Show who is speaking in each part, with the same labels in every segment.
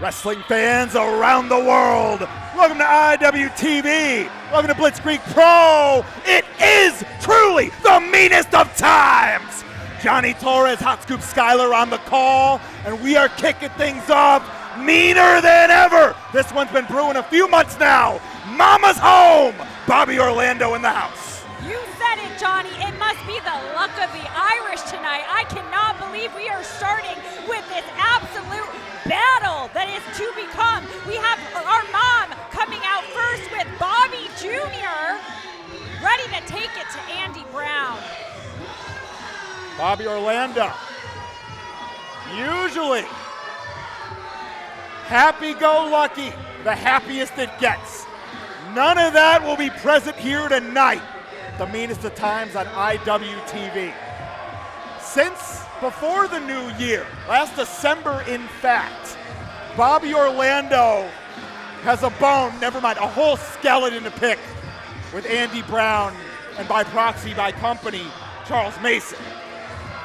Speaker 1: Wrestling fans around the world, welcome to IWTV, welcome to Blitzkrieg Pro. It is truly the meanest of times. Johnny Torres, Hot Scoop Skyler on the call, and we are kicking things off meaner than ever. This one's been brewing a few months now. Mama's home. Bobby Orlando in the house.
Speaker 2: You said it, Johnny. It must be the luck of the Irish tonight. I cannot believe we are starting with this absolute battle that is to become. We have our mom coming out first with Bobby Jr. ready to take it to Andy Brown.
Speaker 1: Bobby Orlando, usually happy-go-lucky, the happiest it gets. None of that will be present here tonight. The meanest of times on IWTV. Since before the new year, last December in fact, Bobby Orlando has a bone, never mind, a whole skeleton to pick with Andy Brown and by proxy, by company, Charles Mason.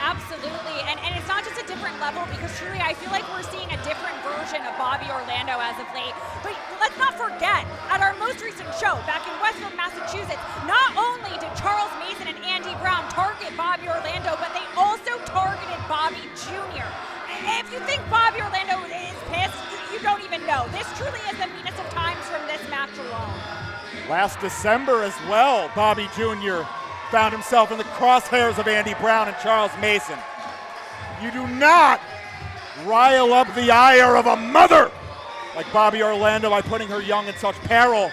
Speaker 2: Absolutely, and it's not just a different level because truly I feel like we're seeing a different version of Bobby Orlando as of late. But let's not forget, at our most recent show back in Westfield, Massachusetts, not only did Charles Mason and Andy Brown target Bobby Orlando, but they also targeted Bobby Jr. If you think Bobby Orlando is pissed, you don't even know. This truly is the meanest of times from this match alone.
Speaker 1: Last December as well, Bobby Jr. found himself in the crosshairs of Andy Brown and Charles Mason. You do not rile up the ire of a mother like Bobby Orlando by putting her young in such peril.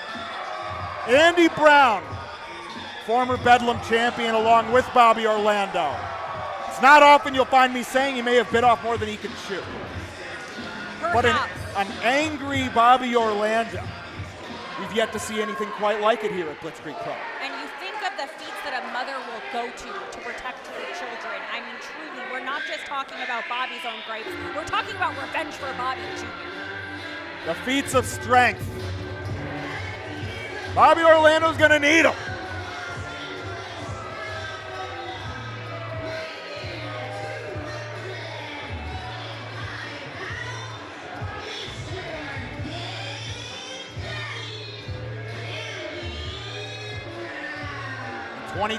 Speaker 1: Andy Brown, former Bedlam champion along with Bobby Orlando. It's not often you'll find me saying he may have bit off more than he could chew. But an angry Bobby Orlando, we've yet to see anything quite like it here at Blitzkrieg Pro.
Speaker 2: And you think of the feats that a mother will go to protect her children. I mean, truly, we're not just talking about Bobby's own gripes. We're talking about revenge for Bobby Jr.
Speaker 1: The feats of strength. Bobby Orlando's gonna need them.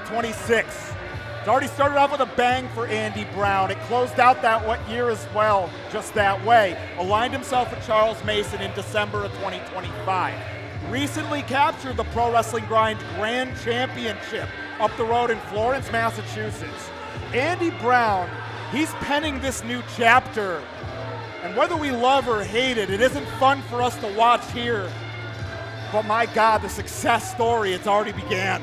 Speaker 1: '26. It's already started off with a bang for Andy Brown. It closed out that year as well, just that way. Aligned himself with Charles Mason in December of 2025. Recently captured the Pro Wrestling Grind Grand Championship up the road in Florence, Massachusetts. Andy Brown, he's penning this new chapter. And whether we love or hate it, it isn't fun for us to watch here. But my God, the success story, it's already began.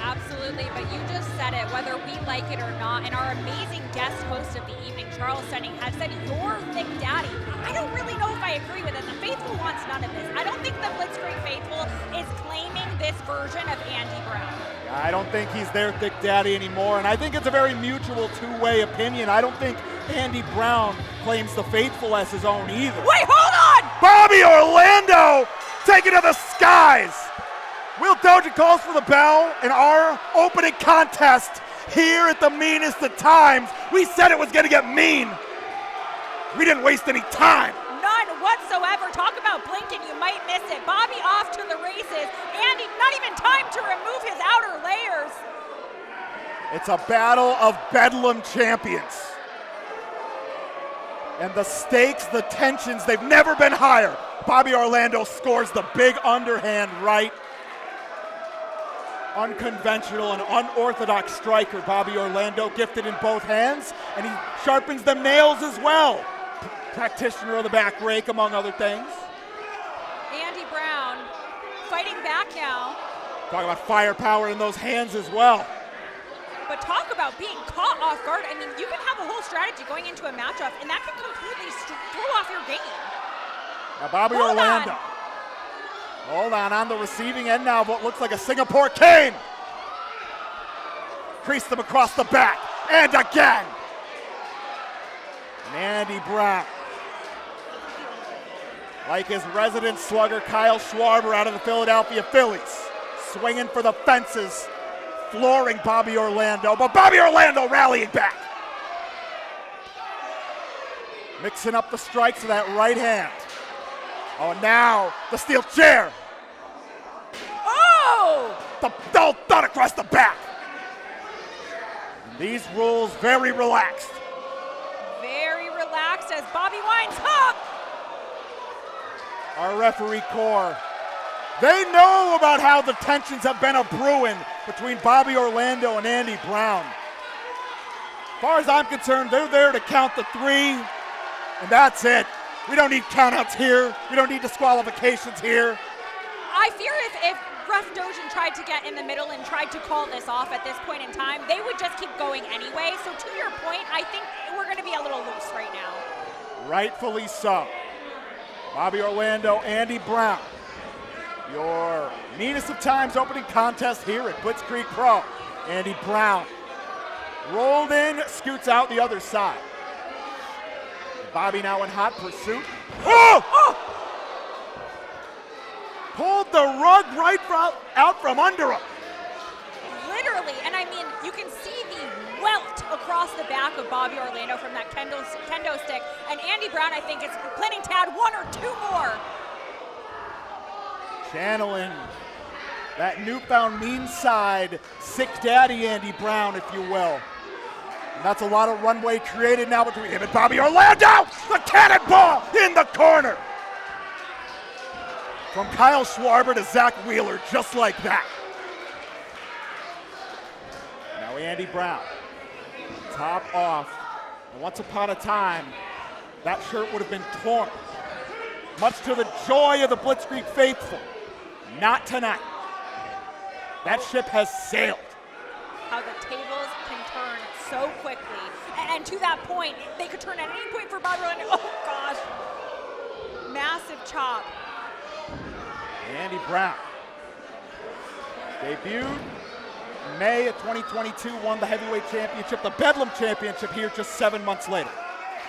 Speaker 2: Absolutely, but you just said it, whether we like it or not, and our amazing guest host of the evening, Charles Senning, has said, "You're Thick Daddy." I don't really know if I agree with it. The Faithful wants none of this. I don't think the Blitzkrieg Faithful is claiming this version of Andy Brown.
Speaker 1: I don't think he's their Thick Daddy anymore, and I think it's a very mutual two-way opinion. I don't think Andy Brown claims the Faithful as his own either.
Speaker 2: Wait, hold on!
Speaker 1: Bobby Orlando taking to the skies! Will Doja calls for the bell in our opening contest here at the meanest of times. We said it was going to get mean. We didn't waste any time.
Speaker 2: None whatsoever. Talk about blinking, you might miss it. Bobby off to the races. Andy, not even time to remove his outer layers.
Speaker 1: It's a battle of Bedlam champions. And the stakes, the tensions, they've never been higher. Bobby Orlando scores the big underhand right. Unconventional and unorthodox striker, Bobby Orlando, gifted in both hands, and he sharpens the nails as well. Practitioner of the back rake, among other things.
Speaker 2: Andy Brown fighting back now.
Speaker 1: Talk about firepower in those hands as well.
Speaker 2: But talk about being caught off guard. I mean, you can have a whole strategy going into a matchup, and that can completely throw off your game.
Speaker 1: Now Bobby Orlando. Hold on the receiving end now of what looks like a Singapore cane. Creased them across the back, and again. And Andy Brown, like his resident slugger Kyle Schwarber out of the Philadelphia Phillies, swinging for the fences, flooring Bobby Orlando, but Bobby Orlando rallying back. Mixing up the strikes of that right hand. Oh, now the steel chair.
Speaker 2: Oh!
Speaker 1: The thud across the back. And these rules very relaxed.
Speaker 2: Very relaxed as Bobby winds up.
Speaker 1: Our referee corps, they know about how the tensions have been a-brewing between Bobby Orlando and Andy Brown. As far as I'm concerned, they're there to count the 3, and that's it. We don't need countouts here. We don't need disqualifications here.
Speaker 2: I fear if Ref Dojan tried to get in the middle and tried to call this off at this point in time, they would just keep going anyway. So to your point, I think we're going to be a little loose right now.
Speaker 1: Rightfully so. Bobby Orlando, Andy Brown. Your meanest of times opening contest here at Blitzkrieg Pro. Andy Brown rolled in, scoots out the other side. Bobby now in hot pursuit. Oh! Pulled the rug right out from under him.
Speaker 2: Literally, and I mean, you can see the welt across the back of Bobby Orlando from that kendo stick. And Andy Brown, I think, is planning to add 1 or 2 more.
Speaker 1: Channeling that newfound mean side, sick daddy Andy Brown, if you will. And that's a lot of runway created now between him and Bobby Orlando. The cannonball in the corner. From Kyle Schwarber to Zach Wheeler, just like that. Now Andy Brown, top off. And once upon a time, that shirt would have been torn. Much to the joy of the Blitzkrieg faithful. Not tonight. That ship has sailed.
Speaker 2: How the tables can turn so quickly. And to that point, they could turn at any point for Bobby Orlando. Oh gosh. Massive chop.
Speaker 1: Andy Brown debuted in May of 2022, won the heavyweight championship, the Bedlam championship here just 7 months later.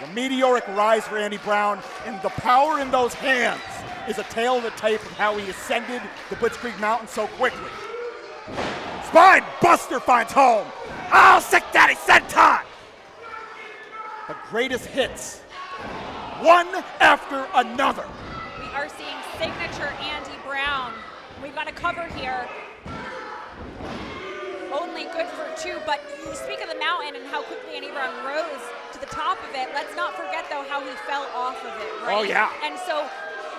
Speaker 1: The meteoric rise for Andy Brown, and the power in those hands is a tale of the tape of how he ascended the Blitzkrieg Mountain so quickly. Spine buster finds home. Oh, sick daddy senton! The greatest hits, one after another.
Speaker 2: We are seeing signature Andy Brown. We've got a cover here. Only good for 2, but you speak of the mountain and how quickly Andy Brown rose to the top of it. Let's not forget, though, how he fell off of it, right?
Speaker 1: Oh, yeah.
Speaker 2: And so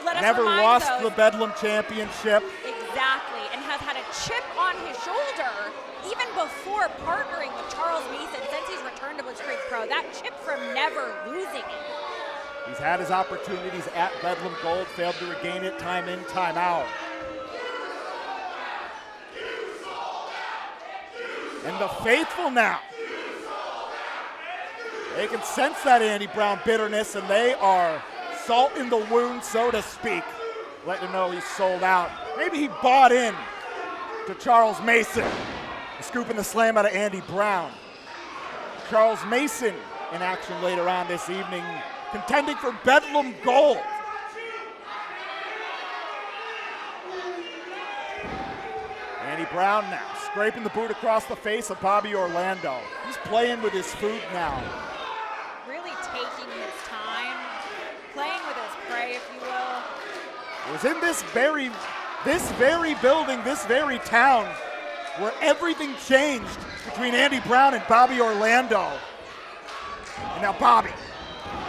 Speaker 2: let us
Speaker 1: never
Speaker 2: remind
Speaker 1: lost
Speaker 2: those,
Speaker 1: the Bedlam championship.
Speaker 2: Exactly, and has had a chip on his shoulder even before partnering with Charles Mason since he's returned to Blitzkrieg Pro. That chip from never losing it.
Speaker 1: He's had his opportunities at Bedlam Gold, failed to regain it time in, time out. And the faithful now, they can sense that Andy Brown bitterness, and they are salt in the wound, so to speak, letting him know he's sold out. Maybe he bought in to Charles Mason, scooping the slam out of Andy Brown. Charles Mason in action later on this evening, contending for Bedlam Gold. Andy Brown now scraping the boot across the face of Bobby Orlando. He's playing with his food now.
Speaker 2: Really taking his time, playing with his prey, if you will.
Speaker 1: It was in this very building, this very town, where everything changed between Andy Brown and Bobby Orlando. And now Bobby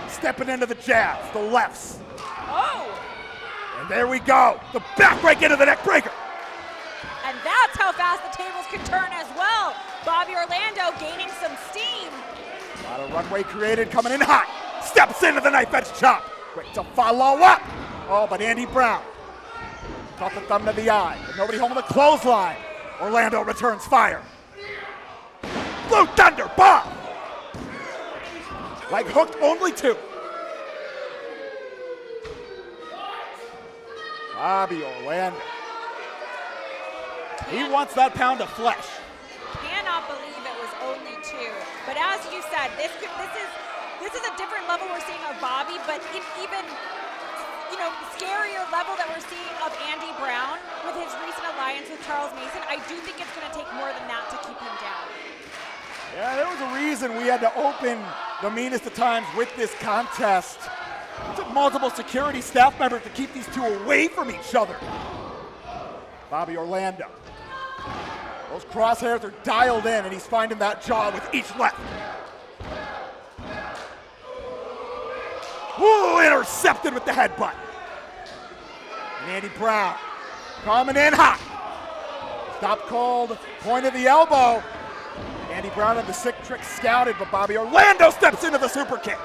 Speaker 1: stepping into the jabs, the lefts.
Speaker 2: Oh!
Speaker 1: And there we go, the back break into the neck breaker.
Speaker 2: And that's how fast the tables can turn as well. Bobby Orlando gaining some steam.
Speaker 1: A lot of runway created, coming in hot. Steps into the knife edge chop. Quick to follow up. Oh, but Andy Brown caught the thumb to the eye. But nobody home with a clothesline. Orlando returns fire. Blue Thunder bomb. Like hooked only 2. Bobby Orlando. He wants that pound of flesh.
Speaker 2: Cannot believe it was only 2. But as you said, this is a different level we're seeing of Bobby, but even scarier level that we're seeing of Andy Brown with his recent alliance with Charles Mason. I do think it's going to take more than that to keep him down.
Speaker 1: Yeah, there was a reason we had to open the meanest of times with this contest. It took multiple security staff members to keep these two away from each other. Bobby Orlando. Those crosshairs are dialed in, and he's finding that jaw with each left. Woo, intercepted with the headbutt. And Andy Brown coming in hot. Stop called, point of the elbow. Andy Brown had the sick trick scouted, but Bobby Orlando steps into the super kick.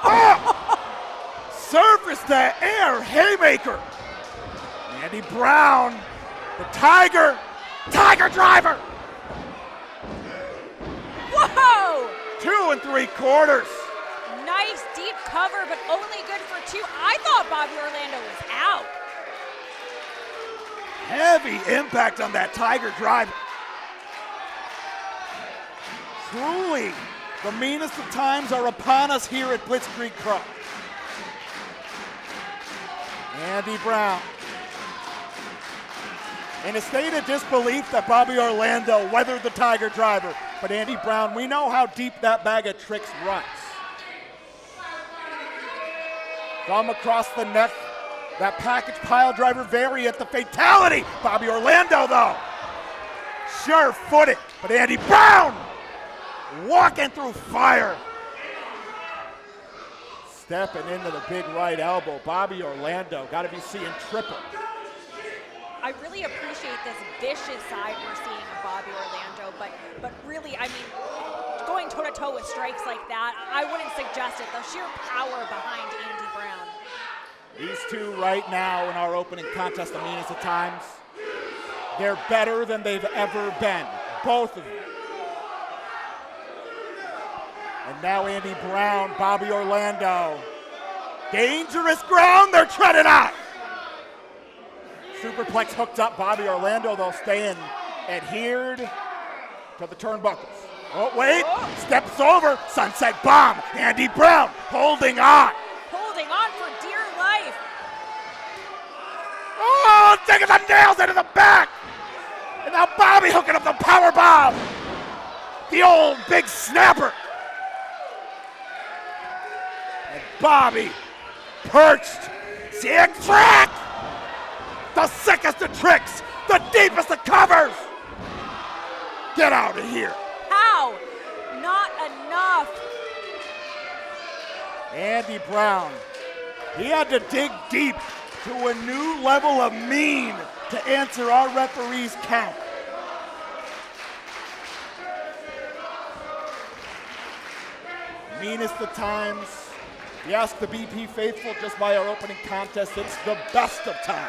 Speaker 1: Oh! Surface to air haymaker. Andy Brown, the Tiger driver.
Speaker 2: Whoa!
Speaker 1: 2 3/4.
Speaker 2: Nice deep cover, but only good for 2. I thought Bobby Orlando was out.
Speaker 1: Heavy impact on that Tiger driver. Truly, the meanest of times are upon us here at Blitzkrieg Pro. Andy Brown. In a state of disbelief that Bobby Orlando weathered the Tiger driver. But Andy Brown, we know how deep that bag of tricks runs. Thumb across the neck. That package pile driver variant, the fatality. Bobby Orlando, though, sure-footed. But Andy Brown walking through fire. Stepping into the big right elbow. Bobby Orlando got to be seeing triple.
Speaker 2: I really appreciate this vicious side we're seeing of Bobby Orlando, but really, I mean, going toe-to-toe with strikes like that, I wouldn't suggest it. The sheer power behind Andy Brown.
Speaker 1: These two right now in our opening contest, the meanest of times, they're better than they've ever been, both of them. And now Andy Brown, Bobby Orlando. Dangerous ground, they're treading on. Superplex hooked up. Bobby Orlando, they'll stay in, adhered to the turnbuckles. Oh, wait, steps over, sunset bomb. Andy Brown holding on.
Speaker 2: Holding on for dear life.
Speaker 1: Oh, taking the nails into the back. And now Bobby hooking up the power bomb. The old big snapper. And Bobby perched. Sick track. The sickest of tricks, the deepest of covers. Get out of here.
Speaker 2: How? Not enough.
Speaker 1: Andy Brown, he had to dig deep to a new level of mean to answer our referee's count. Meanest of times. Yes, the BP faithful just by our opening contest, it's the best of times.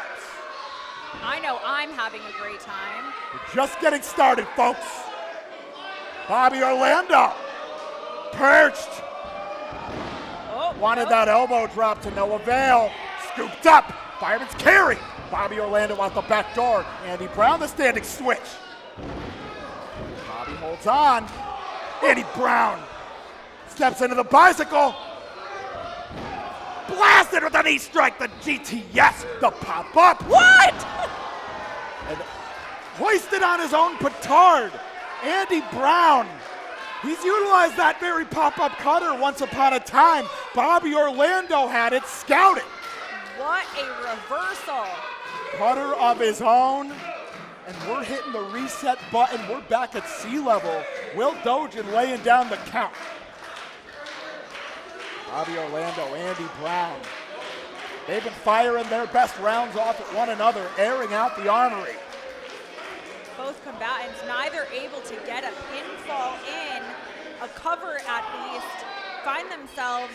Speaker 2: I know I'm having a great time.
Speaker 1: We're just getting started, folks. Bobby Orlando, perched. Wanted that elbow drop to no avail. Scooped up, fireman's carry. Bobby Orlando out the back door. Andy Brown, the standing switch. Bobby holds on. Andy Brown steps into the bicycle. Blasted with a knee strike, the GTS, the pop-up.
Speaker 2: What?
Speaker 1: And hoisted on his own petard. Andy Brown, he's utilized that very pop-up cutter once upon a time. Bobby Orlando had it scouted.
Speaker 2: What a reversal.
Speaker 1: Cutter of his own, and we're hitting the reset button. We're back at sea level. Will Dojan laying down the count. Bobby Orlando, Andy Brown. They've been firing their best rounds off at one another, airing out the armory.
Speaker 2: Both combatants neither able to get a pinfall in, a cover at least, find themselves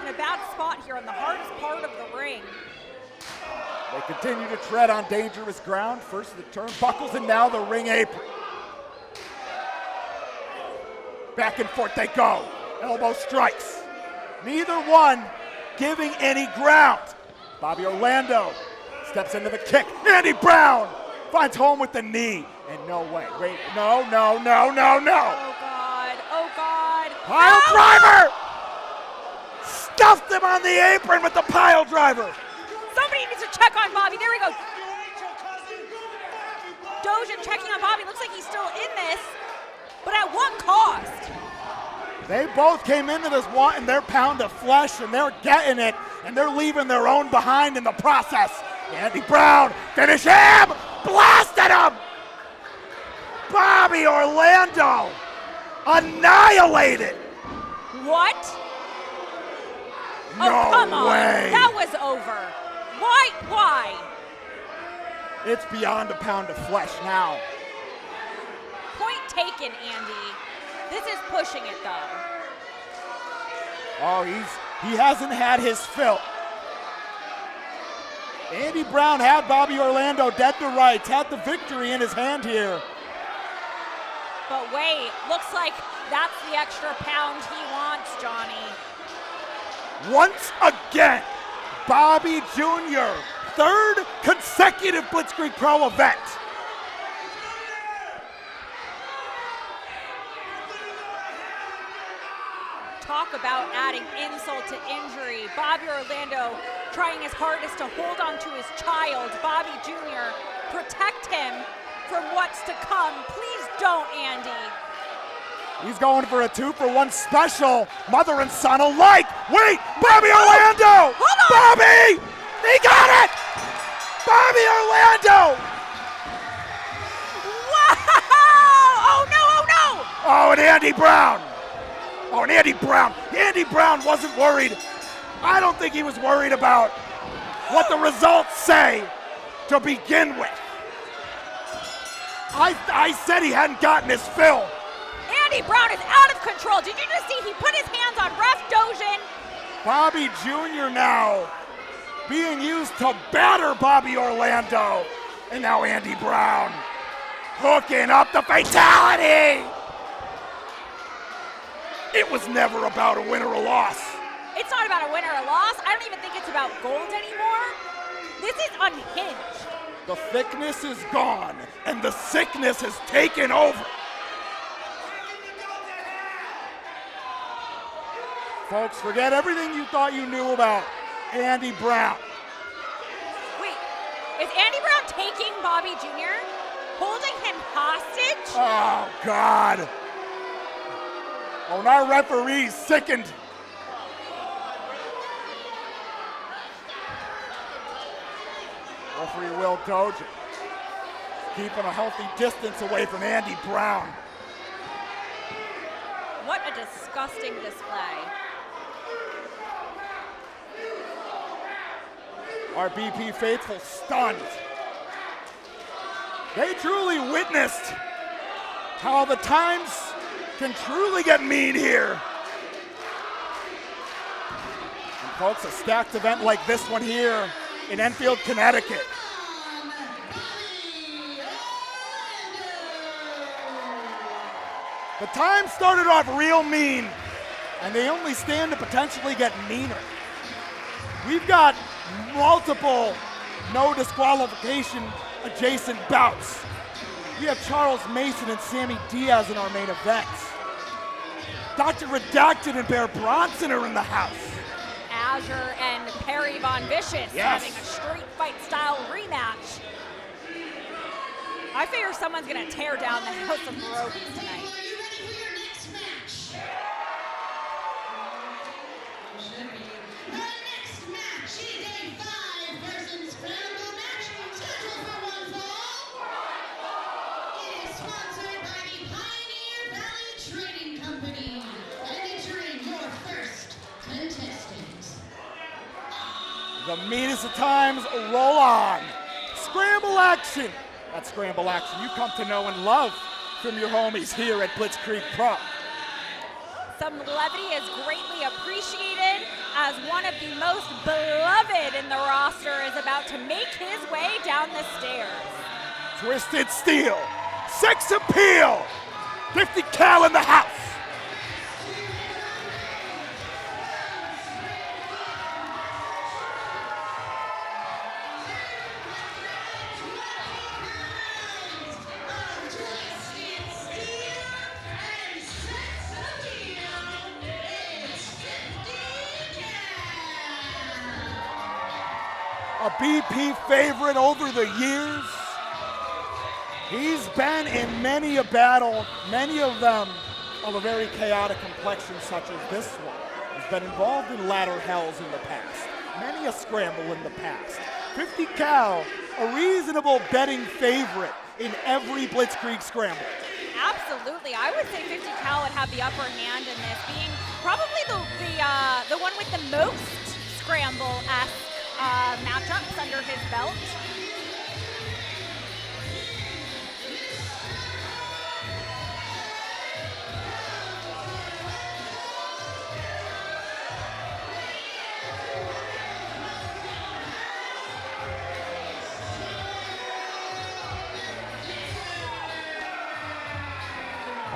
Speaker 2: in a bad spot here on the hardest part of the ring.
Speaker 1: They continue to tread on dangerous ground. First the turnbuckles and now the ring apron. Back and forth they go. Elbow strikes. Neither one giving any ground. Bobby Orlando steps into the kick. Andy Brown finds home with the knee. And no way. Wait, no.
Speaker 2: Oh God, oh God.
Speaker 1: Pile driver! Stuffed him on the apron with the pile driver.
Speaker 2: Somebody needs to check on Bobby. There we go. Dojan checking on Bobby. Looks like he's still in this. but at what cost?
Speaker 1: They both came into this wanting their pound of flesh, and they're getting it, and they're leaving their own behind in the process. Andy Brown, finish him! Blasted him! Bobby Orlando, annihilated!
Speaker 2: What?
Speaker 1: No
Speaker 2: oh, come
Speaker 1: way.
Speaker 2: on. That was over. Why?
Speaker 1: It's beyond a pound of flesh now.
Speaker 2: Point taken, Andy. This is pushing it, though.
Speaker 1: Oh, he hasn't had his fill. Andy Brown had Bobby Orlando dead to rights, had the victory in his hand here.
Speaker 2: But wait, looks like that's the extra pound he wants, Johnny.
Speaker 1: Once again, Bobby Jr., third consecutive Blitzkrieg Pro event.
Speaker 2: Talk about adding insult to injury. Bobby Orlando trying his hardest to hold on to his child. Bobby Jr., protect him from what's to come. Please don't, Andy.
Speaker 1: He's going for a 2-for-1 special, mother and son alike. Wait, Bobby Orlando!
Speaker 2: Hold on!
Speaker 1: Bobby! He got it! Bobby Orlando!
Speaker 2: Wow! Oh no!
Speaker 1: Oh, and Andy Brown. Oh, and Andy Brown. Andy Brown wasn't worried. I don't think he was worried about what the results say to begin with. I said he hadn't gotten his fill.
Speaker 2: Andy Brown is out of control. Did you just see he put his hands on Ref Dojin?
Speaker 1: Bobby Jr. now being used to batter Bobby Orlando. And now Andy Brown hooking up the fatality. It was never about a win or a loss.
Speaker 2: It's not about a win or a loss. I don't even think it's about gold anymore. This is unhinged.
Speaker 1: The thickness is gone, and the sickness has taken over. Folks, forget everything you thought you knew about Andy Brown.
Speaker 2: Wait, is Andy Brown taking Bobby Jr., holding him hostage?
Speaker 1: Oh, God. Oh, and our referee's sickened. Referee Will Dojin keeping a healthy distance away from Andy Brown.
Speaker 2: What a disgusting display.
Speaker 1: Our BP faithful stunned. They truly witnessed how the times can truly get mean here. And folks, a stacked event like this one here in Enfield, Connecticut. The times started off real mean, and they only stand to potentially get meaner. We've got multiple no disqualification adjacent bouts. We have Charles Mason and Sammy Diaz in our main events. Dr. Redacted and Bear Bronson are in the house.
Speaker 2: Azure and Perry Von Vicious having a street fight style rematch. I figure someone's gonna tear down the house of Robles tonight.
Speaker 1: The meanest of times roll on. Scramble action. That scramble action you come to know and love from your homies here at Blitzkrieg Pro.
Speaker 2: Some levity is greatly appreciated as one of the most beloved in the roster is about to make his way down the stairs.
Speaker 1: Twisted Steel, Sex Appeal, 50 cal in the house. A BP favorite over the years. He's been in many a battle, many of them of a very chaotic complexion such as this one. He's been involved in ladder hells in the past, many a scramble in the past. 50 cal, a reasonable betting favorite in every Blitzkrieg scramble.
Speaker 2: Absolutely, I would say 50 cal would have the upper hand in this, being probably the one with the most scramble-esque matchups under his belt.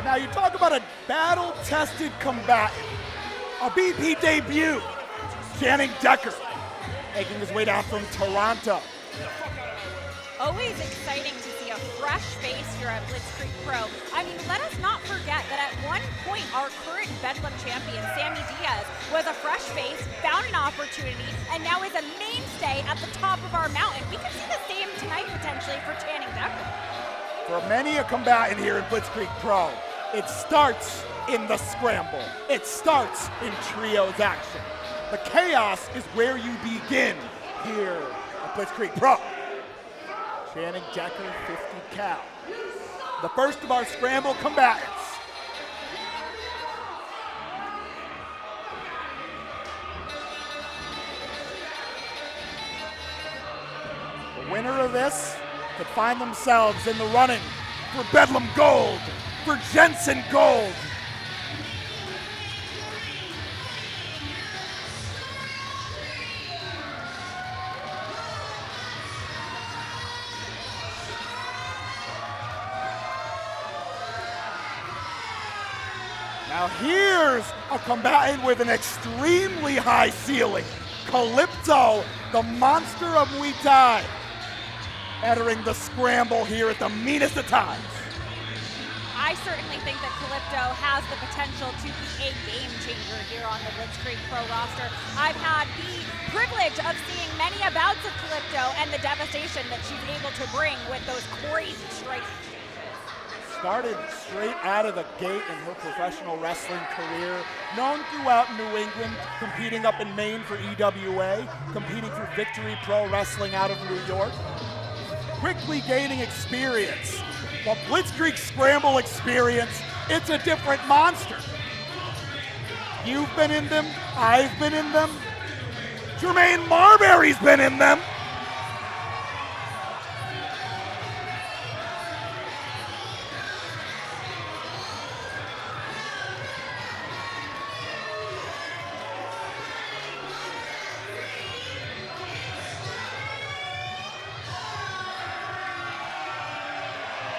Speaker 1: Now you talk about a battle-tested combatant, a BP debut, Channing Decker, making his way down from Toronto.
Speaker 2: Always exciting to see a fresh face here at Blitzkrieg Pro. I mean, let us not forget that at one point our current Bedlam champion, Sammy Diaz, was a fresh face, found an opportunity, and now is a mainstay at the top of our mountain. We could see the same tonight potentially for Channing Decker.
Speaker 1: For many a combatant here in Blitzkrieg Pro, it starts in the scramble. It starts in trios action. The chaos is where you begin here at Blitzkrieg Pro. Channing Decker, 50 cal. The first of our scramble combatants. The winner of this could find themselves in the running for Bedlam Gold, for Jensen Gold. Now here's a combatant with an extremely high ceiling. Kalypto, the monster of Muay Thai, entering the scramble here at the meanest of times.
Speaker 2: I certainly think that Kalypto has the potential to be a game changer here on the Blitzkrieg Pro roster. I've had the privilege of seeing many bouts of Kalypto and the devastation that she's able to bring with those crazy strikes.
Speaker 1: Started straight out of the gate in her professional wrestling career, known throughout New England, competing up in Maine for EWA, competing for Victory Pro Wrestling out of New York. Quickly gaining experience. The Blitzkrieg Scramble experience, it's a different monster. You've been in them, I've been in them. Jermaine Marbury's been in them.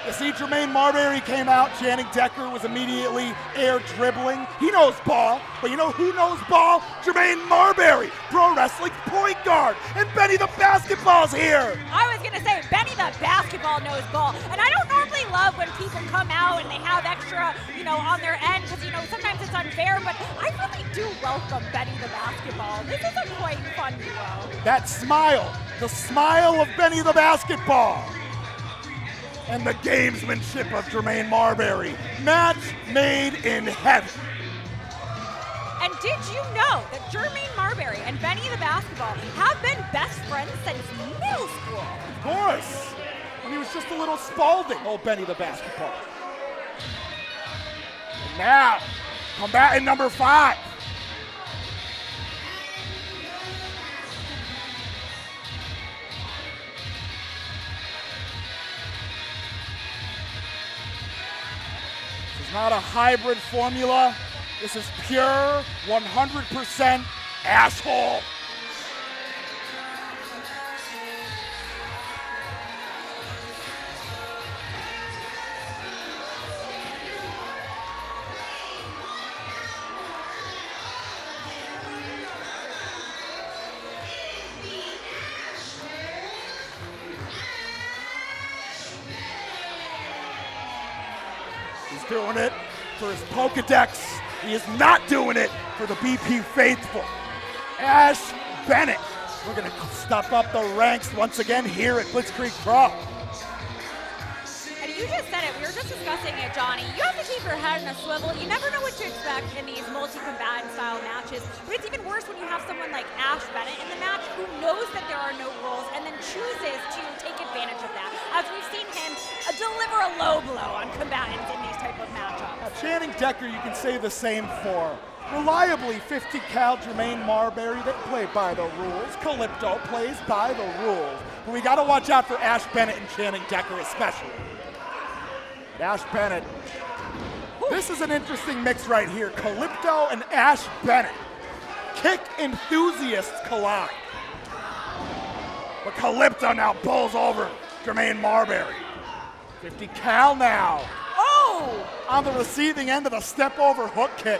Speaker 1: You see, Jermaine Marbury came out. Channing Decker was immediately air dribbling. He knows ball, but you know who knows ball? Jermaine Marbury, pro wrestling point guard. And Benny the basketball's here.
Speaker 2: I was going to say, Benny the basketball knows ball. And I don't normally love when people come out and they have extra, on their end, because, sometimes it's unfair, but I really do welcome Benny the basketball. This is a quite fun duo.
Speaker 1: That smile, the smile of Benny the basketball. And the gamesmanship of Jermaine Marbury. Match made in heaven.
Speaker 2: And did you know that Jermaine Marbury and Benny the basketball have been best friends since middle school?
Speaker 1: Of course. When he was just a little Spalding, old Benny the basketball. And now, combatant number 5. Not a hybrid formula. This is pure 100% asshole. He's doing it for his Pokedex. He is not doing it for the BP faithful. Ash Bennett. We're going to step up the ranks once again here at Blitzkrieg Pro.
Speaker 2: And just said it. We were just discussing it, Johnny. You have to keep your head in a swivel. You never know what to expect in these multi-combatant style matches. But it's even worse when you have someone like Ash Bennett in the match who knows that there are no rules and then chooses to take advantage of that. As we've seen him deliver a low blow on combatants in these type of matchups.
Speaker 1: Now, Channing Decker, you can say the same for. Reliably, 50 cal Jermaine Marbury, they play by the rules. Kalypto plays by the rules. But we got to watch out for Ash Bennett and Channing Decker especially. But Ash Bennett, this is an interesting mix right here. Kalypto and Ash Bennett. Kick enthusiasts collide. But Kalypto now bowls over Jermaine Marbury. 50 cal now. Oh! On the receiving end of the step over hook kick.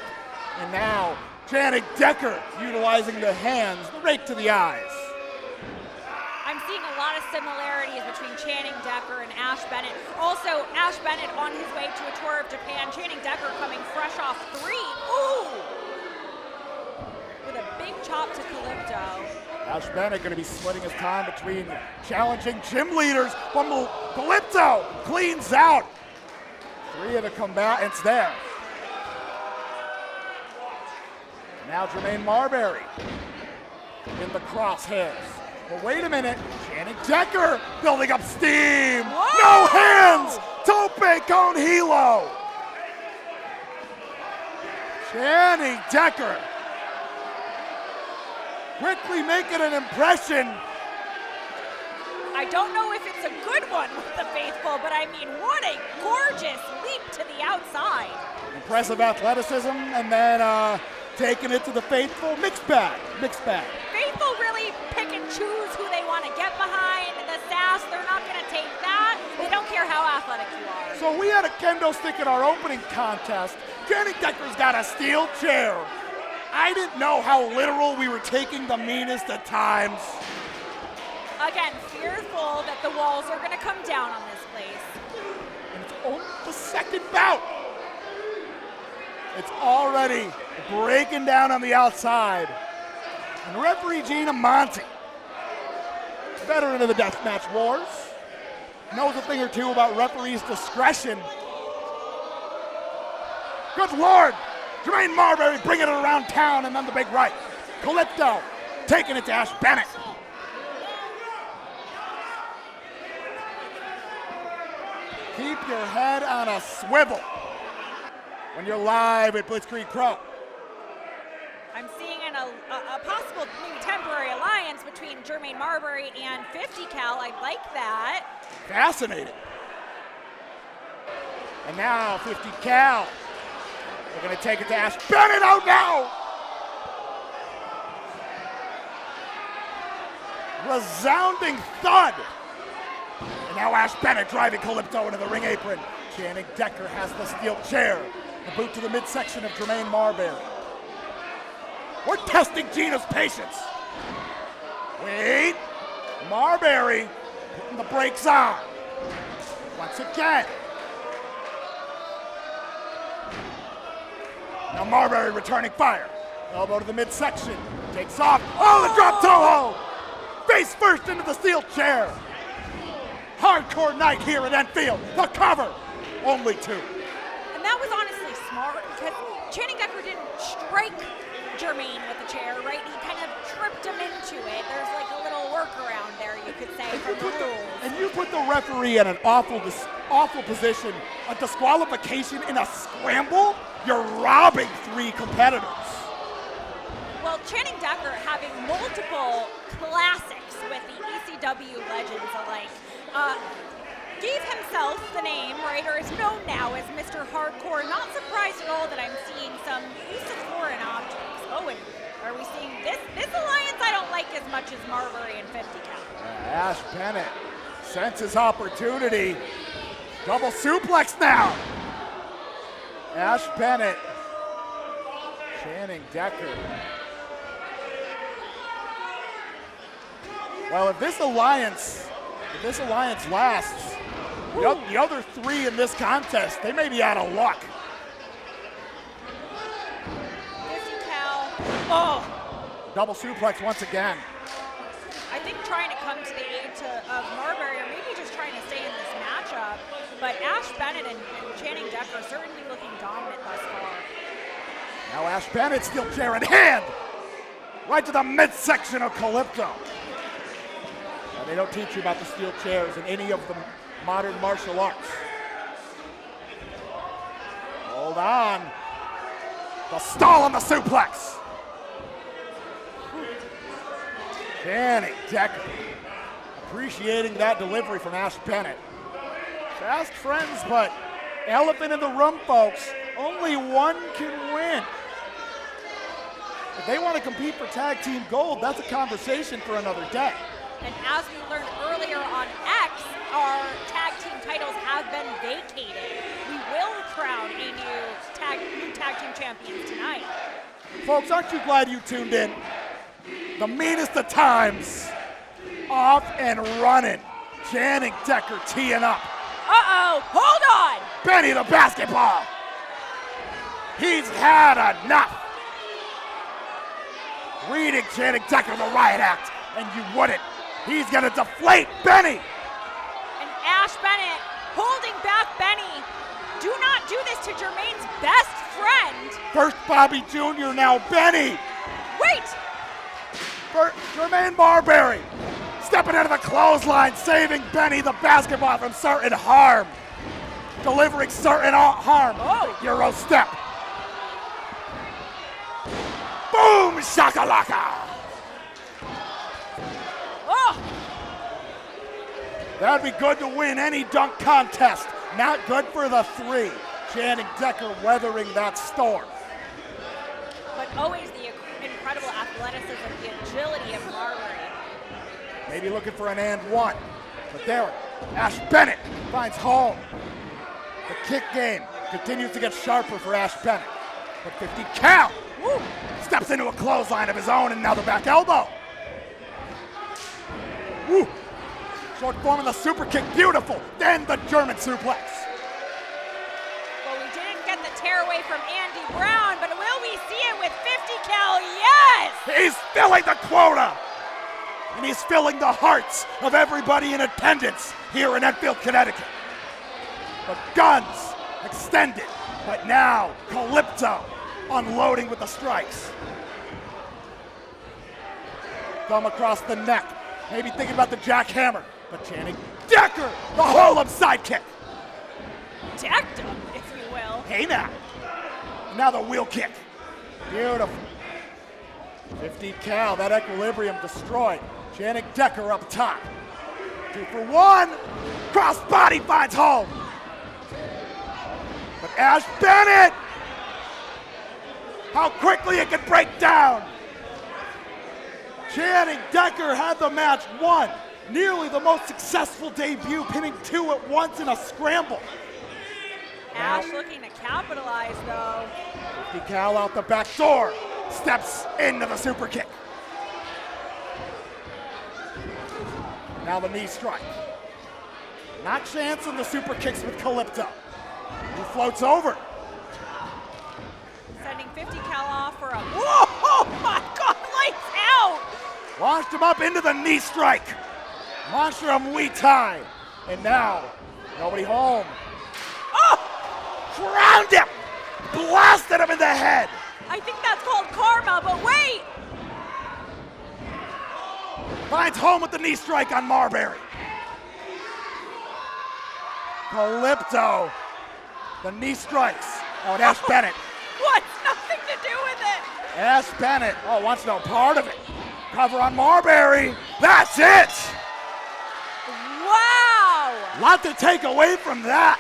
Speaker 1: And now, Channing Decker utilizing the hands, the rake to the eyes.
Speaker 2: I'm seeing a lot of similarities between Channing Decker and Ash Bennett. Also, Ash Bennett on his way to a tour of Japan. Channing Decker coming fresh off 3. Ooh! With a big chop to Kalypto.
Speaker 1: Ash Bennett going to be splitting his time between challenging gym leaders, but Kalypto cleans out 3 of the combatants there. Now Jermaine Marbury in the crosshairs. But wait a minute, Channing Decker building up steam.
Speaker 2: Whoa!
Speaker 1: No hands, tope con hilo. Channing Decker quickly making an impression.
Speaker 2: I don't know if it's a good one with the faithful, but I mean, what a gorgeous leap to the outside.
Speaker 1: Impressive athleticism, and then taking it to the faithful. Mixed bag.
Speaker 2: Faithful really pick and choose who they want to get behind. The sass, they're not going to take that. They don't care how athletic you are.
Speaker 1: So we had a kendo stick in our opening contest. Channing Decker's got a steel chair. I didn't know how literal we were taking the Meanest at times.
Speaker 2: Again, fearful that the walls are going to come down on this place.
Speaker 1: And it's only the second bout. It's already breaking down on the outside. And referee Gina Monty, veteran of the deathmatch wars, knows a thing or two about referees' discretion. Good Lord! Jermaine Marbury bringing it around town, and then the big right. Kalypto taking it to Ash Bennett. Keep your head on a swivel when you're live at Blitzkrieg Pro.
Speaker 2: I'm seeing a possible maybe temporary alliance between Jermaine Marbury and 50 cal. I like that.
Speaker 1: Fascinating. And now 50 cal. They're going to take it to Ash Bennett out now. Resounding thud. And now Ash Bennett driving Kalypto into the ring apron. Channing Decker has the steel chair. The boot to the midsection of Jermaine Marbury. We're testing Gina's patience. Wait. Marbury putting the brakes on. Once again. Now Marbury returning fire. Elbow to the midsection. Takes off. Oh, the drop toe hold. Face first into the steel chair. Hardcore night here at Enfield. The cover. Only 2.
Speaker 2: And that was honestly smart because Channing Decker didn't strike Jermaine with the chair, right? He kind of tripped him into it. There's like a little workaround there, you could say, from the rules.
Speaker 1: And you put the referee in an awful position. A disqualification in a scramble? You're robbing 3 competitors.
Speaker 2: Well, Channing Decker having multiple classics with the ECW legends alike. Gave himself the name, right, or is known now as Mr. Hardcore. Not surprised at all that I'm seeing some use of foreign objects. Oh, and are we seeing this alliance I don't like as much as Marbury and 50 cal.
Speaker 1: Ash Bennett senses opportunity. Double suplex now. Ash Bennett. Channing Decker. Well, if this alliance lasts, the other 3 in this contest, they may be out of luck.
Speaker 2: 50 cal. Oh!
Speaker 1: Double suplex once again.
Speaker 2: I think trying to come to the aid of Marbury, or maybe just trying to stay in this matchup. but Ash Bennett and Channing Decker certainly looking dominant thus far.
Speaker 1: Now Ash Bennett, steel chair in hand, right to the midsection of Kalypto. Now, they don't teach you about the steel chairs in any of the modern martial arts. Hold on. The stall on the suplex. Channing Decker appreciating that delivery from Ash Bennett. Fast friends, but elephant in the room, folks. Only one can win. If they want to compete for tag team gold, that's a conversation for another day.
Speaker 2: And as we learned earlier on X, our tag team titles have been vacated. We will crown a new tag team champions tonight.
Speaker 1: Folks, aren't you glad you tuned in? The meanest of times, off and running. Channing Decker teeing up.
Speaker 2: Uh-oh, hold on!
Speaker 1: Benny the basketball. He's had enough. Reading Channing Decker the riot act, and you wouldn't. He's gonna deflate Benny.
Speaker 2: And Ash Bennett holding back Benny. Do not do this to Jermaine's best friend.
Speaker 1: First Bobby Jr., now Benny.
Speaker 2: Wait!
Speaker 1: Jermaine Marbury stepping into the clothesline, saving Benny the basketball from certain harm. Delivering certain harm.
Speaker 2: Oh.
Speaker 1: Euro step. Boom, shakalaka.
Speaker 2: Oh!
Speaker 1: That'd be good to win any dunk contest. Not good for the three. Channing Decker weathering that storm.
Speaker 2: But always the incredible athleticism, the agility of Marbury.
Speaker 1: Maybe looking for an and one. But there, Ash Bennett finds home. The kick game continues to get sharper for Ash Bennett. But 50 cal.
Speaker 2: Woo.
Speaker 1: Steps into a clothesline of his own and now the back elbow. Woo. Short form of the super kick, beautiful. Then the German suplex.
Speaker 2: Well, we didn't get the tear away from Andy Brown, but will we see it with 50 cal? Yes!
Speaker 1: He's filling the quota. And he's filling the hearts of everybody in attendance here in Enfield, Connecticut. The guns extended, but now Kalypto unloading with the strikes. Thumb across the neck, maybe thinking about the jackhammer, but Channing Decker, the hold-up sidekick.
Speaker 2: Decked him, if you will.
Speaker 1: Hey now. Now the wheel kick. Beautiful. 50 cal, that equilibrium destroyed. Channing Decker up top. 2 for 1. Cross body finds home. But Ash Bennett, how quickly it can break down. Channing Decker had the match won. Nearly the most successful debut, pinning 2 at once in a scramble.
Speaker 2: Ash looking to capitalize, though.
Speaker 1: 50 cal out the back door. Steps into the super kick. Now the knee strike. Not chancing the super kicks with Kalypto. He floats over.
Speaker 2: Sending 50 cal off for a, whoa, oh my God, lights out!
Speaker 1: Launched him up into the knee strike. Monster of Muay Thai. And now, nobody home.
Speaker 2: Oh!
Speaker 1: Crowned him! Blasted him in the head!
Speaker 2: I think that's called karma, but wait!
Speaker 1: Finds home with the knee strike on Marbury. Kalypto. The knee strikes. Oh, and Ash Bennett.
Speaker 2: What's nothing to do with it?
Speaker 1: Ash Bennett, wants no part of it. Cover on Marbury. That's it!
Speaker 2: Wow!
Speaker 1: Lot to take away from that.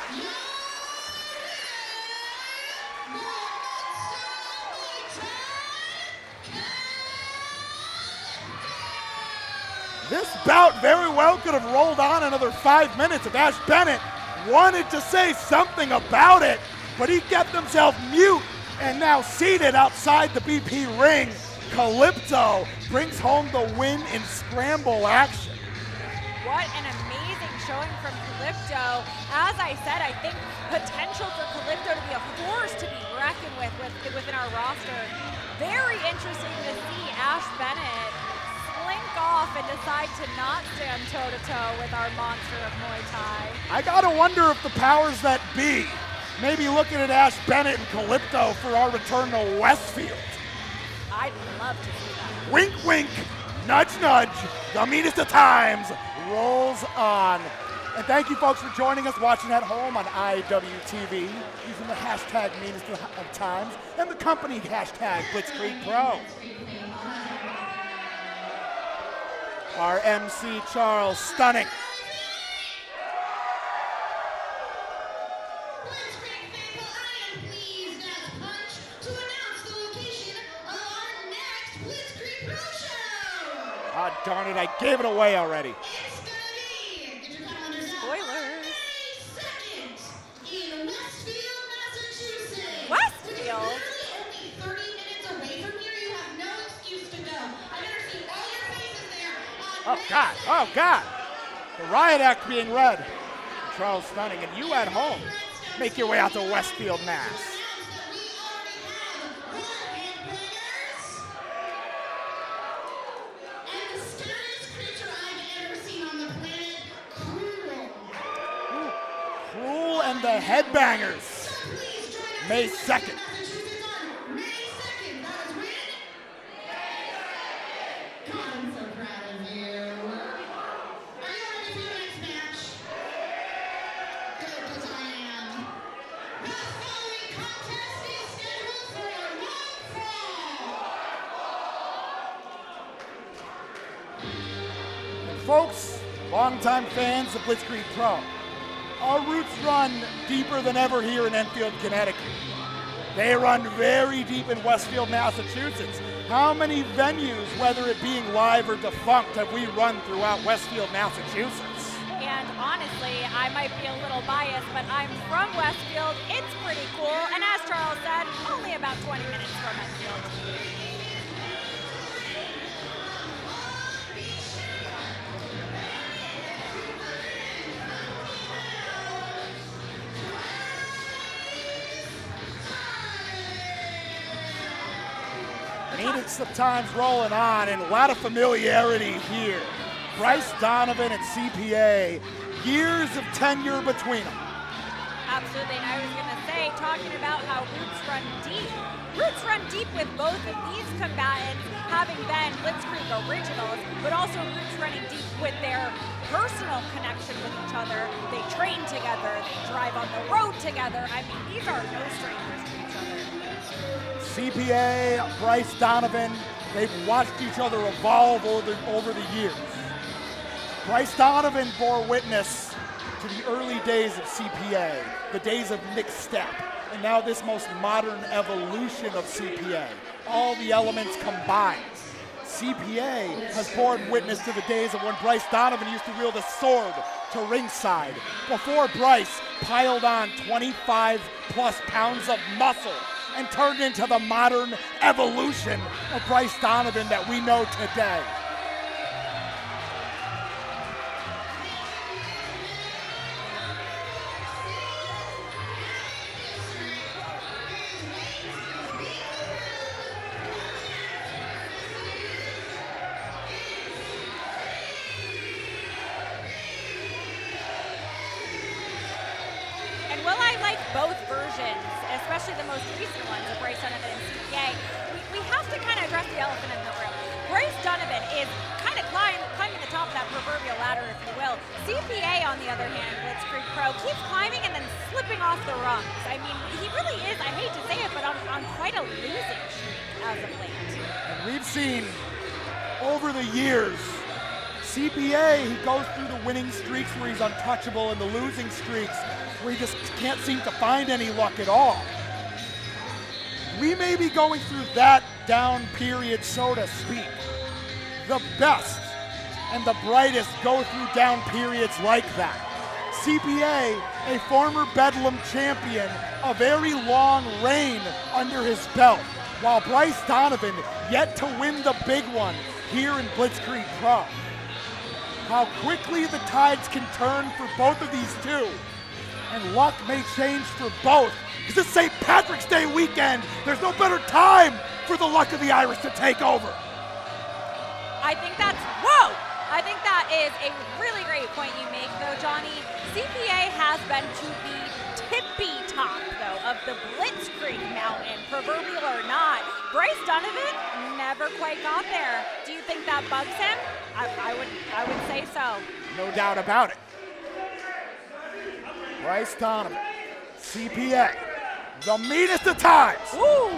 Speaker 1: This bout very well could have rolled on another 5 minutes if Ash Bennett wanted to say something about it, but he kept himself mute and now seated outside the BP ring. Kalypto brings home the win in scramble action.
Speaker 2: What an amazing showing from Kalypto. As I said, I think potential for Kalypto to be a force to be reckoned with within our roster. Very interesting to see Ash Bennett sling off and decide to not stand toe-to-toe with our monster of Muay Thai.
Speaker 1: I gotta wonder if the powers that be maybe looking at Ash Bennett and Kalypto for our return to Westfield.
Speaker 2: I'd love to see that.
Speaker 1: Wink, wink, nudge, nudge. The meanest of times rolls on. And thank you, folks, for joining us, watching at home on IWTV, using the hashtag meanest of times and the company hashtag Blitzkrieg Pro. Our MC Charles, stunning. Ah, darn it, I gave it away already.
Speaker 3: It's gonna be, get your calendars out.
Speaker 2: Spoilers.
Speaker 3: May 2nd in Westfield, Massachusetts.
Speaker 2: Westfield?
Speaker 3: Literally only 30 minutes away from here. You have no excuse to go. I better see all your faces there on
Speaker 1: Oh, God, oh, God. The riot act being read. Charles stunning, and you at home, make your way out to Westfield, Mass. Cruel and the Headbangers, May 2nd.
Speaker 3: I'm so proud of you. Are you ready for your next match? Good, because I am. The following contest is scheduled for one fall.
Speaker 1: Folks, longtime fans of Blitzkrieg Pro, our roots run deeper than ever here in Enfield, Connecticut. They run very deep in Westfield, Massachusetts. How many venues, whether it being live or defunct, have we run throughout Westfield, Massachusetts?
Speaker 2: And honestly, I might be a little biased, but I'm from Westfield. It's pretty cool. And as Charles said, only about 20 minutes from Enfield.
Speaker 1: Meanest of times rolling on, and a lot of familiarity here. Bryce Donovan and CPA, years of tenure between them.
Speaker 2: Absolutely, and I was going to say, talking about how roots run deep. Roots run deep with both of these combatants having been Blitzkrieg originals, but also roots running deep with their personal connection with each other. They train together, they drive on the road together. I mean, these are no strangers to each other.
Speaker 1: CPA, Bryce Donovan, they've watched each other evolve over the years. Bryce Donovan bore witness to the early days of CPA, the days of mixed step, and now this most modern evolution of CPA, all the elements combined. CPA has borne witness to the days of when Bryce Donovan used to wield a sword to ringside, before Bryce piled on 25 plus pounds of muscle and turned into the modern evolution of Bryce Donovan that we know today.
Speaker 2: And while I like both versions, especially the most recent ones of Bryce Donovan and CPA, we have to kind of address the elephant in the room. Bryce Donovan is kind of climbing the top of that proverbial ladder, if you will. CPA, on the other hand, Blitzkrieg Pro, keeps climbing and then slipping off the rungs. I mean, he really is, I hate to say it, but on quite a losing streak as of late.
Speaker 1: And we've seen over the years, CPA, he goes through the winning streaks where he's untouchable and the losing streaks where he just can't seem to find any luck at all. We may be going through that down period, so to speak. The best and the brightest go through down periods like that. CPA, a former Bedlam champion, a very long reign under his belt, while Bryce Donovan yet to win the big one here in Blitzkrieg Pro. How quickly the tides can turn for both of these two, and luck may change for both, because it's St. Patrick's Day weekend. There's no better time for the luck of the Irish to take over.
Speaker 2: I think that's, whoa! I think that is a really great point you make, though, Johnny. CPA has been to the tippy top, though, of the Blitzkrieg mountain, proverbial or not. Bryce Donovan never quite got there. Do you think that bugs him? I would say so.
Speaker 1: No doubt about it. Bryce Donovan, CPA, the meanest of times.
Speaker 2: Woo!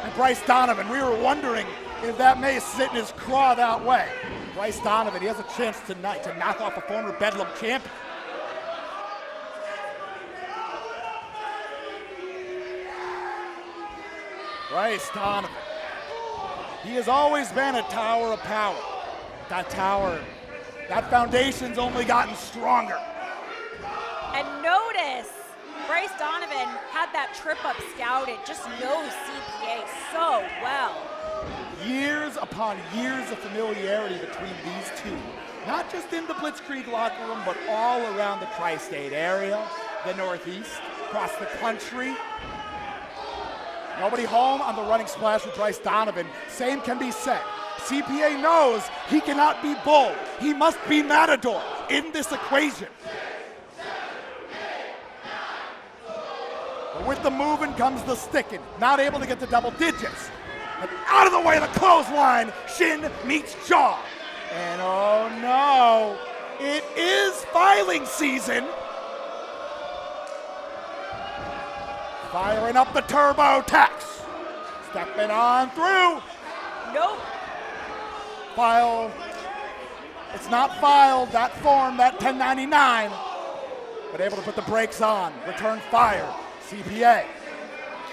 Speaker 1: And Bryce Donovan, we were wondering if that may sit in his craw that way. Bryce Donovan, he has a chance tonight to knock off a former Bedlam champion. Bryce Donovan, he has always been a tower of power. That tower, that foundation's only gotten stronger.
Speaker 2: And notice, Bryce Donovan had that trip up scouted, just knows CPA so well.
Speaker 1: Years upon years of familiarity between these two. Not just in the Blitzkrieg locker room, but all around the tri-state area, the Northeast, across the country. Nobody home on the running splash with Bryce Donovan. Same can be said. CPA knows he cannot be bull. He must be matador in this equation. But with the moving comes the sticking. Not able to get to double digits. And out of the way of the clothesline, shin meets jaw. And oh no, it is filing season. Firing up the turbo tax. Stepping on through.
Speaker 2: Nope.
Speaker 1: File. It's not filed, that form, that 1099. But able to put the brakes on. Return fire. CPA.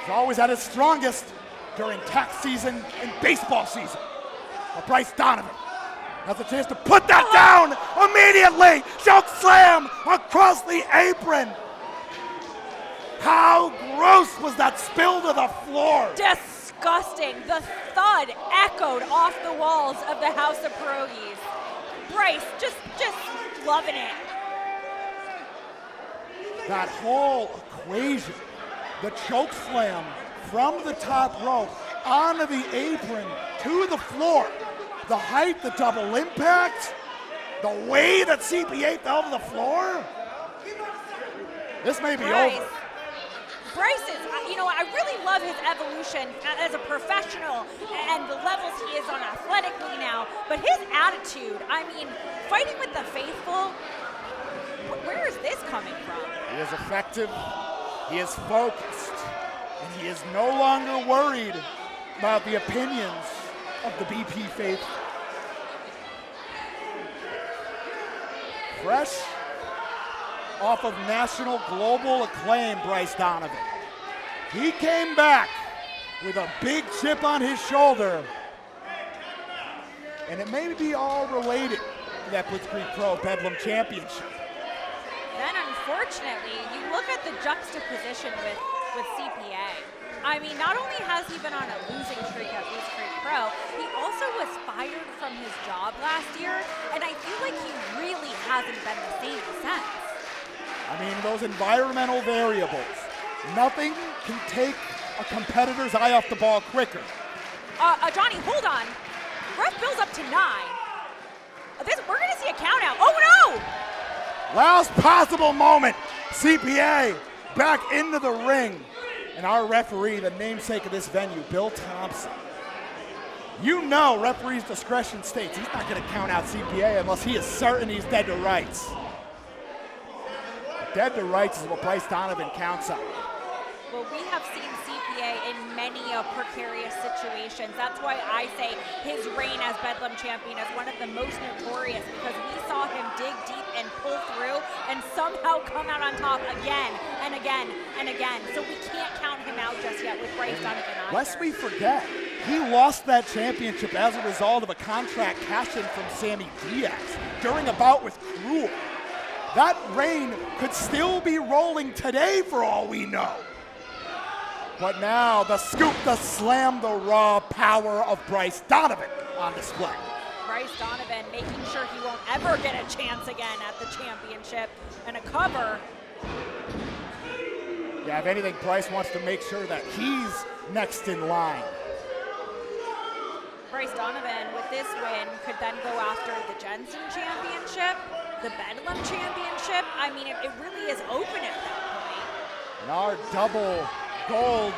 Speaker 1: He's always at his strongest during tax season and baseball season. But Bryce Donovan has a chance to put that down immediately. Choke slam across the apron. How gross was that spill to the floor?
Speaker 2: Disgusting. The thud echoed off the walls of the House of Pierogies. Bryce just loving it.
Speaker 1: That whole equation, the choke slam from the top rope onto the apron to the floor, the height, the double impact, the way that CPA fell to the floor, this may be over.
Speaker 2: Bryce is, I really love his evolution as a professional and the levels he is on athletically now, but his attitude, fighting with the faithful, where is this coming from?
Speaker 1: He is effective, he is focused, and he is no longer worried about the opinions of the BP faithful. Fresh off of national global acclaim, Bryce Donovan. He came back with a big chip on his shoulder. And it may be all related to that Blitzkrieg Pro Bedlam Championship.
Speaker 2: Then unfortunately, you look at the juxtaposition with CPA. Not only has he been on a losing streak at Blitzkrieg Pro, he also was fired from his job last year, and I feel like he really hasn't been the same since.
Speaker 1: Those environmental variables, nothing can take a competitor's eye off the ball quicker.
Speaker 2: Johnny, hold on. Ref bills up to 9. We're gonna see a count out. Oh no!
Speaker 1: Last possible moment. CPA back into the ring. And our referee, the namesake of this venue, Bill Thompson. Referee's discretion states he's not going to count out CPA unless he is certain he's dead to rights. Dead to rights is what Bryce Donovan counts on.
Speaker 2: Well, we have seen CPA in many precarious situations. That's why I say his reign as Bedlam champion is one of the most notorious, because we saw him dig deep and pull through and somehow come out on top again and again and again. So we can't count him out just yet with Bryce Donovan either.
Speaker 1: Lest we forget, he lost that championship as a result of a contract cash-in from Sammy Diaz during a bout with Rullo. That reign could still be rolling today for all we know. But now the scoop, the slam, the raw power of Bryce Donovan on display.
Speaker 2: Bryce Donovan making sure he won't ever get a chance again at the championship, and a cover.
Speaker 1: Yeah, if anything, Bryce wants to make sure that he's next in line.
Speaker 2: Bryce Donovan, with this win, could then go after the Jensen championship, the Bedlam championship. I mean, it really is open at that point.
Speaker 1: And our double gold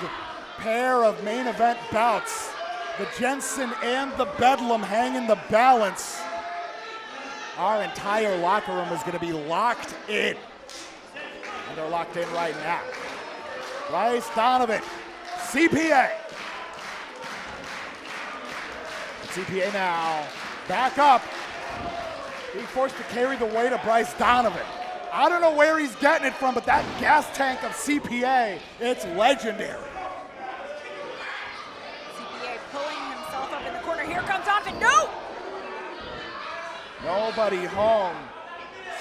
Speaker 1: pair of main event bouts, the Jensen and the Bedlam hang in the balance. Our entire locker room is going to be locked in. And they're locked in right now. Bryce Donovan, CPA. CPA now, back up. Being forced to carry the weight of Bryce Donovan. I don't know where he's getting it from, but that gas tank of CPA, it's legendary.
Speaker 2: CPA pulling himself up in the corner. Here comes Donovan. No!
Speaker 1: Nobody home.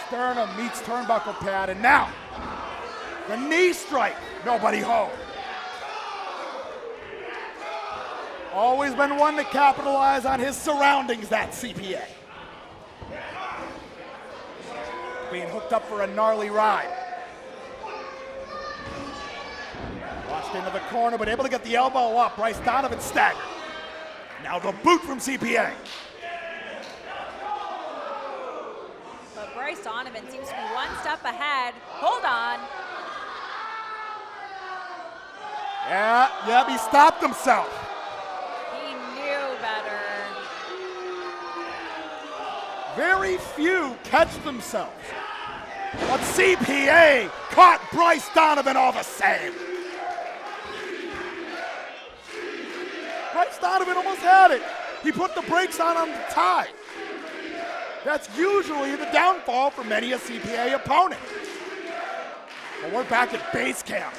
Speaker 1: Sternum meets turnbuckle pad, and now the knee strike. Nobody home. Always been one to capitalize on his surroundings, that CPA. Being hooked up for a gnarly ride. Washed into the corner, but able to get the elbow up. Bryce Donovan staggered. Now the boot from CPA.
Speaker 2: But Bryce Donovan seems to be one step ahead. Hold on.
Speaker 1: Yeah, he stopped himself.
Speaker 2: He knew better.
Speaker 1: Very few catch themselves. But CPA caught Bryce Donovan all the same. Bryce Donovan almost had it. He put the brakes on the tie. That's usually the downfall for many a CPA opponent. But we're back at base camp.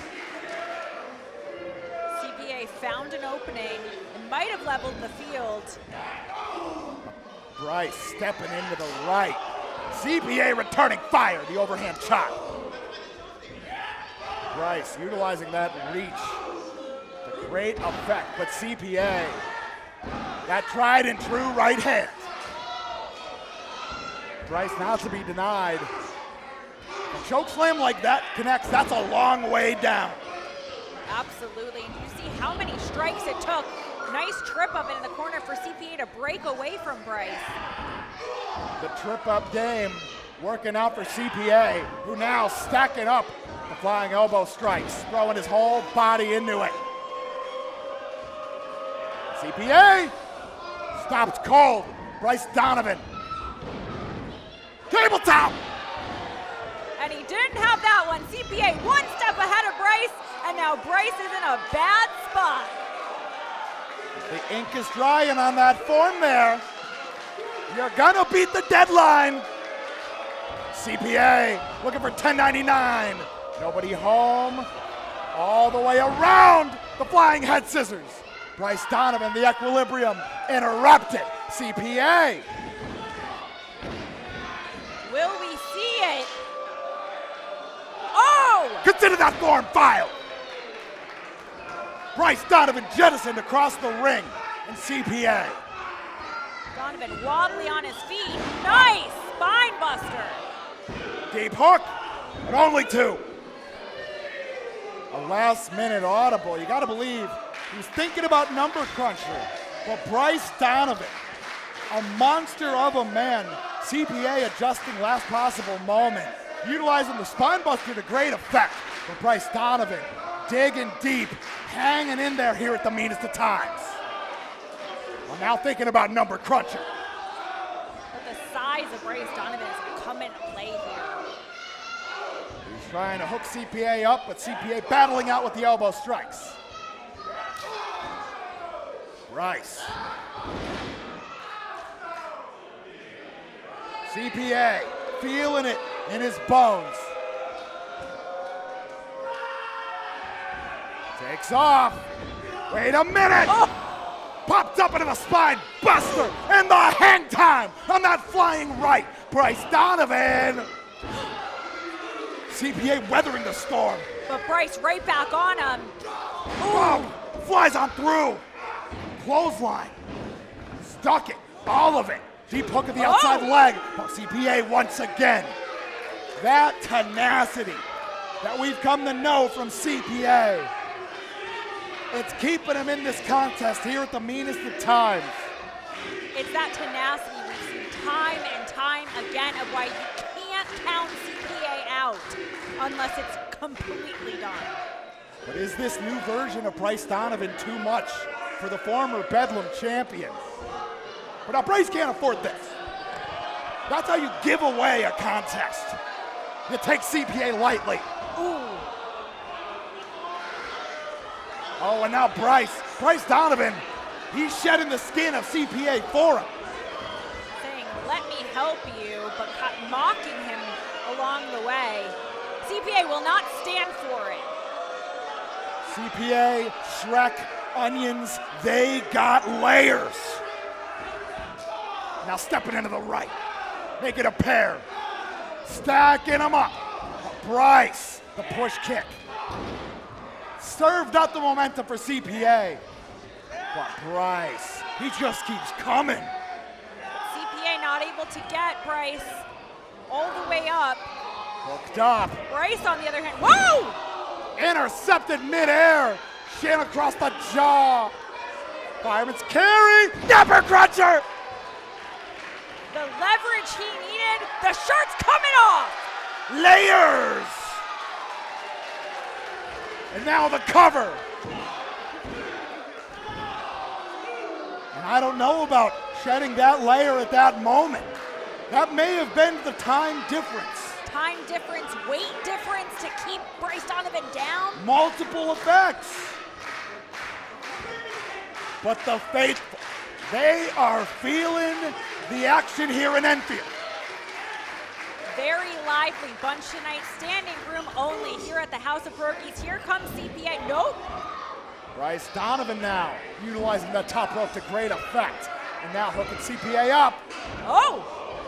Speaker 2: CPA found an opening and might have leveled the field.
Speaker 1: Bryce stepping into the right. CPA returning fire, the overhand chop. Bryce utilizing that reach to great effect, but CPA, that tried and true right hand. Bryce now to be denied. A choke slam like that connects, that's a long way down.
Speaker 2: Absolutely, and you see how many strikes it took. Nice trip up in the corner for CPA to break away from Bryce.
Speaker 1: The trip up game working out for CPA, who now stacking up the flying elbow strikes, throwing his whole body into it. CPA stopped cold. Bryce Donovan. Tabletop!
Speaker 2: And he didn't have that one. CPA one step ahead of Bryce, and now Bryce is in a bad spot.
Speaker 1: The ink is drying on that form there. You're gonna beat the deadline. CPA looking for 1099. Nobody home. All the way around the flying head scissors. Bryce Donovan, the equilibrium interrupted. CPA.
Speaker 2: Will we see it? Oh!
Speaker 1: Consider that form filed. Bryce Donovan jettisoned across the ring, and CPA.
Speaker 2: Donovan wobbly on his feet. Nice spine buster.
Speaker 1: Deep hook, but only two. A last minute audible. You gotta believe he was thinking about number cruncher. But Bryce Donovan, a monster of a man. CPA adjusting last possible moment. Utilizing the spine buster to great effect. But Bryce Donovan digging deep, hanging in there here at the meanest of times. Well, now thinking about number cruncher.
Speaker 2: But the size of Bryce Donovan is coming to play here.
Speaker 1: He's trying to hook CPA up, but CPA battling out with the elbow strikes. Bryce. CPA feeling it in his bones. Takes off. Wait a minute.
Speaker 2: Oh.
Speaker 1: Popped up into the spine buster and the hang time on that flying right. Bryce Donovan. CPA weathering the storm.
Speaker 2: But Bryce right back on him.
Speaker 1: Oh, flies on through. Clothesline. Stuck it. All of it. Deep hook of the outside leg. But CPA once again. That tenacity that we've come to know from CPA. It's keeping him in this contest here at the meanest of times.
Speaker 2: It's that tenacity we've seen time and time again of why you can't count CPA out unless it's completely done.
Speaker 1: But is this new version of Bryce Donovan too much for the former Bedlam champion? But now Bryce can't afford this. That's how you give away a contest. You take CPA lightly.
Speaker 2: Ooh.
Speaker 1: Oh, and now Bryce Donovan, he's shedding the skin of CPA for him.
Speaker 2: Saying, let me help you, but mocking him along the way. CPA will not stand for it.
Speaker 1: CPA, Shrek, Onions, they got layers. Now stepping into the right, make it a pair. Stacking them up. Bryce, the push kick. Served up the momentum for CPA. But Bryce, he just keeps coming.
Speaker 2: CPA not able to get Bryce all the way up.
Speaker 1: Hooked up.
Speaker 2: Bryce on the other hand, whoa!
Speaker 1: Intercepted midair. Shin across the jaw. Fireman's carry. Napper cruncher.
Speaker 2: The leverage he needed. The shirt's coming off.
Speaker 1: Layers. And now the cover. And I don't know about shedding that layer at that moment. That may have been the time difference.
Speaker 2: Time difference, weight difference to keep Bryce Donovan down.
Speaker 1: Multiple effects. But the faithful, they are feeling the action here in Enfield.
Speaker 2: Very lively bunch tonight, standing room only here at the House of Brookies. Here comes CPA, nope.
Speaker 1: Bryce Donovan now utilizing the top rope to great effect. And now hooking CPA up.
Speaker 2: Oh!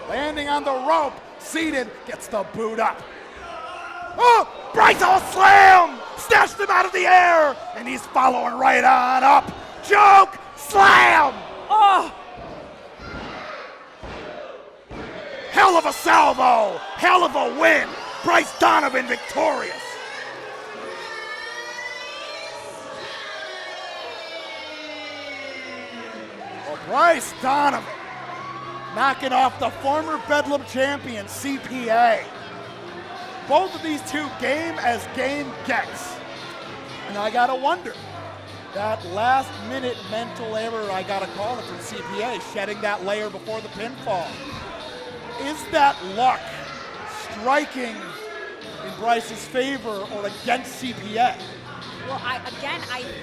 Speaker 1: Landing on the rope, seated, gets the boot up. Oh, Bryce all slam! Snatched him out of the air, and he's following right on up. Choke, slam!
Speaker 2: Oh!
Speaker 1: Hell of a salvo, hell of a win. Bryce Donovan victorious. Well, Bryce Donovan knocking off the former Bedlam champion, CPA. Both of these two game as game gets. And I gotta wonder, that last minute mental error, I gotta call it from CPA, shedding that layer before the pinfall. Is that luck striking in Bryce's favor or against CPA?
Speaker 2: Well, I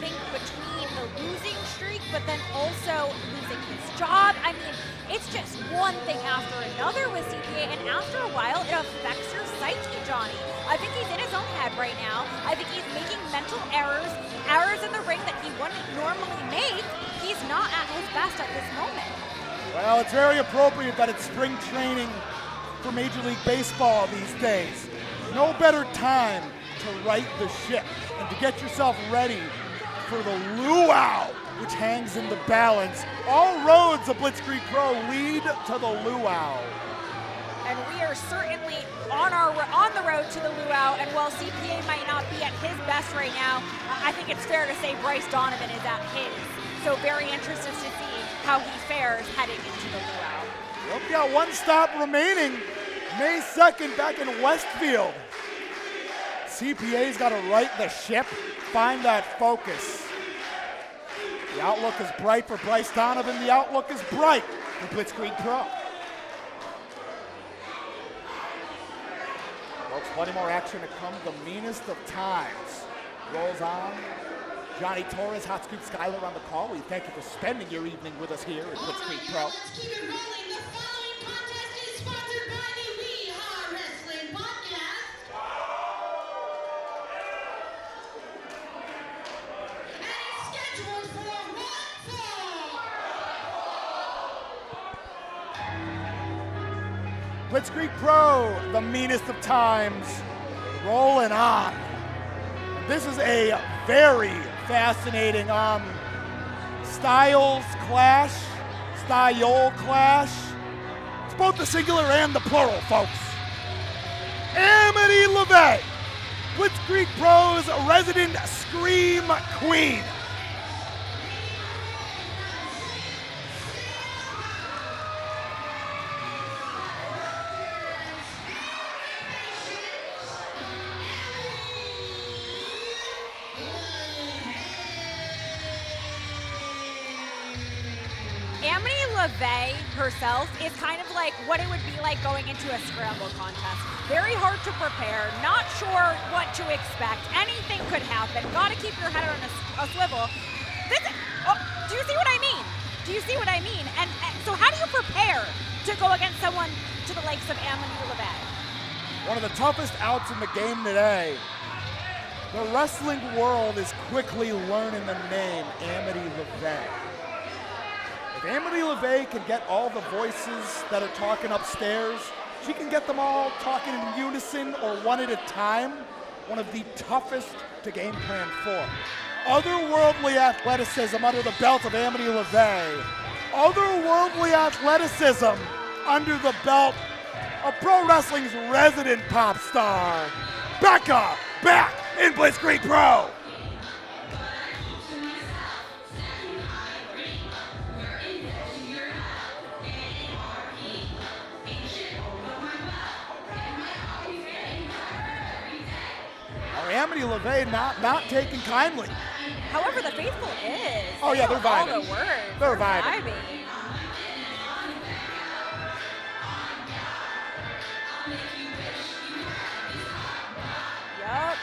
Speaker 2: think between the losing streak, but then also losing his job, I mean, it's just one thing after another with CPA, and after a while, it affects your psyche, Johnny. I think he's in his own head right now. I think he's making mental errors in the ring that he wouldn't normally make. He's not at his best at this moment.
Speaker 1: Well, it's very appropriate that it's spring training for Major League Baseball these days. No better time to right the ship and to get yourself ready for the luau, which hangs in the balance. All roads of Blitzkrieg Pro lead to the luau.
Speaker 2: And we are certainly on the road to the luau, and while CPA might not be at his best right now, I think it's fair to say Bryce Donovan is at his. So very interested to see how he fares heading into the luau.
Speaker 1: We've got one stop remaining. May 2nd back in Westfield. CPA's got to right the ship, find that focus. The outlook is bright for Bryce Donovan. The outlook is bright for Blitzkrieg Pro. Folks, plenty more action to come. The meanest of times rolls on. Johnny Torres, Hot Scoop Skyler on the call. We thank you for spending your evening with us here at Blitzkrieg Pro.
Speaker 3: Let's keep it rolling. The following contest is sponsored by the We Are Wrestling Podcast. And it's scheduled for one fall.
Speaker 1: Blitzkrieg Pro, the meanest of times, rolling on. This is a very fascinating styles clash, style clash. It's both the singular and the plural, folks. Amity Lavey, Blitzkrieg Pro's resident Scream Queen.
Speaker 2: Lavey herself is kind of like what it would be like going into a scramble contest. Very hard to prepare, not sure what to expect. Anything could happen. Got to keep your head on a swivel. Do you see what I mean? Do you see what I mean? And so how do you prepare to go against someone to the likes of Amity Lavey?
Speaker 1: One of the toughest outs in the game today. The wrestling world is quickly learning the name Amity Lavey. If Amity Lavey can get all the voices that are talking upstairs, she can get them all talking in unison or one at a time. One of the toughest to game plan for. Otherworldly athleticism under the belt of Amity Lavey. Otherworldly athleticism under the belt of pro wrestling's resident pop star, Becca, back in Blitzkrieg Pro. Amity Lavey not taken kindly.
Speaker 2: However, the faithful is.
Speaker 1: Oh yeah, they're vibing.
Speaker 2: All the words.
Speaker 1: They're vibing.
Speaker 2: Yup.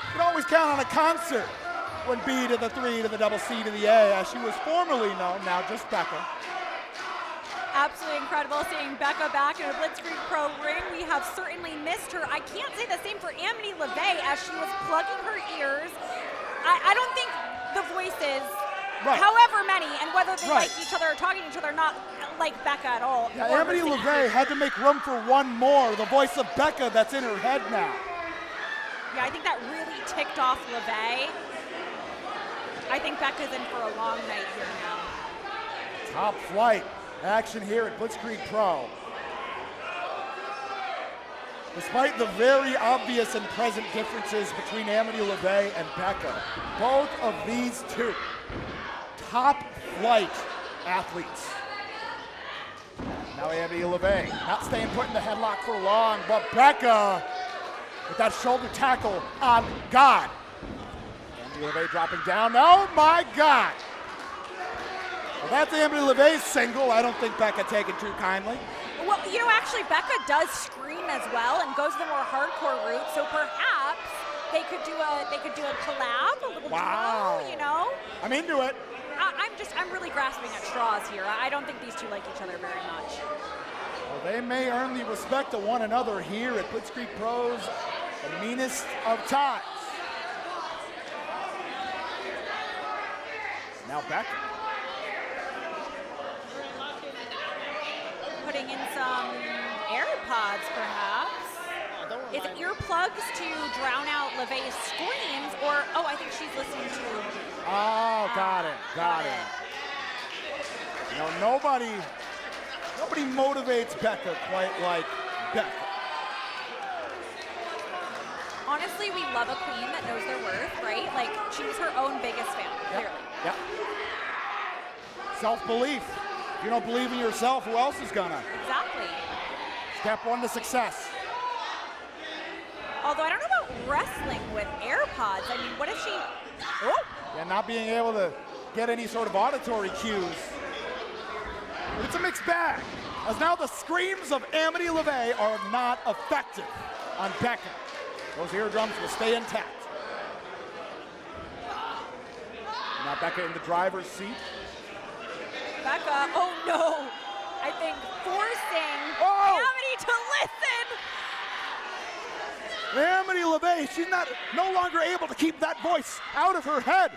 Speaker 1: You can always count on a concert when B to the 3 to the double C to the A, as she was formerly known, now just Becca.
Speaker 2: Absolutely incredible seeing Becca back in a Blitzkrieg Pro ring. We have certainly missed her. I can't say the same for Amity Lavey as she was plugging her ears. I don't think the voices, however many, and whether they like each other or talking to each other, not like Becca at all.
Speaker 1: Yeah, Amity Lavey had to make room for one more, the voice of Becca that's in her head now.
Speaker 2: Yeah, I think that really ticked off Lavey. I think Becca's in for a long night here now.
Speaker 1: Top flight action here at Blitzkrieg Pro. Despite the very obvious and present differences between Amity Lavey and Becca, both of these two top flight athletes. Now Amity Lavey not staying put in the headlock for long, but Becca with that shoulder tackle on God. Amity Lavey dropping down. Oh my God. Well, that's Amity Lavey's single. I don't think Becca taken too kindly.
Speaker 2: Well, you know, actually, Becca does scream as well and goes the more hardcore route. So perhaps they could do a collab, a little duo, you know.
Speaker 1: I'm into it.
Speaker 2: I'm really grasping at straws here. I don't think these two like each other very much.
Speaker 1: Well, they may earn the respect of one another here at Blitzkrieg Pro's the meanest of times. Now Becca.
Speaker 2: Putting in some AirPods, perhaps. Is it earplugs to drown out Lavey's screams, or, oh, I think she's listening to...
Speaker 1: Oh, got it. You know, nobody motivates Becca quite like Becca.
Speaker 2: honestly, we love a queen that knows their worth, right? Like, she's her own biggest fan, clearly.
Speaker 1: Yep. Self-belief. If you don't believe in yourself, who else is gonna?
Speaker 2: Exactly.
Speaker 1: Step one to success.
Speaker 2: Although I don't know about wrestling with AirPods. I mean, what if she... Oh!
Speaker 1: Yeah, not being able to get any sort of auditory cues. But it's a mixed bag, as now the screams of Amity Lavey are not effective on Becca. Those eardrums will stay intact. Now Becca in the driver's seat.
Speaker 2: Becca, oh no! I think forcing Amity to listen!
Speaker 1: Amity Lavey, she's no longer able to keep that voice out of her head.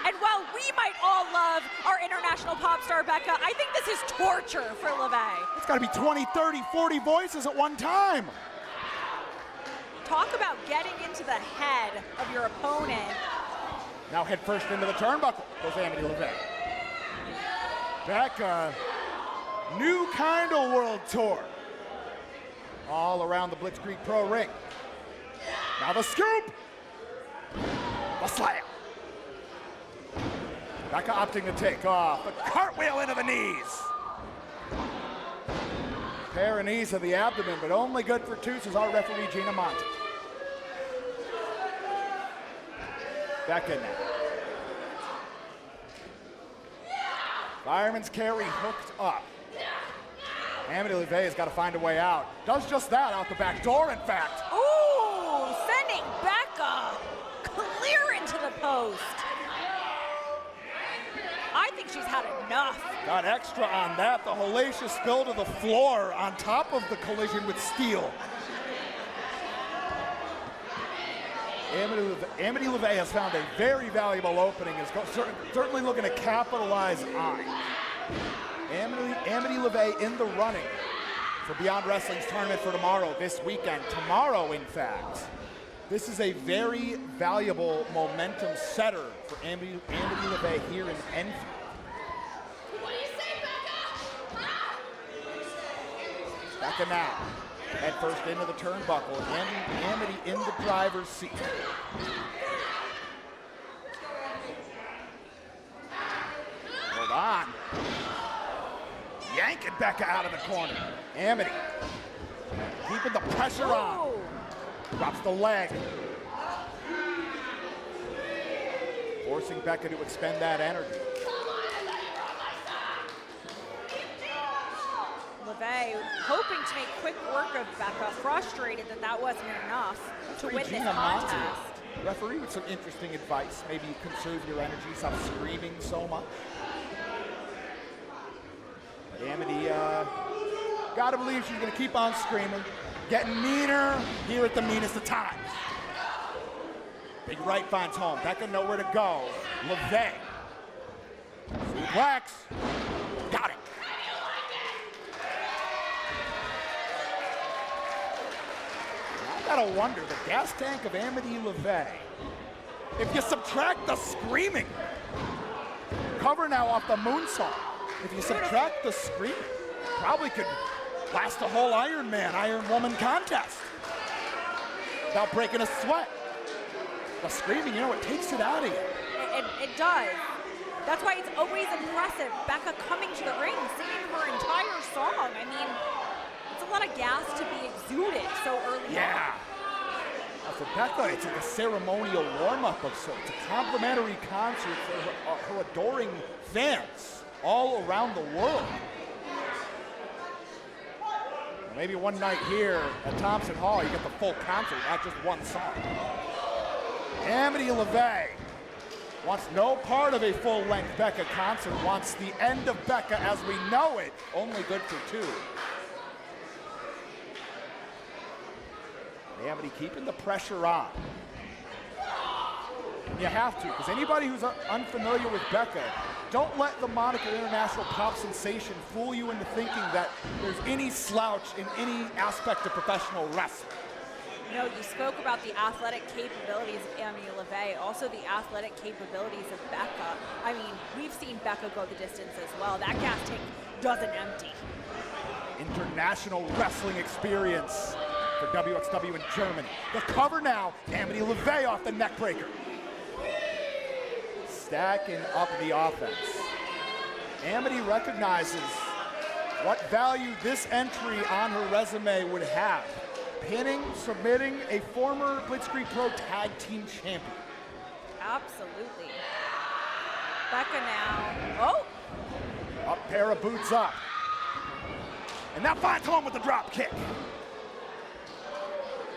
Speaker 2: And while we might all love our international pop star Becca, I think this is torture for Lavey.
Speaker 1: It's got to be 20, 30, 40 voices at one time.
Speaker 2: Talk about getting into the head of your opponent.
Speaker 1: Now head first into the turnbuckle goes Amity Lavey. Becca, new kind of world tour. All around the Blitzkrieg Pro ring. Now the scoop. The slam. Becca opting to take off. A cartwheel into the knees. Pair of knees of the abdomen, but only good for two, says our referee, Gina Monte. Becca now. Fireman's carry hooked up. Amity Lavey has got to find a way out. Does just that out the back door, in fact.
Speaker 2: Ooh, sending Becca clear into the post. I think she's had enough.
Speaker 1: Got extra on that. The hellacious spill to the floor on top of the collision with steel. Amity Lavey has found a very valuable opening. Is certainly looking to capitalize on. Amity Lavey in the running for Beyond Wrestling's tournament for tomorrow, this weekend. Tomorrow, in fact. This is a very valuable momentum setter for Amity Lavey here in Enfield.
Speaker 3: What do you say, Becca?
Speaker 1: Becca now. Head first into the turnbuckle. Amity in the driver's seat. Hold on. Yanking Becca out of the corner. Amity keeping the pressure on. Drops the leg. Forcing Becca to expend that energy.
Speaker 2: Lavey hoping to make quick work of Becca, frustrated that wasn't enough to win this contest.
Speaker 1: Referee with some interesting advice. Maybe you conserve your energy, stop screaming so much. But Amity, gotta believe she's gonna keep on screaming. Getting meaner here at the meanest of times. Big right finds home. Becca nowhere to go. Lavey. Suplex. Got it. I gotta wonder, the gas tank of Amity Lavey. If you subtract the screaming. Cover now off the moonsault. If you subtract the screaming, probably could last a whole Iron Man, Iron Woman contest without breaking a sweat. The screaming, it takes it out of you.
Speaker 2: It does. That's why it's always impressive. Becca coming to the ring, singing her entire song. I mean, it's a lot of gas to be exuded so early on.
Speaker 1: Yeah. For Becca, it's like a ceremonial warm-up of sorts, a complimentary concert for her adoring fans all around the world. Maybe one night here at Thompson Hall, you get the full concert, not just one song. Amity Lavey wants no part of a full-length Becca concert, wants the end of Becca as we know it, only good for two. Amity keeping the pressure on. You have to, because anybody who's unfamiliar with Becca, don't let the moniker International Pop Sensation fool you into thinking that there's any slouch in any aspect of professional wrestling.
Speaker 2: You spoke about the athletic capabilities of Amity Lavey, also the athletic capabilities of Becca. I mean, we've seen Becca go the distance as well. That gas tank doesn't empty.
Speaker 1: International wrestling experience for WXW in Germany. The cover now, Amity Lavey off the neckbreaker. Stacking up the offense. Amity recognizes what value this entry on her resume would have. Pinning, submitting a former Blitzkrieg Pro Tag Team Champion.
Speaker 2: Absolutely. Becca now. Oh!
Speaker 1: A pair of boots up. And that finds home with the drop kick.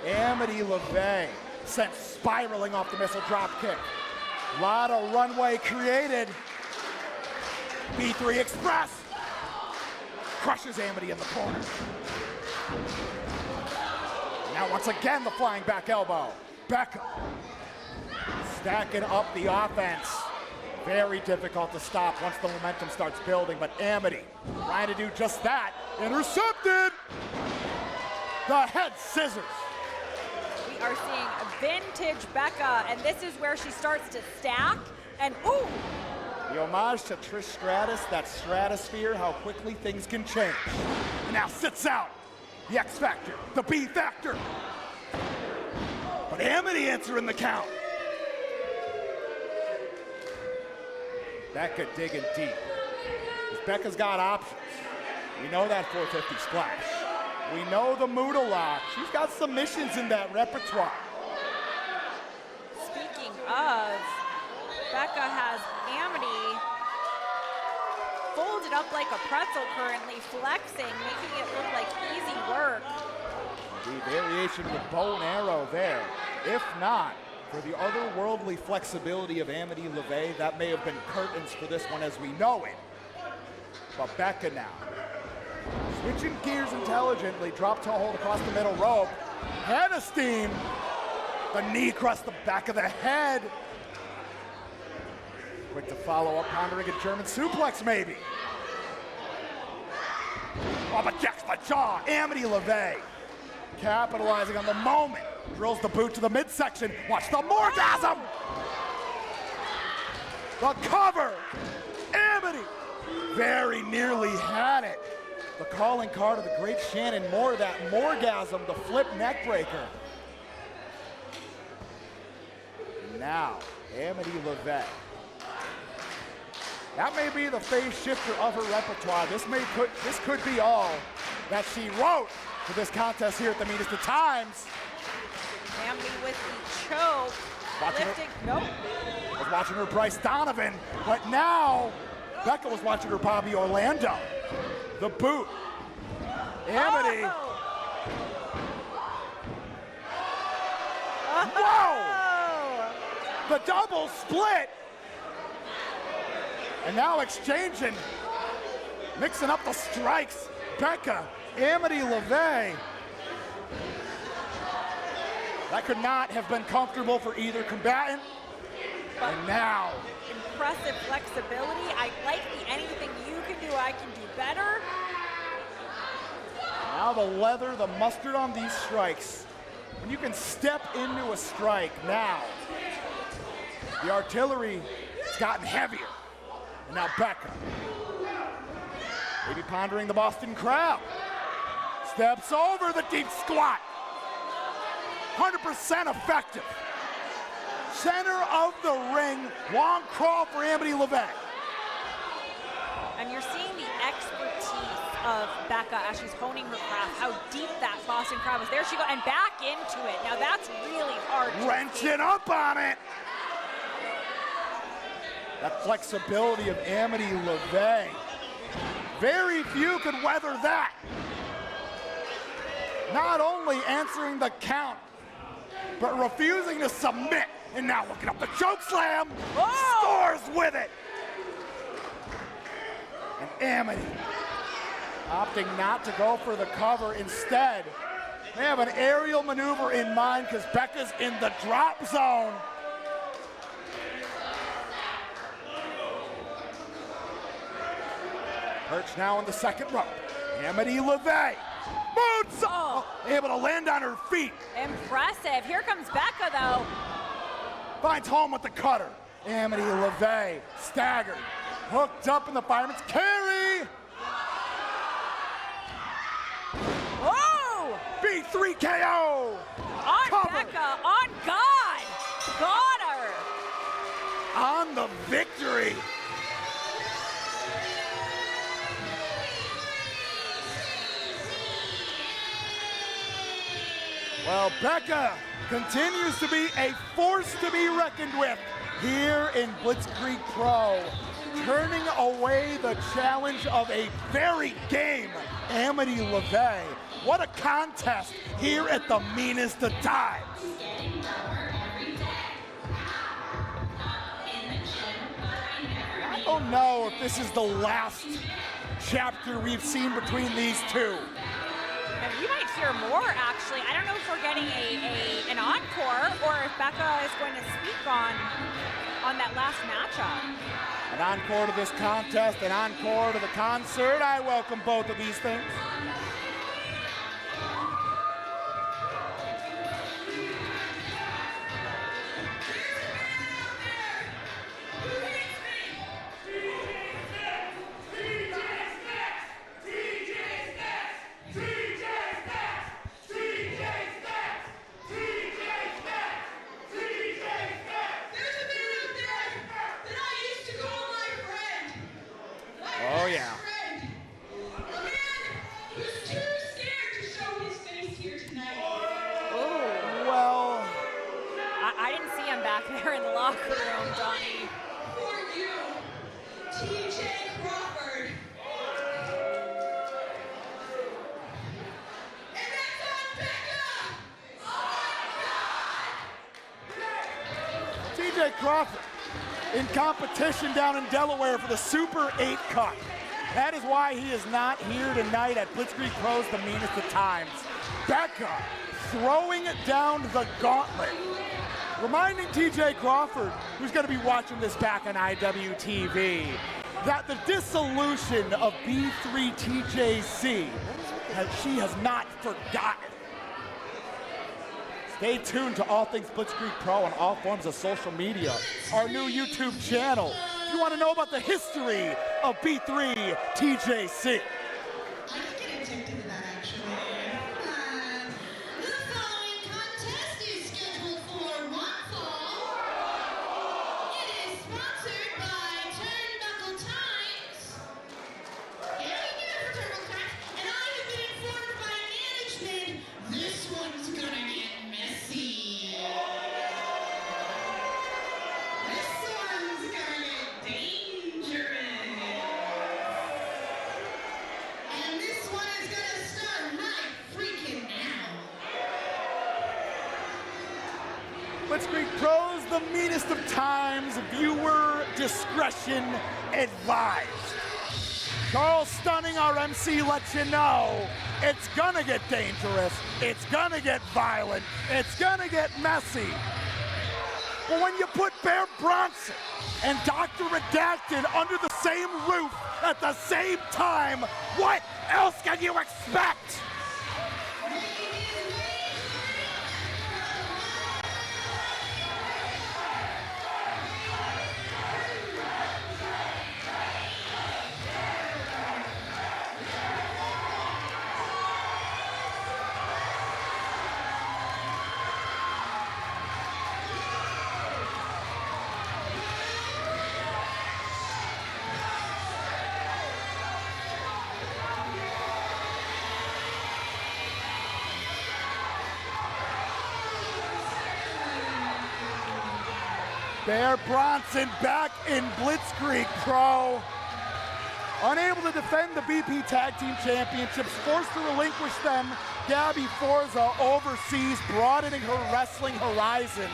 Speaker 1: Amity Lavey sent spiraling off the missile drop kick. A lot of runway created. B3 Express crushes Amity in the corner. Now once again the flying back elbow. Becca stacking up the offense. Very difficult to stop once the momentum starts building, but Amity trying to do just that. Intercepted! The head scissors.
Speaker 2: We are seeing a vintage Becca, and this is where she starts to stack, and ooh!
Speaker 1: The homage to Trish Stratus, that stratosphere, how quickly things can change. And now sits out the X Factor, the B Factor. But Amity answering the count. Becca digging deep. Becca's got options. We know that 450 splash. We know the Muda lock. She's got submissions in that repertoire.
Speaker 2: Speaking of, Becca has Amity folded up like a pretzel currently, flexing, making it look like easy work.
Speaker 1: The variation with bow and arrow there. If not, for the otherworldly flexibility of Amity Lavey, that may have been curtains for this one as we know it. But Becca now, switching gears intelligently, drop toe hold across the middle rope. Head of steam, the knee across the back of the head. Quick to follow up, pondering a German suplex maybe. Oh, but jacks the jaw, Amity Lavey. Capitalizing on the moment. Drills the boot to the midsection. Watch the Morgasm! The cover! Amity! Very nearly had it. The calling card of the great Shannon Moore, that Morgasm, the flip neck breaker. Now, Amity Lavey. That may be the phase shifter of her repertoire. This could be all that she wrote for this contest here at the Meanest of Times.
Speaker 2: Amity with the choke. Lifting, nope.
Speaker 1: Was watching her Bryce Donovan, but now Becca was watching her Bobby Orlando. The boot. Amity. Whoa! The double split. And now exchanging, mixing up the strikes. Becca, Amity Lavey. That could not have been comfortable for either combatant. And now.
Speaker 2: Impressive flexibility. I like the anything you can do, I can do better.
Speaker 1: Now the leather, the mustard on these strikes. When you can step into a strike now, the artillery has gotten heavier. And now Becca. Maybe pondering the Boston Crab. Steps over the deep squat. 100% effective. Center of the ring, long crawl for Amity Lavey.
Speaker 2: And you're seeing the expertise of Becca as she's honing her craft, how deep that Boston Crab was. There she goes, and back into it. Now that's really hard to
Speaker 1: wrenching up on it. That flexibility of Amity Lavey. Very few could weather that. Not only answering the count, but refusing to submit. And now looking up the choke slam. Whoa! Scores with it. And Amity opting not to go for the cover. Instead, they have an aerial maneuver in mind because Becca's in the drop zone. Perch now in the second rope. Amity Lavey. Boots! Able to land on her feet.
Speaker 2: Impressive. Here comes Becca, though.
Speaker 1: Finds home with the cutter. Amity Lavey staggered. Hooked up in the fireman's carry.
Speaker 2: Whoa!
Speaker 1: B3 3 KO.
Speaker 2: On
Speaker 1: Cover.
Speaker 2: Becca, on God. Got her.
Speaker 1: On the victory. Well, Becca continues to be a force to be reckoned with here in Blitzkrieg Pro, turning away the challenge of a very game Amity Lavey. What a contest here at the Meanest of times. I don't know if this is the last chapter we've seen between these two.
Speaker 2: And we might hear more, actually. I don't know if we're getting an encore or if Becca is going to speak on that last matchup.
Speaker 1: An encore to this contest, an encore to the concert. I welcome both of these things. Oh, yeah.
Speaker 3: A man who's too scared to show his face here tonight.
Speaker 1: Well,
Speaker 2: I didn't see him back there in the locker room, Donnie.
Speaker 3: For you, TJ Crawford. And that's on Becca. Oh, God.
Speaker 1: TJ Crawford in competition down in Delaware for the Super 8 Cup. That is why he is not here tonight at Blitzkrieg Pro's the Meanest of times. Becca throwing down the gauntlet. Reminding TJ Crawford, who's going to be watching this back on IWTV, that the dissolution of B3 TJC, she has not forgotten. Stay tuned to all things Blitzkrieg Pro on all forms of social media. Our new YouTube channel. If you want to know about the history of B3 TJC.
Speaker 3: I could get addicted to that, actually. The following contest is scheduled for one fall. It is sponsored by Turnbuckle Times. Yeah, you get it for Turnbuckle Times. And I have been informed by management this one's gonna get messy. This one's gonna get dangerous. And this one is gonna start right freaking now.
Speaker 1: Blitzkrieg Pro's the Meanest of times. Viewer discretion advised. Charles Stunning, our MC, lets you know it's gonna get dangerous, it's gonna get violent, it's gonna get messy. But when you put Bear Bronson and Dr. Redacted under the same roof at the same time, what else can you expect? Bear Bronson back in Blitzkrieg Pro. Unable to defend the BP Tag Team Championships, forced to relinquish them, Gabby Forza overseas, broadening her wrestling horizons.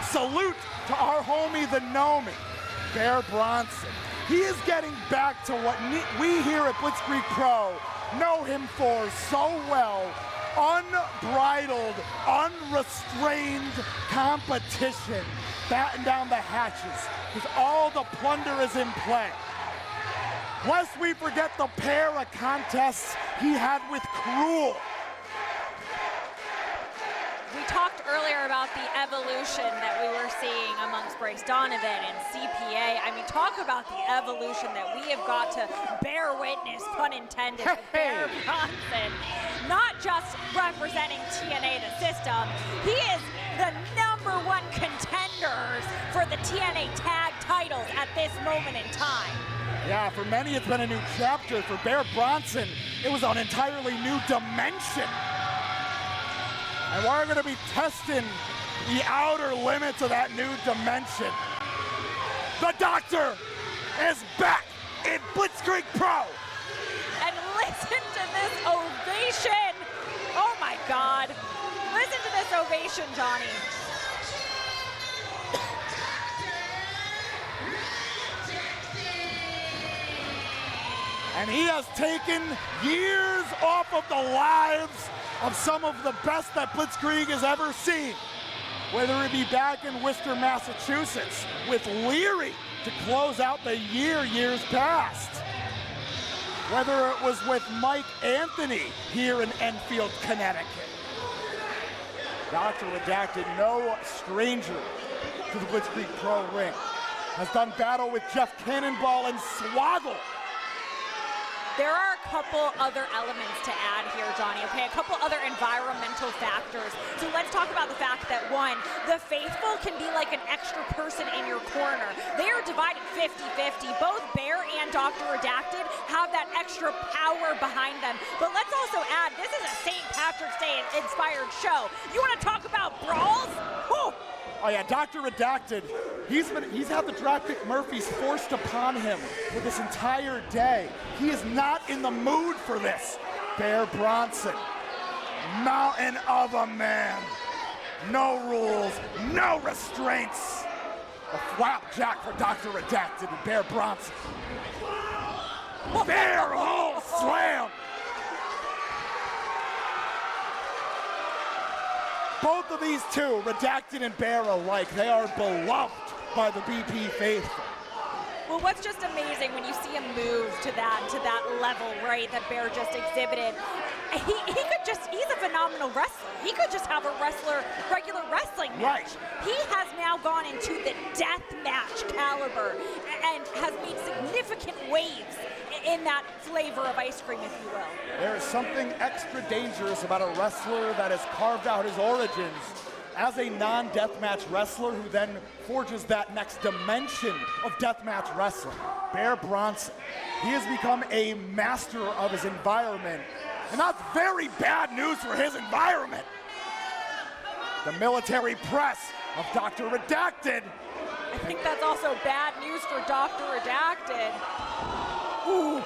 Speaker 1: Salute to our homie, the Nomi, Bear Bronson. He is getting back to what we here at Blitzkrieg Pro know him for so well. Unbridled, unrestrained competition. Batten down the hatches, because all the plunder is in play. Lest we forget the pair of contests he had with Cruel.
Speaker 2: We talked earlier about the evolution that we were seeing amongst Bryce Donovan and CPA. I mean, talk about the evolution that we have got to bear witness, pun intended, with Bear Bronson. Not just representing TNA, the system, he is the #1 contenders for the TNA tag titles at this moment in time.
Speaker 1: Yeah, for many it's been a new chapter. For Bear Bronson, it was an entirely new dimension. And we're going to be testing the outer limits of that new dimension. The Doctor is back in Blitzkrieg Pro.
Speaker 2: And listen to this ovation. Oh my God. Listen to this ovation, Johnny.
Speaker 1: And he has taken years off of the lives of some of the best that Blitzkrieg has ever seen. Whether it be back in Worcester, Massachusetts, with Leary to close out the years past. Whether it was with Mike Anthony here in Enfield, Connecticut. Dr. Redacted, no stranger to the Blitzkrieg Pro ring, has done battle with Jeff Cannonball and Swaggle.
Speaker 2: There are a couple other elements to add here, Johnny, okay? A couple other environmental factors. So let's talk about the fact that, one, the faithful can be like an extra person in your corner. They are divided 50-50. Both Bear and Dr. Redacted have that extra power behind them. But let's also add, this is a St. Patrick's Day inspired show. You want to talk about brawls? Whew.
Speaker 1: Oh yeah, Dr. Redacted, he's had the Dropkick Murphys forced upon him for this entire day. He is not in the mood for this. Bear Bronson, mountain of a man. No rules, no restraints. A flapjack for Dr. Redacted and Bear Bronson. Bear Hole Slam. Both of these two, Redacted and Bear alike, they are beloved by the BP faithful.
Speaker 2: Well, what's just amazing when you see him move to that level, right, that Bear just exhibited, he's a phenomenal wrestler. He could just have a regular wrestling match.
Speaker 1: Right.
Speaker 2: He has now gone into the death match caliber and has made significant waves in that flavor of ice cream, if you will.
Speaker 1: There is something extra dangerous about a wrestler that has carved out his origins as a non-deathmatch wrestler who then forges that next dimension of deathmatch wrestling. Bear Bronson, he has become a master of his environment, and that's very bad news for his environment. The military press of Dr. Redacted.
Speaker 2: I think that's also bad news for Dr. Redacted.
Speaker 1: Ooh.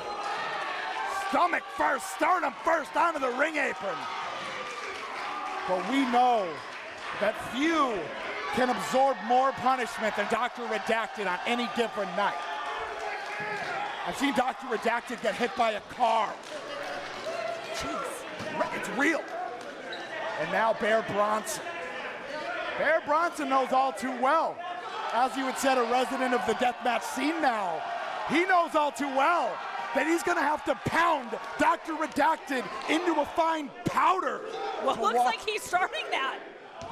Speaker 1: Stomach first, sternum first, onto the ring apron. But we know that few can absorb more punishment than Dr. Redacted on any different night. I've seen Dr. Redacted get hit by a car. Jeez, it's real. And now Bear Bronson. Bear Bronson knows all too well. As you had said, a resident of the deathmatch scene now. He knows all too well that he's going to have to pound Dr. Redacted into a fine powder.
Speaker 2: Well, looks like he's starting that.
Speaker 1: 4,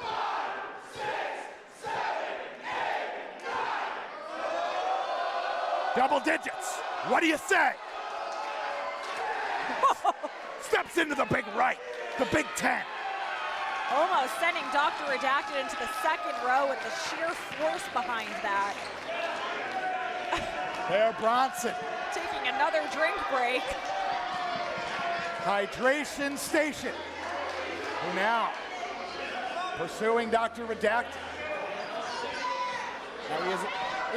Speaker 1: 5, 6, 7, 8, 9. Double digits. What do you say? Steps into the big right, the Big Ten.
Speaker 2: Almost sending Dr. Redacted into the second row with the sheer force behind that.
Speaker 1: Bear Bronson.
Speaker 2: Taking another drink break.
Speaker 1: Hydration station. Who now? Pursuing Dr. Redacted. Now he is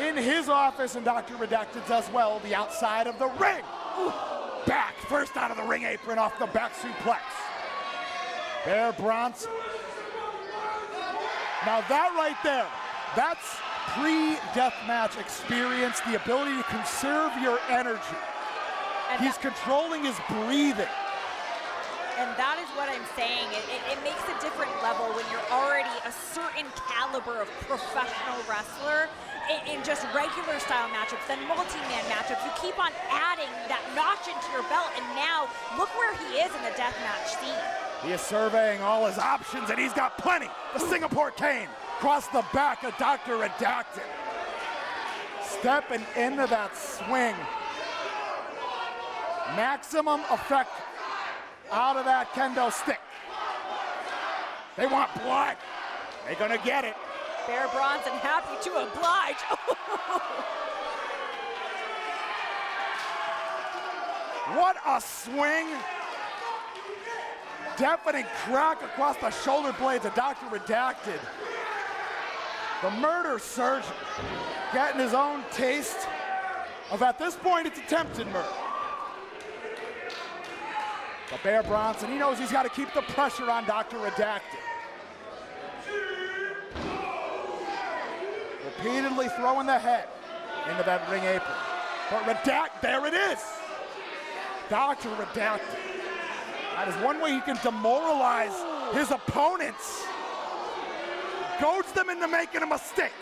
Speaker 1: in his office, and Dr. Redacted's as well, the outside of the ring. Ooh. Back, first out of the ring apron off the back suplex. Bear Bronson. Now that right there, that's pre-deathmatch experience, the ability to conserve your energy.
Speaker 2: And
Speaker 1: he's controlling his breathing.
Speaker 2: And that is what I'm saying. It makes a different level when you're already a certain caliber of professional wrestler. in just regular style matchups, then multi-man matchups. You keep on adding that notch into your belt, and now look where he is in the deathmatch scene.
Speaker 1: He is surveying all his options, and he's got plenty. The Singapore cane across the back of Dr. Redacted. Stepping into that swing. Maximum effect out of that kendo stick. They want blood. They're gonna get it.
Speaker 2: Bear Bronson happy to oblige.
Speaker 1: What a swing. Deafening crack across the shoulder blades of Dr. Redacted. The murder surgeon getting his own taste of, at this point, it's attempted murder. But Bear Bronson, he knows he's got to keep the pressure on Dr. Redacted. Repeatedly throwing the head into that ring apron. But there it is. Dr. Redacted. That is one way he can demoralize his opponents. Goads them into making a mistake.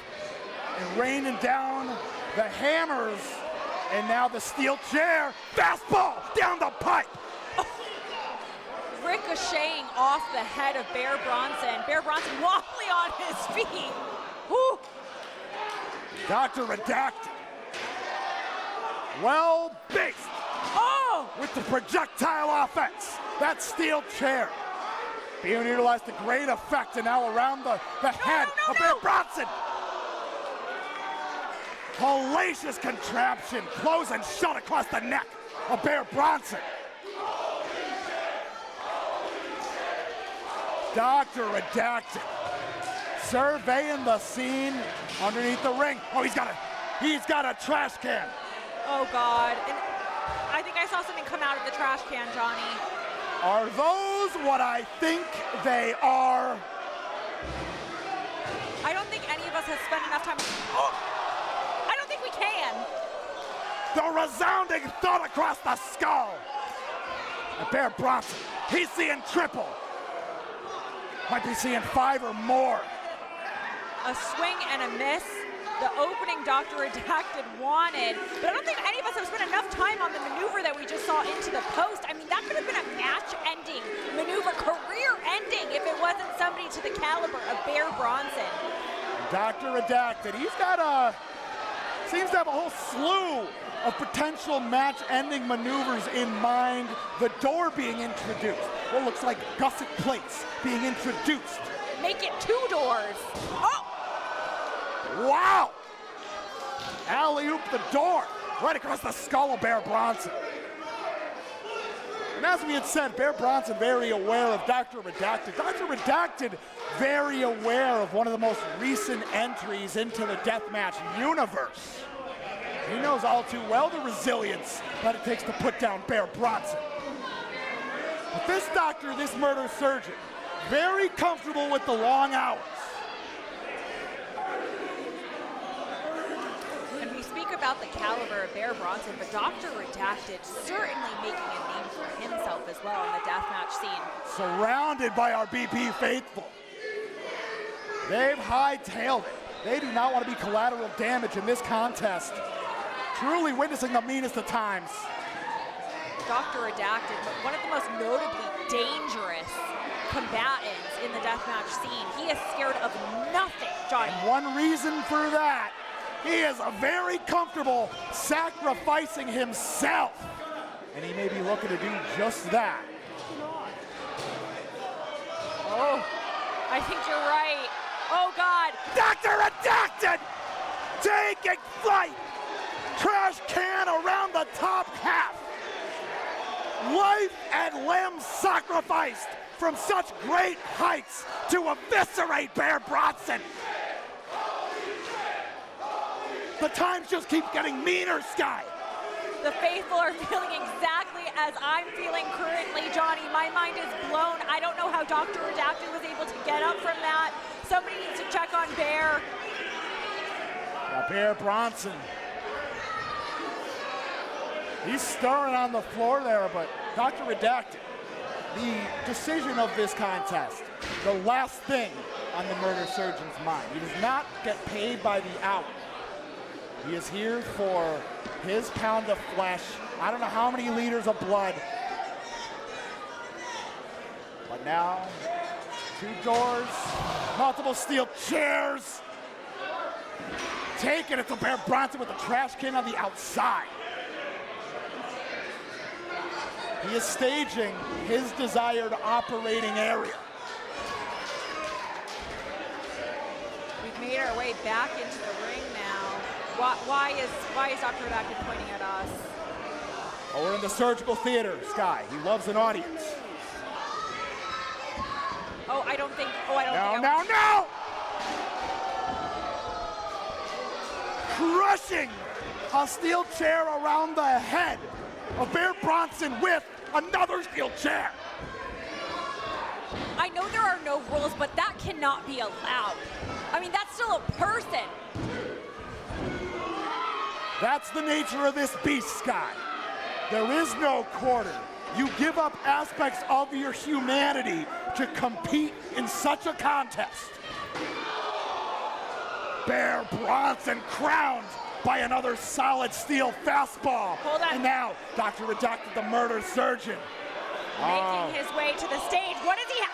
Speaker 1: And raining down the hammers. And now the steel chair. Fastball down the pipe.
Speaker 2: Ricocheting off the head of Bear Bronson. Bear Bronson wobbly on his feet. Whew.
Speaker 1: Dr. Redacted. Well based.
Speaker 2: Oh!
Speaker 1: With the projectile offense. That steel chair being utilized to great effect, and now around the head of Bear Bronson. Hellacious contraption, closing shut across the neck of Bear Bronson. Dr. Redacted surveying the scene underneath the ring. Oh, he's got a trash can.
Speaker 2: Oh God, and I think I saw something come out of the trash can, Johnny.
Speaker 1: Are those what I think they are?
Speaker 2: I don't think any of us have spent enough time. Oh, I don't think we can.
Speaker 1: The resounding thud across the skull. And Bear Bronson, he's seeing triple. Might be seeing 5 or more.
Speaker 2: A swing and a miss. The opening Dr. Redacted wanted, but I don't think any of us have spent enough time on the maneuver that we just saw into the post. I mean, that could have been a match-ending maneuver, career-ending, if it wasn't somebody to the caliber of Bear Bronson.
Speaker 1: Dr. Redacted, seems to have a whole slew of potential match-ending maneuvers in mind. The door being introduced. What looks like gusset plates being introduced.
Speaker 2: Make it 2 doors. Oh!
Speaker 1: Wow! Alley-oop the door right across the skull of Bear Bronson. And as we had said, Bear Bronson very aware of Dr. Redacted. Dr. Redacted very aware of one of the most recent entries into the deathmatch universe. He knows all too well the resilience that it takes to put down Bear Bronson. But this doctor, this murder surgeon, very comfortable with the long hours.
Speaker 2: About the caliber of Bear Bronson, but Dr. Redacted certainly making a name for himself as well in the deathmatch scene.
Speaker 1: Surrounded by our BP faithful. They've hightailed it. They do not want to be collateral damage in this contest. Truly witnessing the meanest of times.
Speaker 2: Dr. Redacted, one of the most notably dangerous combatants in the deathmatch scene. He is scared of nothing, Johnny.
Speaker 1: And one reason for that, he is very comfortable sacrificing himself. And he may be looking to do just that.
Speaker 2: Oh, I think you're right. Oh, God.
Speaker 1: Dr. Redacted taking flight. Trash can around the top half. Life and limb sacrificed from such great heights to eviscerate Bear Bronson. The times just keep getting meaner, Sky.
Speaker 2: The faithful are feeling exactly as I'm feeling currently, Johnny. My mind is blown. I don't know how Dr. Redacted was able to get up from that. Somebody needs to check on Bear.
Speaker 1: Now Bear Bronson. He's stirring on the floor there, but Dr. Redacted, the decision of this contest, the last thing on the murder surgeon's mind. He does not get paid by the hour. He is here for his pound of flesh. I don't know how many liters of blood. But now, 2 doors, multiple steel chairs. Taking it to Bear Bronson with the trash can on the outside. He is staging his desired operating area.
Speaker 2: We've made our way back into the ring now. Why is Dr. Redacted pointing at us?
Speaker 1: Oh, we're in the surgical theater, Sky. He loves an audience.
Speaker 2: I don't think.
Speaker 1: No! Crushing a steel chair around the head of Bear Bronson with another steel chair.
Speaker 2: I know there are no rules, but that cannot be allowed. I mean, that's still a person.
Speaker 1: That's the nature of this beast, Sky. There is no quarter. You give up aspects of your humanity to compete in such a contest. Bear Bronson crowned by another solid steel fastball.
Speaker 2: Hold on.
Speaker 1: And now, Dr. Redacted, the murder surgeon.
Speaker 2: Making his way to the stage. What does he have?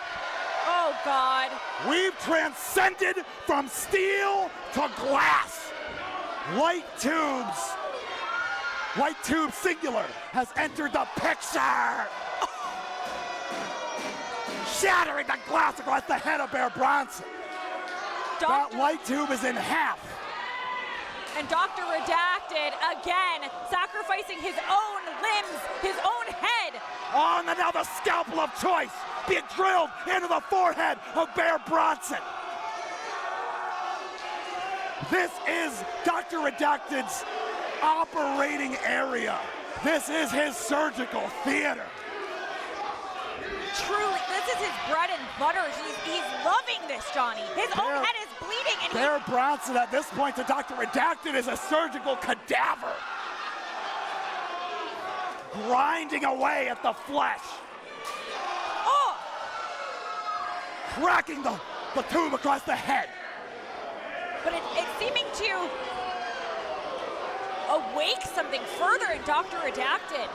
Speaker 2: Oh, God.
Speaker 1: We've transcended from steel to glass. Light tube singular has entered the picture. Shattering the glass across the head of Bear Bronson. That light tube is in half.
Speaker 2: And Dr. Redacted, again, sacrificing his own limbs, his own head.
Speaker 1: Oh, and now the scalpel of choice being drilled into the forehead of Bear Bronson. This is Dr. Redacted's operating area. This is his surgical theater.
Speaker 2: Truly, this is his bread and butter. He's loving this, Johnny. His own head is bleeding. And
Speaker 1: Bear Bronson at this point to Dr. Redacted is a surgical cadaver. Grinding away at the flesh.
Speaker 2: Oh!
Speaker 1: Cracking the tube across the head.
Speaker 2: But it's seeming to awake something further in Dr. Redacted.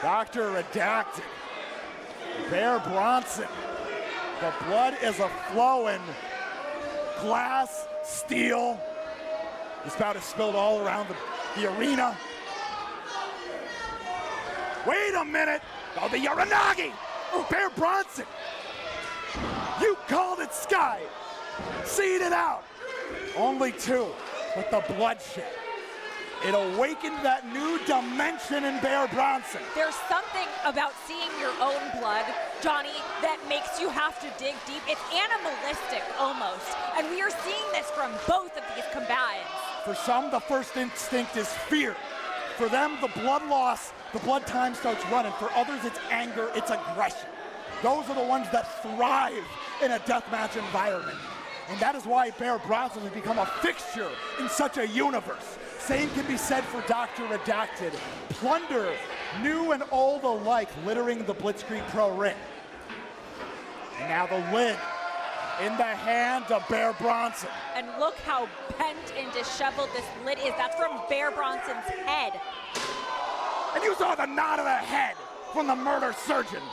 Speaker 1: Dr. Redacted. Bear Bronson. The blood is a-flowing. Glass, steel. This bout is spilled all around the arena. Wait a minute. Oh, the Uranagi. Bear Bronson. You called it, Sky. Seed it out. Only 2 with the bloodshed. It awakened that new dimension in Bear Bronson.
Speaker 2: There's something about seeing your own blood, Johnny, that makes you have to dig deep. It's animalistic almost. And we are seeing this from both of these combatants.
Speaker 1: For some, the first instinct is fear. For them, the blood loss, the blood time starts running. For others, it's anger, it's aggression. Those are the ones that thrive in a deathmatch environment. And that is why Bear Bronson has become a fixture in such a universe. Same can be said for Dr. Redacted. Plunder, new and old alike, littering the Blitzkrieg Pro ring. And now the lid in the hand of Bear Bronson.
Speaker 2: And look how bent and disheveled this lid is. That's from Bear Bronson's head.
Speaker 1: And you saw the nod of the head from the murder surgeon.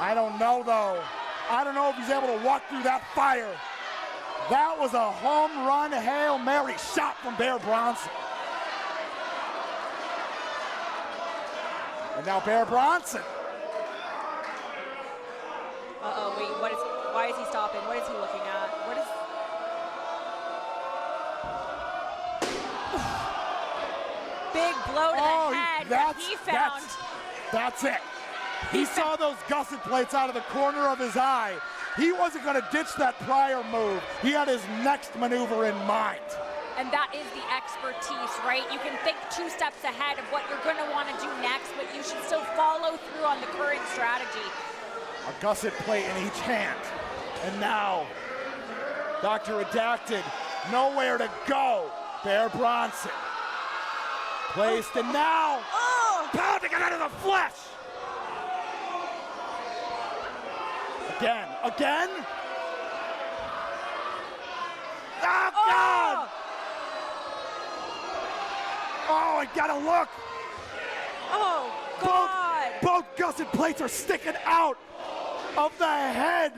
Speaker 1: I don't know, though. I don't know if he's able to walk through that fire. That was a home run Hail Mary shot from Bear Bronson. And now Bear Bronson.
Speaker 2: Wait, why is he stopping? What is he looking at? Big blow to the head that he found.
Speaker 1: That's it. He saw those gusset plates out of the corner of his eye. He wasn't going to ditch that prior move. He had his next maneuver in mind.
Speaker 2: And that is the expertise, right? You can think 2 steps ahead of what you're going to want to do next, but you should still follow through on the current strategy.
Speaker 1: A gusset plate in each hand. And now, Dr. Redacted, nowhere to go. Bear Bronson. Placed, and now, pounding it out of the flesh. Again. Oh, God! point, gotta look.
Speaker 2: Oh, God.
Speaker 1: Both gusset plates are sticking out of the head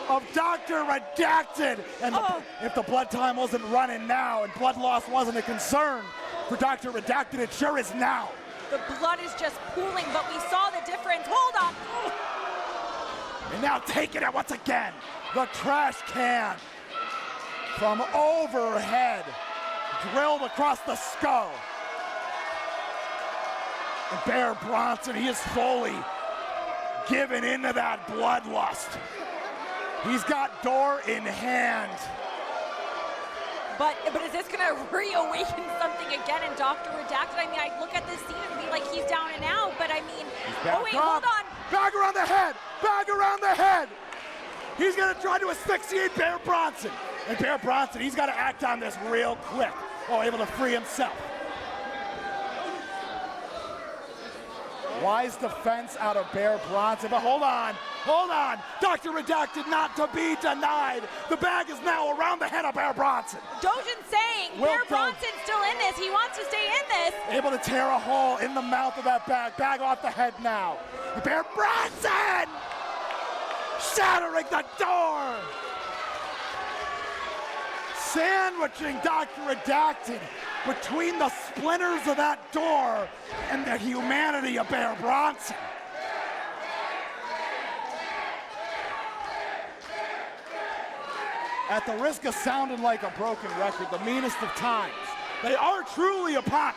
Speaker 1: of Dr. Redacted. And if the blood time wasn't running now and blood loss wasn't a concern for Dr. Redacted, it sure is now.
Speaker 2: The blood is just pooling, but we saw the difference. Hold on.
Speaker 1: And now taking it once again. The trash can from overhead, drilled across the skull. And Bear Bronson, he is fully given into that bloodlust. He's got door in hand.
Speaker 2: But is this going to reawaken something again in Dr. Redacted? I mean, I look at this scene and be like, he's down and out, but I mean, oh wait, hold on.
Speaker 1: Bag around the head, bag around the head. He's going to try to asphyxiate Bear Bronson. And Bear Bronson, he's got to act on this real quick. Oh, able to free himself. Wise defense out of Bear Bronson, but hold on. Dr. Redacted not to be denied. The bag is now around the head of Bear Bronson.
Speaker 2: Dojin's saying Bear Bronson's still in this. He wants to stay in this.
Speaker 1: Able to tear a hole in the mouth of that bag. Bag off the head now. Bear Bronson shattering the door. Sandwiching Dr. Redacted between the splinters of that door and the humanity of Bear Bronson. At the risk of sounding like a broken record, the meanest of times, they are truly upon us.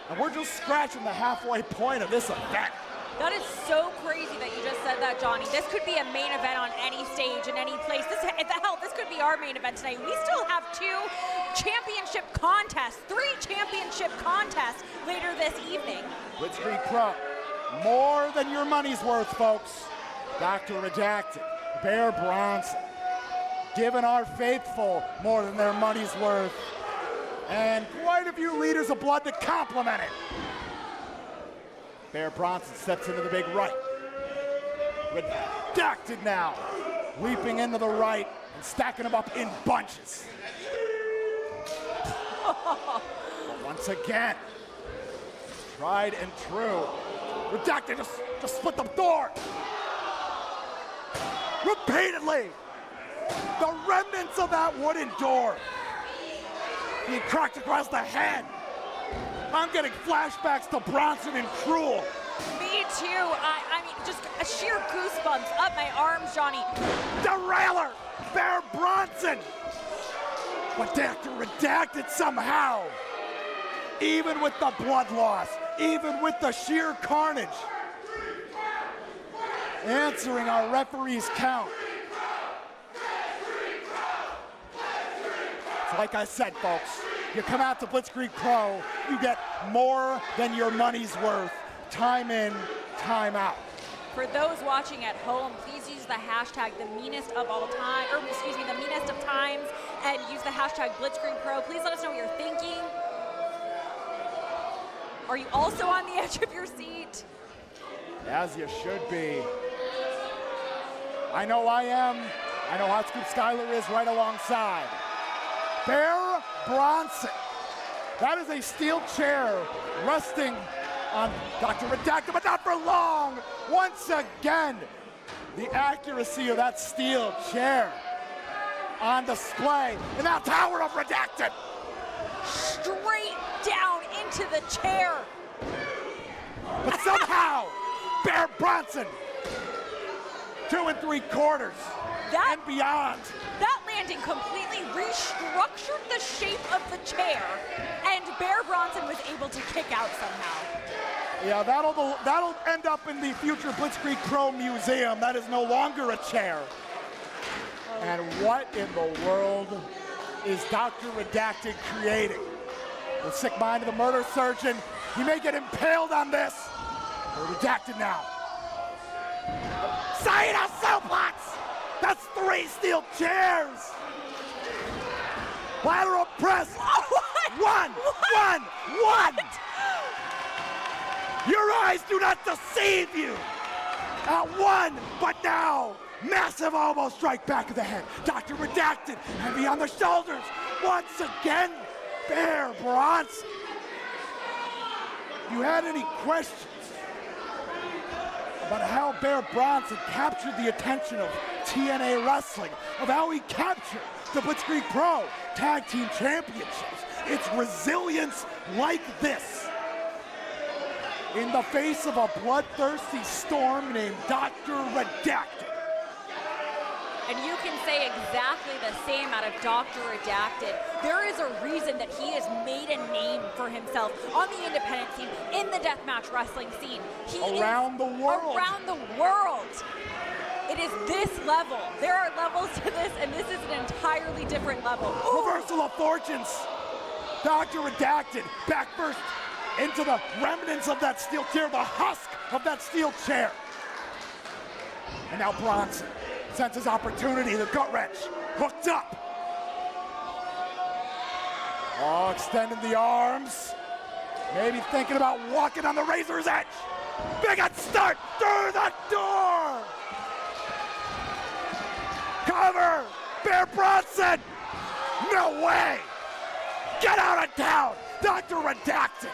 Speaker 1: And we're just scratching the halfway point of this event.
Speaker 2: That is so crazy that you just said that, Johnny. This could be a main event on any stage, in any place. This could be our main event tonight. We still have 2 championship contests, 3 championship contests later this evening.
Speaker 1: Blitzkrieg Pro, more than your money's worth, folks. Dr. Redacted, Bear Bronson, giving our faithful more than their money's worth. And quite a few liters of blood to complement it. Bear Bronson steps into the big right. Redacted now, leaping into the right and stacking them up in bunches. But once again, tried and true. Redacted just split the door. Repeatedly, the remnants of that wooden door being cracked across the head. I'm getting flashbacks to Bronson and Cruel.
Speaker 2: Me too. I mean, just sheer goosebumps up my arms, Johnny.
Speaker 1: Derailer, Bear Bronson. But Dr. Redacted somehow, even with the blood loss, even with the sheer carnage, answering our referee's count. So like I said, folks, you come out to Blitzkrieg Pro, you get more than your money's worth, time in, time out.
Speaker 2: For those watching at home, please use the hashtag the meanest of all time, or excuse me, the meanest of times, and use the hashtag Blitzkrieg Pro. Please let us know what you're thinking. Are you also on the edge of your seat?
Speaker 1: As you should be. I know I am. I know Hot Scoop Skyler is right alongside. Bear Bronson. That is a steel chair resting on Dr. Redacted, but not for long. Once again, the accuracy of that steel chair on display. And now Tower of Redacted.
Speaker 2: Straight down into the chair.
Speaker 1: But somehow, Bear Bronson, 2 3/4 and beyond.
Speaker 2: That landing completely restructured the shape of the chair, and Bear Bronson was able to kick out somehow.
Speaker 1: Yeah, that'll end up in the future Blitzkrieg Pro Museum. That is no longer a chair. And what in the world is Dr. Redacted creating? The sick mind of the murder surgeon. He may get impaled on this. We're Redacted now. Saito suplex! That's 3 steel chairs! Lateral press! One! Your eyes do not deceive you! At 1, but now, massive elbow strike back of the head. Dr. Redacted, heavy on the shoulders. Once again, Bear Bronson you had any questions about how Bear Bronson captured the attention of TNA Wrestling, of how he captured the Blitzkrieg Pro Tag Team Championships, it's resilience like this. In the face of a bloodthirsty storm named Dr. Redacted.
Speaker 2: And you can say exactly the same out of Dr. Redacted. There is a reason that he has made a name for himself on the independent scene, in the deathmatch wrestling scene.
Speaker 1: Around the world.
Speaker 2: Around the world. It is this level. There are levels to this, and this is an entirely different level. Ooh.
Speaker 1: Reversal of fortunes. Dr. Redacted back first into the remnants of that steel chair, the husk of that steel chair. And now Bronson senses opportunity, the gut wrench, hooked up. Oh, extending the arms. Maybe thinking about walking on the razor's edge. Big start through the door. Cover, Bear Bronson. No way. Get out of town. Dr. Redacted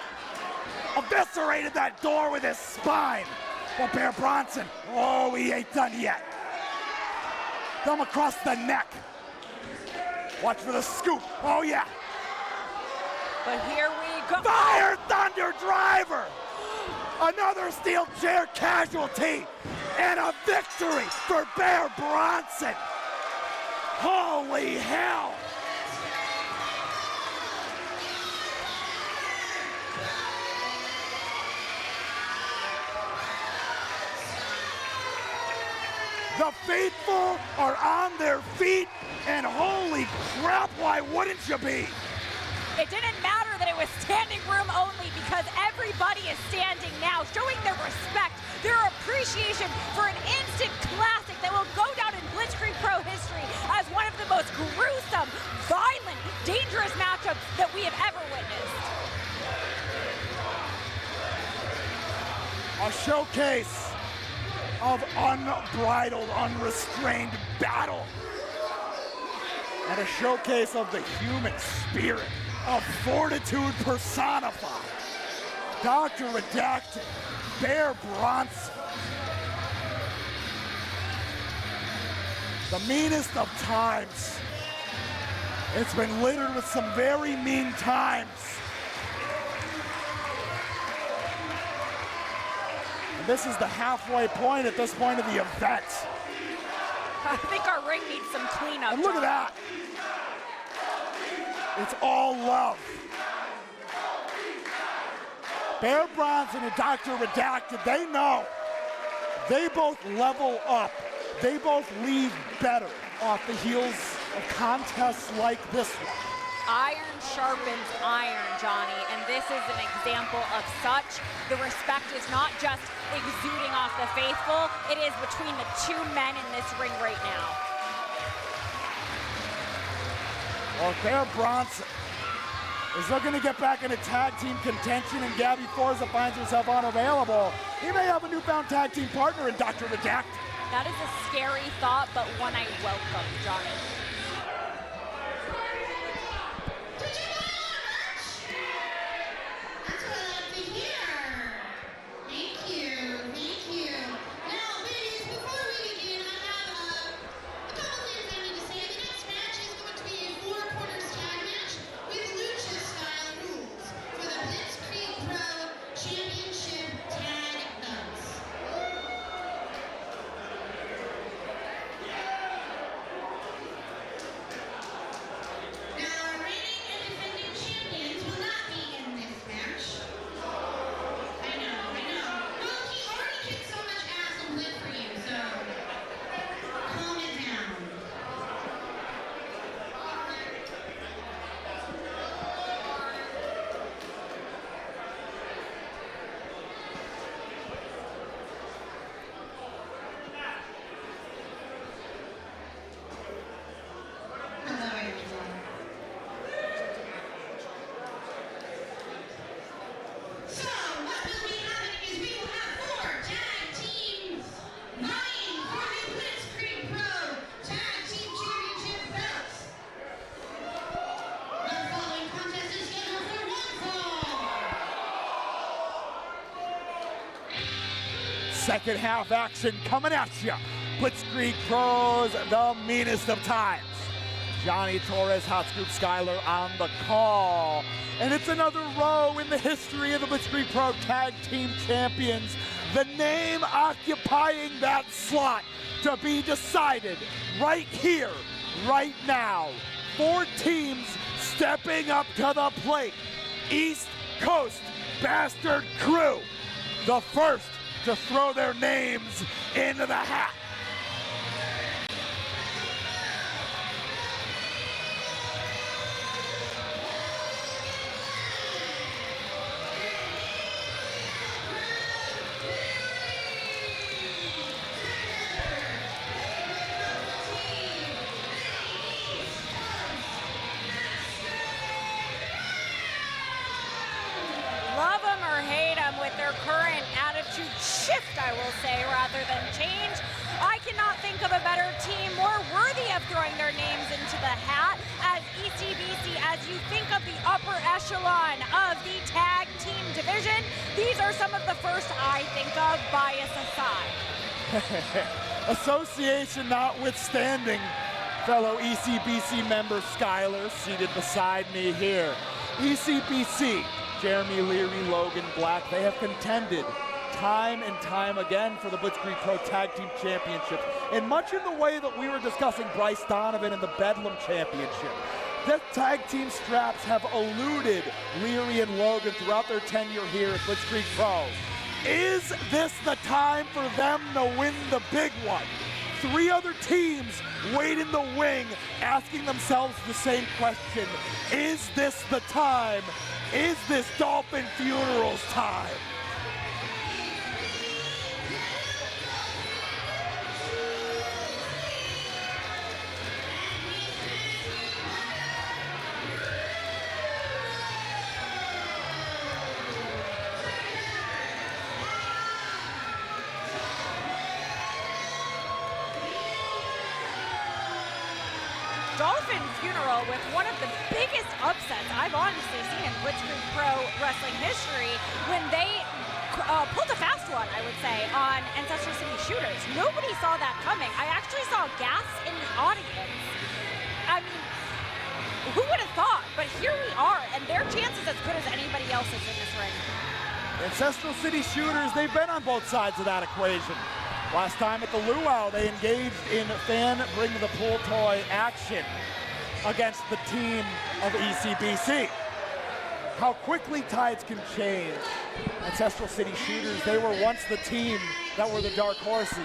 Speaker 1: eviscerated that door with his spine. Well, Bear Bronson, oh, he ain't done yet. Thumb across the neck. Watch for the scoop. Oh, yeah.
Speaker 2: But here we go.
Speaker 1: Fire Thunder Driver. Another steel chair casualty. And a victory for Bear Bronson. Holy hell. The faithful are on their feet, and holy crap, why wouldn't you be?
Speaker 2: It didn't matter that it was standing room only, because everybody is standing now, showing their respect, their appreciation for an instant classic that will go down in Blitzkrieg Pro history as one of the most gruesome, violent, dangerous matchups that we have ever witnessed.
Speaker 1: A showcase of unbridled, unrestrained battle. And a showcase of the human spirit, of fortitude personified. Dr. Redacted, Bear Bronson. The meanest of times. It's been littered with some very mean times. And this is the halfway point at this point of the event.
Speaker 2: I think our ring needs some cleanup.
Speaker 1: And look at that. It's all love. Bear Bronson and Dr. Redacted, they know. They both level up. They both leave better off the heels of contests like this one.
Speaker 2: Iron sharpens iron, Johnny, and this is an example of such. The respect is not just exuding off the faithful, it is between the two men in this ring right now.
Speaker 1: Well, Bear Bronson is looking to get back into tag team contention, and Gabby Forza finds herself unavailable. He may have a newfound tag team partner in Dr. Redacted.
Speaker 2: That is a scary thought, but one I welcome, Johnny.
Speaker 3: That's what I like to hear. Thank you, thank you. Now, ladies, before we begin, I have a couple things I need to say. The next match is going to be a four-corners tag match with lucha-style rules for the Blitzkrieg Pro Championship Tag Belts.
Speaker 1: Second half action coming at you. Blitzkrieg Pros, the meanest of times. Johnny Torres, Hot Scoop Skyler on the call. And it's another row in the history of the Blitzkrieg Pro Tag Team Champions. The name occupying that slot to be decided right here, right now. 4 teams stepping up to the plate. East Coast Bastard Crew, the first to throw their names into the hat.
Speaker 2: Love them or hate them with their current attitude shift, I will say, rather than change. I cannot think of a better team more worthy of throwing their names into the hat as ECBC. As you think of the upper echelon of the tag team division, these are some of the first I think of, bias aside.
Speaker 1: Association notwithstanding, fellow ECBC member Skyler seated beside me here. ECBC, Jeremy, Leary, Logan, Black, they have contended time and time again for the Blitzkrieg Pro Tag Team Championship. And much in the way that we were discussing Bryce Donovan and the Bedlam Championship. The tag team straps have eluded Leary and Logan throughout their tenure here at Blitzkrieg Pro. Is this the time for them to win the big one? 3 other teams wait in the wing asking themselves the same question. Is this the time? Is this Dolphin Funeral's time?
Speaker 2: Dolphin Funeral with one of the biggest upsets I've honestly seen in Blitzkrieg Pro wrestling history when they pulled a fast one, I would say, on Ancestral City Shooters. Nobody saw that coming. I actually saw gasps in the audience. I mean, who would have thought? But here we are, and their chance is as good as anybody else's in this ring.
Speaker 1: Ancestral City Shooters, they've been on both sides of that equation. Last time at the Luau, they engaged in fan bring the pool toy action against the team of ECBC. How quickly tides can change. Ancestral City Shooters, they were once the team that were the dark horses.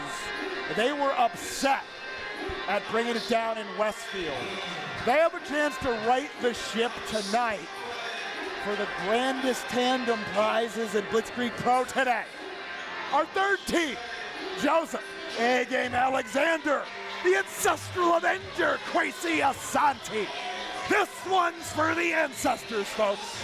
Speaker 1: They were upset at bringing it down in Westfield. They have a chance to right the ship tonight for the grandest tandem prizes in Blitzkrieg Pro today. Our third team, Joseph, A-Game Alexander, the Ancestral Avenger, Kwesi Asante. This one's for the ancestors, folks.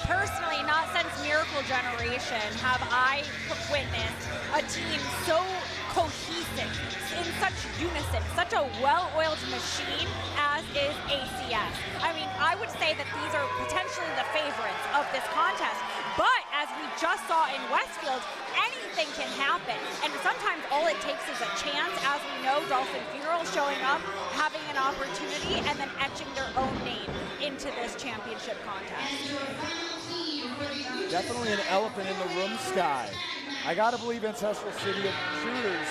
Speaker 2: Personally, not since Miracle Generation have I witnessed a team so cohesive, in such unison, such a well-oiled machine as is ACS. I mean, I would say that these are potentially the favorites of this contest, but as we just saw in Westfield, anything can happen, and sometimes all it takes is a chance, as we know, Dolphin Funeral showing up, having an opportunity, and then etching their own name into this championship contest.
Speaker 1: Definitely an elephant in the room, Sky. I gotta believe Ancestral City Shooters,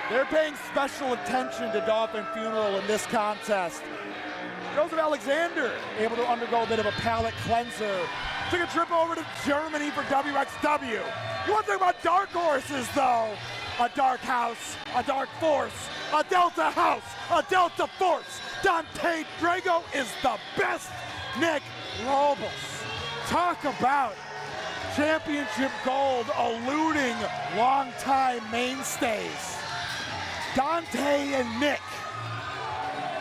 Speaker 1: they're paying special attention to Dolphin Funeral in this contest. Joseph Alexander able to undergo a bit of a palate cleanser. Took a trip over to Germany for WXW. You want to talk about dark horses, though? A dark house, a dark force, a Delta house, a Delta force. Dante Drago is the best. Nick Robles. Talk about championship gold eluding longtime mainstays. Dante and Nick,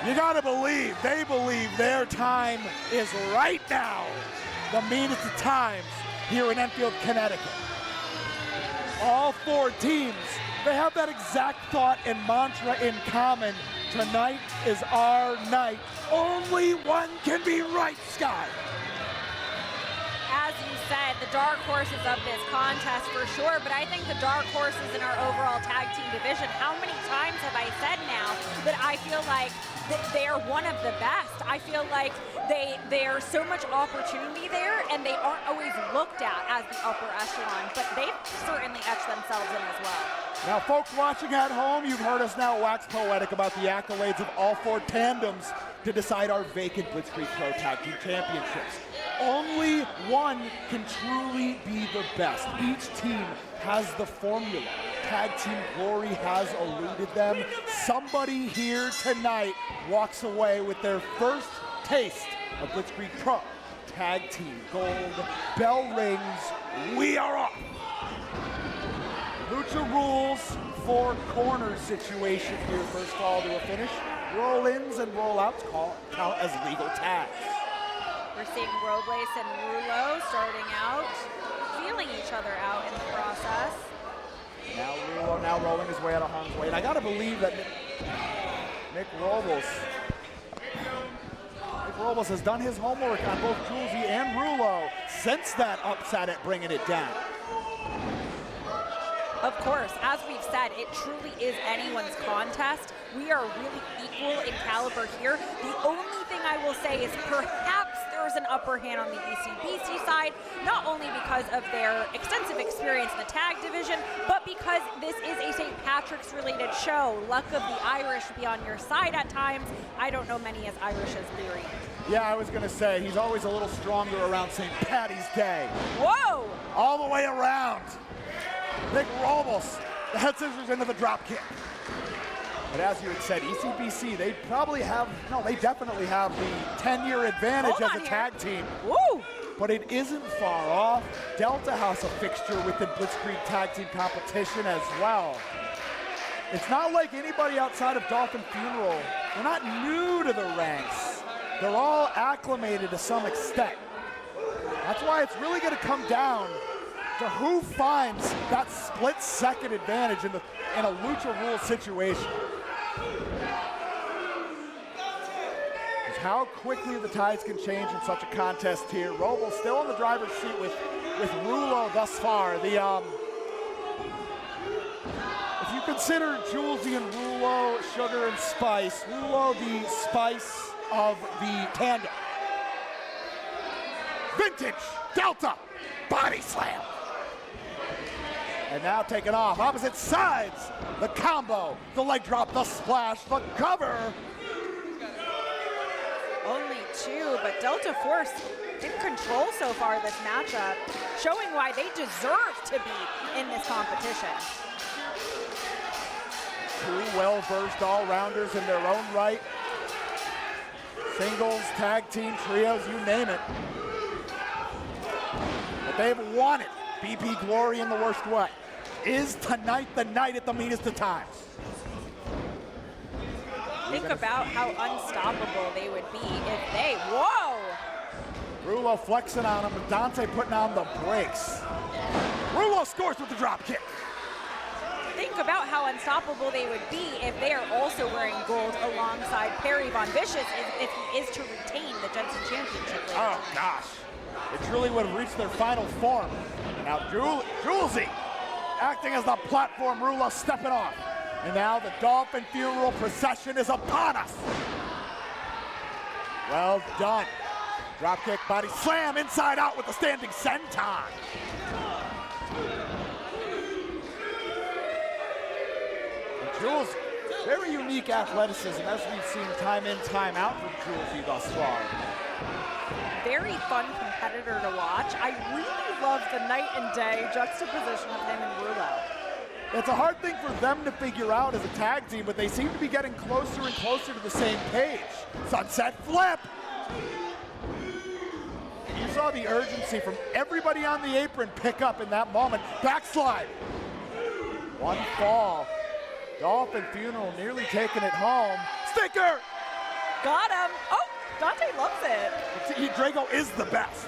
Speaker 1: you gotta believe, they believe their time is right now. The meanest of times here in Enfield, Connecticut. All 4 teams, they have that exact thought and mantra in common. Tonight is our night. Only one can be right, Sky.
Speaker 2: As you said, the dark horses of this contest for sure, but I think the dark horses in our overall tag team division, how many times have I said now that I feel like they're one of the best? I feel like there's so much opportunity there, and they aren't always looked at as the upper echelon, but they've certainly etched themselves in as well.
Speaker 1: Now, folks watching at home, you've heard us now wax poetic about the accolades of all 4 tandems to decide our vacant Blitzkrieg Pro Tag Team Championships. Only one can truly be the best. Each team has the formula. Tag Team Glory has eluded them. Somebody here tonight walks away with their first taste of Blitzkrieg Pro Tag Team Gold. Bell rings, we are off. Lucha rules, 4 corner situation here. First fall to a finish. Roll-ins and roll-outs count as legal tags.
Speaker 2: We're seeing Robles and Rullo starting out, feeling each other out in the process.
Speaker 1: Now Rullo now rolling his way out of harm's way. And I gotta believe that Nick Robles has done his homework on both Julezee and Rullo since that upset at bringing it down.
Speaker 2: Of course, as we've said, it truly is anyone's contest. We are really equal in caliber here. The only thing I will say is perhaps there's an upper hand on the ECBC side, not only because of their extensive experience in the tag division, but because this is a St. Patrick's related show. Luck of the Irish be on your side at times. I don't know many as Irish as Leary.
Speaker 1: Yeah, I was gonna say, he's always a little stronger around St. Patty's Day.
Speaker 2: Whoa!
Speaker 1: All the way around. Nick Robles, the head scissors into the drop kick. But as you had said, ECBC, they definitely have the 10-year advantage as a tag team.
Speaker 2: Woo!
Speaker 1: But it isn't far off. Delta has a fixture within Blitzkrieg tag team competition as well. It's not like anybody outside of Dolphin Funeral. They're not new to the ranks. They're all acclimated to some extent. That's why it's really gonna come down to who finds that split-second advantage in a lucha rule situation. Just how quickly the tides can change in such a contest here. Robles still in the driver's seat with Rullo thus far. If you consider Julezee and Rullo sugar and spice, Rullo the spice of the tandem. Vintage Delta body slam. And now taken off, opposite sides. The combo, the leg drop, the splash, the cover.
Speaker 2: Only 2, but Delta Force in control so far this matchup, showing why they deserve to be in this competition.
Speaker 1: 2 well-versed all-rounders in their own right. Singles, tag team, trios, you name it. But they've won it. BP Glory in the worst way. Is tonight the night at the meanest of times?
Speaker 2: Think about how unstoppable they would be if they, whoa!
Speaker 1: Rullo flexing on him, but Dante putting on the brakes. Rullo scores with the drop kick.
Speaker 2: Think about how unstoppable they would be if they are also wearing gold alongside Perry Von Vicious if he is to retain the Jensen Championship later.
Speaker 1: Oh gosh, it truly would have reached their final form. And now Julezee acting as the platform, Rullo stepping off. And now the Dolphin funeral procession is upon us. Well done. Dropkick body slam inside out with the standing senton. Julezee, very unique athleticism as we've seen time in, time out from Julezee thus far.
Speaker 2: Very fun competitor to watch. I really love the night and day juxtaposition of him and Rullo.
Speaker 1: It's a hard thing for them to figure out as a tag team, but they seem to be getting closer and closer to the same page. Sunset flip. You saw the urgency from everybody on the apron pick up in that moment. Backslide. One fall. Dolphin funeral nearly taking it home. Sticker!
Speaker 2: Got him. Oh, Dante loves it.
Speaker 1: Drago is the best.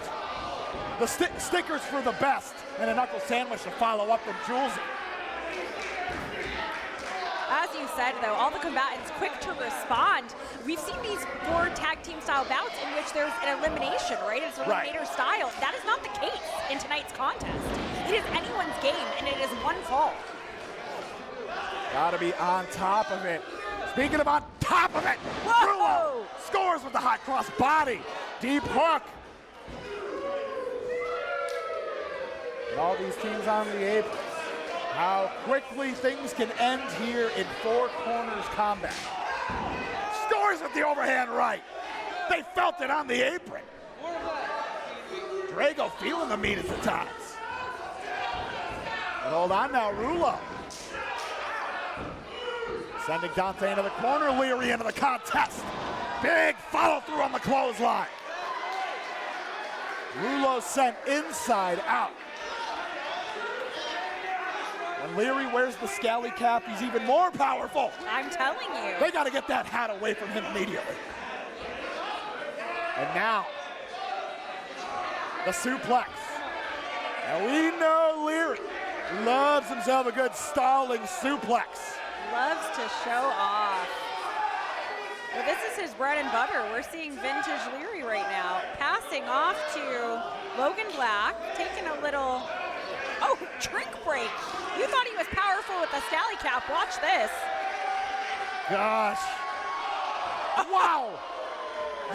Speaker 1: The stickers for the best, and a knuckle sandwich to follow up from Julezee.
Speaker 2: As you said, though, all the combatants quick to respond. We've seen these 4 tag team style bouts in which there's an elimination, right? It's eliminator style. That is not the case in tonight's contest. It is anyone's game, and it is one fall.
Speaker 1: Gotta be on top of it. Speaking of on top of it, Rullo scores with the hot cross body. Deep hook. And all these teams on the apron. How quickly things can end here in 4 corners combat. Scores with the overhand right. They felt it on the apron. Drago feeling the Meanest at times. And hold on now, Rullo. Sending Dante into the corner, Leary into the contest. Big follow through on the clothesline. Rullo sent inside out. When Leary wears the scally cap, he's even more powerful.
Speaker 2: I'm telling you.
Speaker 1: They got to get that hat away from him immediately. And now, the suplex. And we know Leary loves himself a good stalling suplex.
Speaker 2: Loves to show off. Well, this is his bread and butter. We're seeing vintage Leary right now. Passing off to Logan Black, taking a little, drink break. You thought he was powerful with the scally cap. Watch this.
Speaker 1: Gosh. Wow.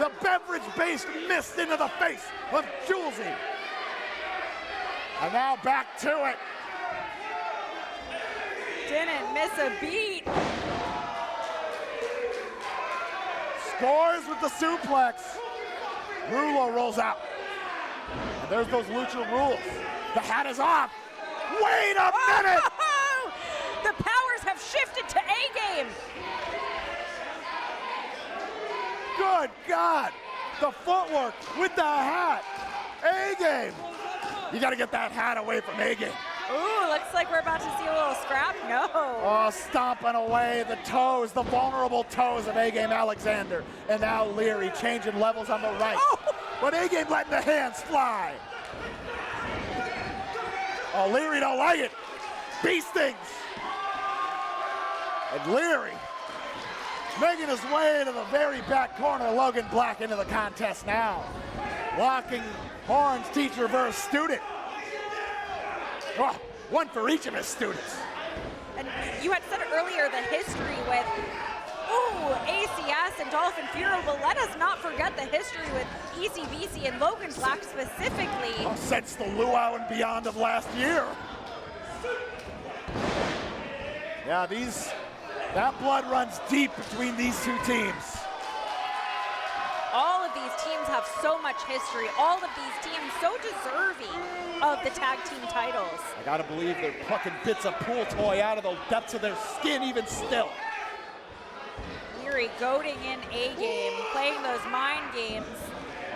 Speaker 1: The beverage-based mist into the face of Julezee. And now back to it.
Speaker 2: Didn't miss a beat.
Speaker 1: Scores with the suplex. Rullo rolls out. And there's those lucha rules. The hat is off. Wait a minute!
Speaker 2: The powers have shifted to A-game.
Speaker 1: Good God! The footwork with the hat. A-game. You got to get that hat away from A-game.
Speaker 2: Ooh, looks like we're about to see a little scrap. No.
Speaker 1: Oh, stomping away the toes, the vulnerable toes of A-game Alexander. And now Leary changing levels on the right.
Speaker 2: Oh.
Speaker 1: But A-game letting the hands fly. Oh, Leary don't like it. Bee stings. And Leary making his way to the very back corner. Logan Black into the contest now. Locking horns, teacher versus student. Oh, one for each of his students.
Speaker 2: And you had said earlier the history with, ACS and Dolphin Funeral, but let us not forget the history with ECBC and Logan Black specifically.
Speaker 1: Oh, since the luau and beyond of last year. Yeah, that blood runs deep between these 2 teams.
Speaker 2: All of these teams have so much history. All of these teams so deserving of the tag team titles.
Speaker 1: I gotta believe they're plucking bits of pool toy out of the depths of their skin even still.
Speaker 2: Leary goading in A-game, playing those mind games.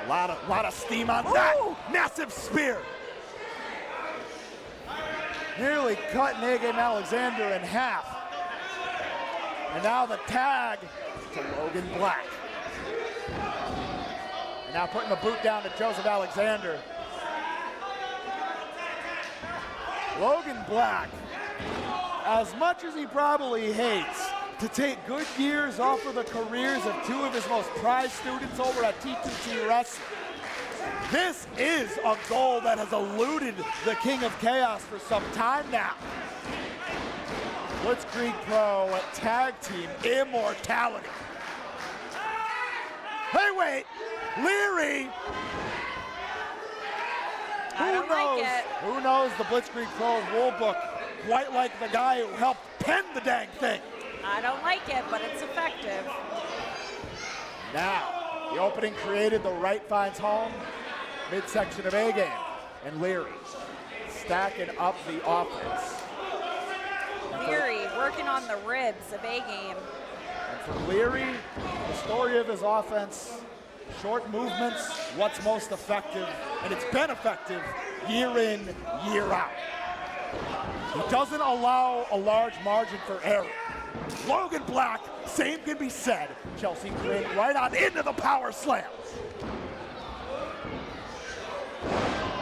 Speaker 1: A lot of steam on that. Massive spear. Nearly cutting A-game Alexander in half. And now the tag to Logan Black. And now putting the boot down to Joseph Alexander. Logan Black, as much as he probably hates to take good years off of the careers of 2 of his most prized students over at T2T Wrestling, this is a goal that has eluded the King of Chaos for some time now. Blitzkrieg Pro Tag Team Immortality. Hey, wait, Leary. Who knows the Blitzkrieg Pro rulebook quite like the guy who helped pen the dang thing.
Speaker 2: I don't like it, but it's effective.
Speaker 1: Now, the opening created, the right finds home, midsection of A-game, and Leary stacking up the offense.
Speaker 2: Leary working on the ribs of A-game.
Speaker 1: And for Leary, the story of his offense, short movements, what's most effective, and it's been effective year in, year out. He doesn't allow a large margin for error. Logan Black, same can be said. Chelsea Grin right on into the power slam.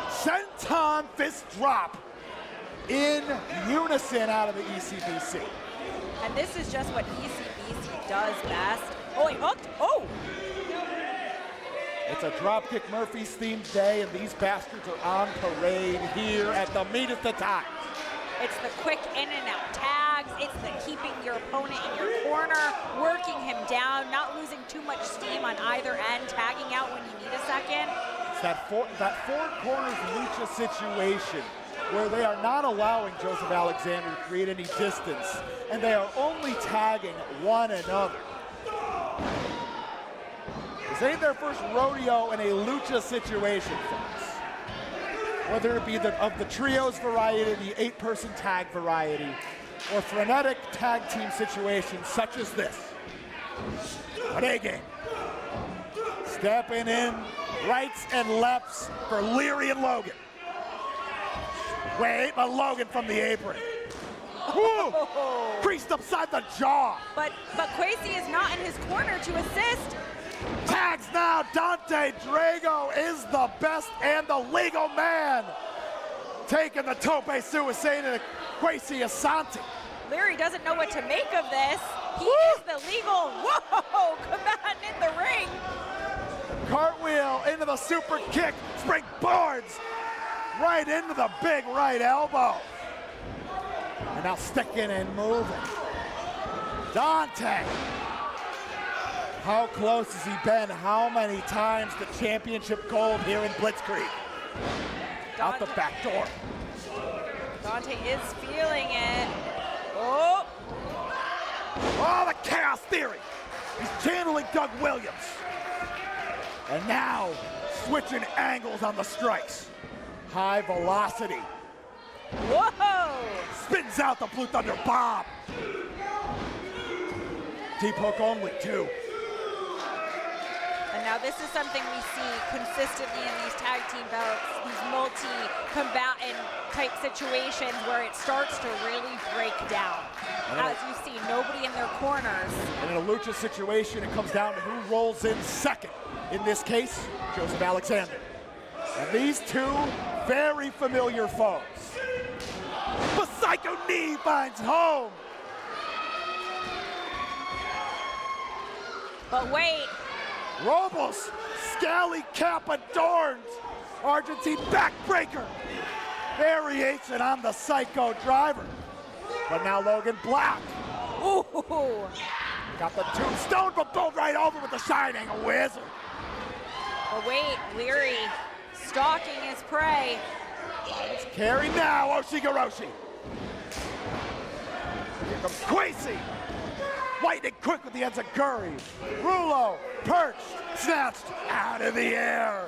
Speaker 1: Senton fist drop in unison out of the ECBC.
Speaker 2: And this is just what ECBC does best. Oh, he hooked. Oh!
Speaker 1: It's a Dropkick Murphys themed day, and these bastards are on parade here at the Meanest of times.
Speaker 2: It's the quick in and out tags. It's the keeping your opponent in your corner, working him down, not losing too much steam on either end, tagging out when you need a second.
Speaker 1: It's that four corners lucha situation where they are not allowing Joseph Alexander to create any distance, and they are only tagging one another. This ain't their first rodeo in a lucha situation, folks. Whether it be of the trios variety, the 8-person tag variety, or frenetic tag team situations such as this. But A-game. Stepping in, rights and lefts for Leary and Logan. Wait, but Logan from the apron. Woo! Creased upside the jaw.
Speaker 2: But Kwesi is not in his corner to assist.
Speaker 1: Tags now, Dante. Drago is the best and the legal man. Taking the tope suicide to Kwesi Asante.
Speaker 2: Leary doesn't know what to make of this. He is the legal, whoa, combatant in the ring.
Speaker 1: Cartwheel into the super kick, springboards right into the big right elbow. And now sticking and moving. Dante. How close has he been? How many times the championship gold here in Blitzkrieg? Out the back door.
Speaker 2: Dante is feeling it. Oh!
Speaker 1: Oh, the chaos theory. He's channeling Doug Williams. And now, switching angles on the strikes. High velocity.
Speaker 2: Whoa!
Speaker 1: Spins out the Blue Thunder bomb. Deep hook only, too.
Speaker 2: And now this is something we see consistently in these tag team bouts, these multi-combatant type situations where it starts to really break down. As you see, nobody in their corners.
Speaker 1: And in a lucha situation, it comes down to who rolls in second. In this case, Joseph Alexander. And these two very familiar foes. The Psycho Knee finds home.
Speaker 2: But wait.
Speaker 1: Robles, Scally Cap adorns. Argentine backbreaker. Variation on the Psycho driver. But now Logan Black.
Speaker 2: Ooh.
Speaker 1: Got the tombstone, but pulled right over with the Shining Wizard.
Speaker 2: But wait, Leary stalking his prey.
Speaker 1: It's carry now, Oshigoroshi. Here comes Kwesi. Lightning quick with the enziguri. Rullo, perched, snatched out of the air.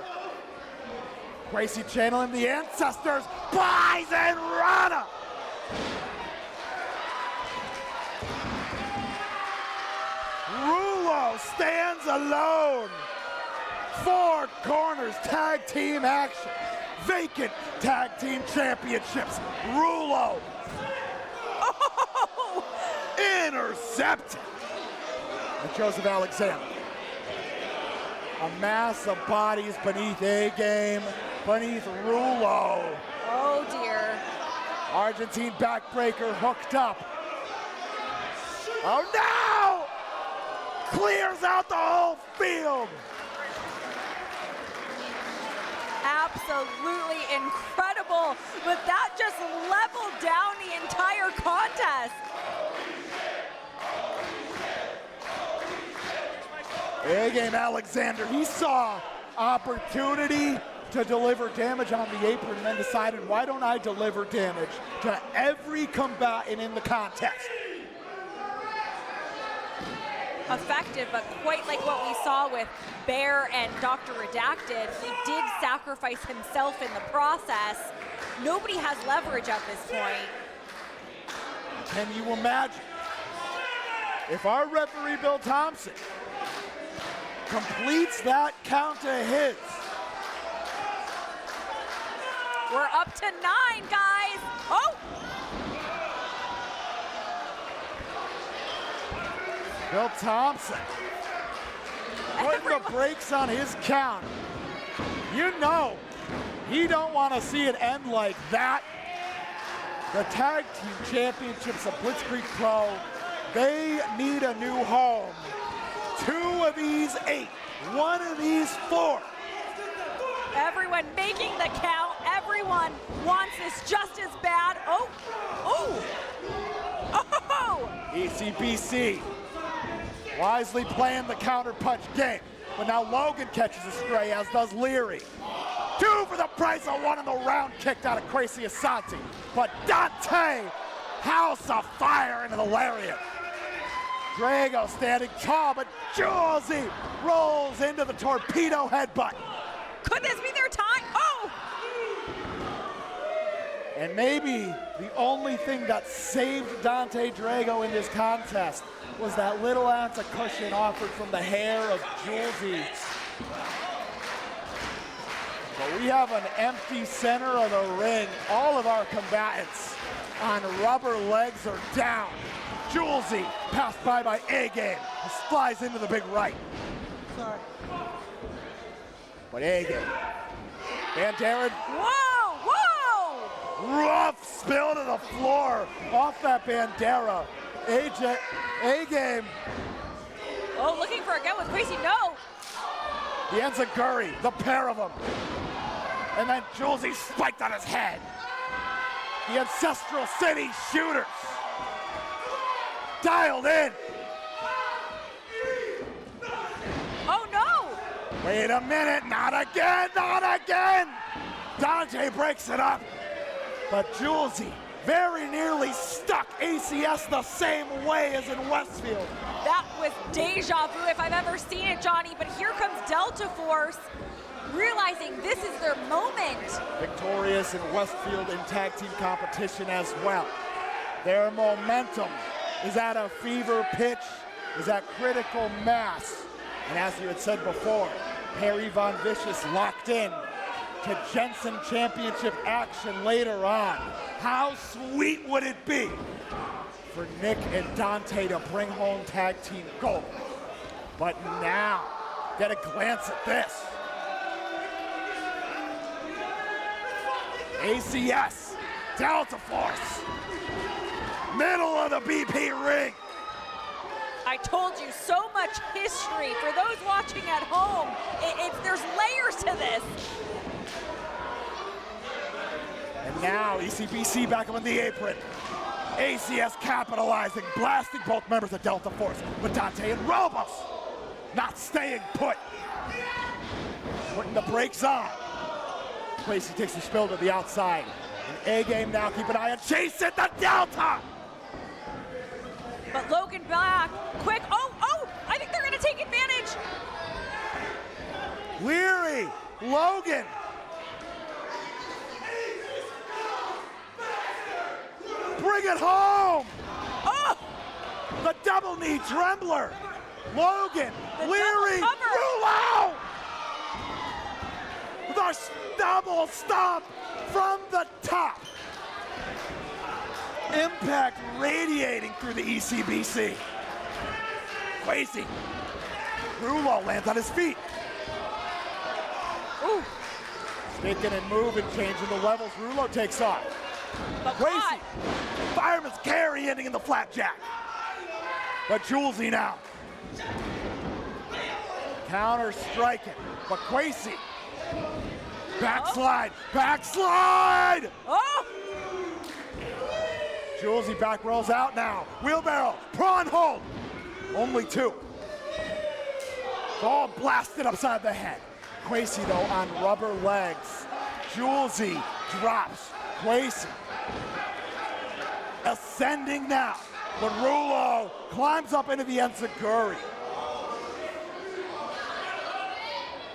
Speaker 1: Kwesi channeling the ancestors. Buys and Rana. Rullo stands alone. 4 corners tag team action. Vacant tag team championships. Rullo. Oh! Intercepted. And Joseph Alexander. A mass of bodies beneath A-game, beneath Rullo.
Speaker 2: Oh dear.
Speaker 1: Argentine backbreaker hooked up. Oh no! Clears out the whole field.
Speaker 2: Absolutely incredible, but that just leveled down the entire contest.
Speaker 1: A-game Alexander, he saw opportunity to deliver damage on the apron and then decided, why don't I deliver damage to every combatant in the contest?
Speaker 2: Effective, but quite like what we saw with Bear and Dr. Redacted, he did sacrifice himself in the process. Nobody has leverage at this point.
Speaker 1: Can you imagine if our referee Bill Thompson completes that count to his?
Speaker 2: We're up to 9, guys. Oh!
Speaker 1: Bill Thompson putting the brakes on his count. You know, he don't want to see it end like that. The Tag Team Championships of Blitzkrieg Pro, they need a new home. 2 of these 8, 1 of these 4.
Speaker 2: Everyone making the count. Everyone wants this just as bad. Oh,
Speaker 1: ECBC wisely playing the counter punch game. But now Logan catches a stray, as does Leary. 2 for the price of 1 in the round kicked out of Kwesi Asante. But Dante, house of fire into the lariat. Drago standing tall, but Julezee rolls into the torpedo headbutt.
Speaker 2: could this be their time? Oh!
Speaker 1: And maybe the only thing that saved Dante Drago in this contest was that little ounce of cushion offered from the hair of Julezee. But we have an empty center of the ring. All of our combatants on rubber legs are down. Julezee passed by A-Game. Flies into the big right.
Speaker 4: Sorry.
Speaker 1: But A-Game. Bandera.
Speaker 2: Whoa! Whoa!
Speaker 1: Rough spill to the floor off that Bandera. A-Game.
Speaker 2: Oh, looking for a gun with Kwesi. No!
Speaker 1: The Enziguri, the pair of them. And then Julezee spiked on his head. The Ancestral City shooters. Dialed in.
Speaker 2: Oh no!
Speaker 1: Wait a minute, not again, not again! Dante breaks it up. But Julezee very nearly stuck ACS the same way as in Westfield.
Speaker 2: That was deja vu if I've ever seen it, Johnny. But here comes Delta Force, realizing this is their moment.
Speaker 1: Victorious in Westfield in tag team competition as well. Their momentum is at a fever pitch, is at critical mass. And as you had said before, Perry Von Vicious locked in to Jensen championship action later on. How sweet would it be for Nick and Dante to bring home tag team gold? But now, get a glance at this. ACS, Delta Force, middle of the BP ring.
Speaker 2: I told you, so much history. For those watching at home, there's layers to this.
Speaker 1: And now ECBC back up on the apron. ACS capitalizing, blasting both members of Delta Force. But Dante and Robles not staying put. Putting the brakes on. Kwesi takes the spill to the outside. And A-Game now, keep an eye on Chase at the Delta.
Speaker 2: But Logan back, quick, oh, I think they're gonna take advantage.
Speaker 1: Leary, Logan. Bring it home.
Speaker 2: Oh,
Speaker 1: The double knee trembler. Logan,
Speaker 2: The
Speaker 1: Leary,
Speaker 2: double cover.
Speaker 1: Rullo. The double stomp from the top. Impact radiating through the ECBC. Kwesi. Rullo lands on his feet.
Speaker 2: ooh,
Speaker 1: Sticking and moving, changing the levels. Rullo takes off.
Speaker 2: but
Speaker 1: Kwesi.
Speaker 2: caught.
Speaker 1: Fireman's carry ending in the flapjack. But Julezee now. Counter striking. But Kwesi. Backslide. Backslide!
Speaker 2: Oh,
Speaker 1: Julezee back rolls out now. Wheelbarrow. Prawn hold. Only 2. Ball blasted upside the head. Kwesi though on rubber legs. Julezee drops. Kwesi ascending now. But Rullo climbs up into the Enziguri.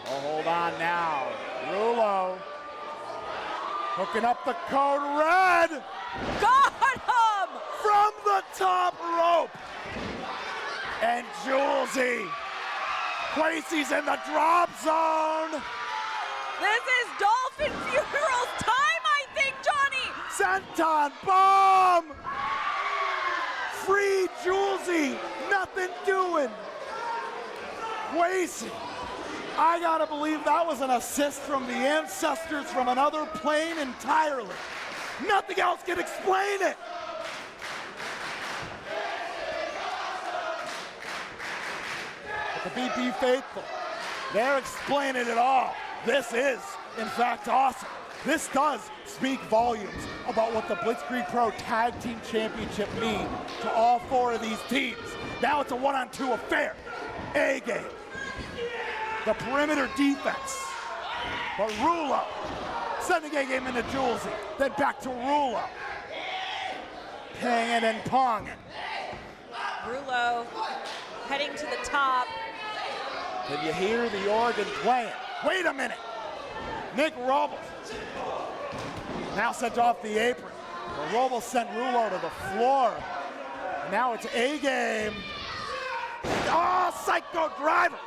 Speaker 1: Oh, hold on now. Rullo hooking up the code red
Speaker 2: got him!
Speaker 1: from the top rope. And Julezee. Kwesi's in the drop zone.
Speaker 2: This is Dolphin Funeral's time, I think, Johnny.
Speaker 1: Senton bomb! Free Julezee, nothing
Speaker 4: doing? Kwesi. I gotta believe that was an assist from the ancestors from another plane entirely. Nothing else can explain it. But the BP faithful, they're explaining it all. This is, in fact, awesome. This does speak volumes about what the Blitzkrieg Pro Tag Team Championship mean to all four of these teams. Now it's a one-on-two affair. A-game. The perimeter defense. But Rullo sending A-game into Julezee. Then back to Rullo. Paying and ponging.
Speaker 2: Rullo heading to the top.
Speaker 4: Can you hear the organ playing? Wait a minute. Nick Robles now sent off the apron. But Robles sent Rullo to the floor. Now it's A-game. Oh, psycho driver.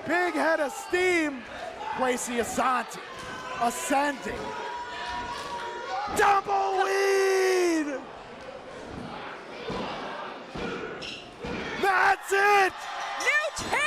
Speaker 4: Big head of steam. Kwesi Asante ascending. Tumbleweed. That's it.
Speaker 2: New champs!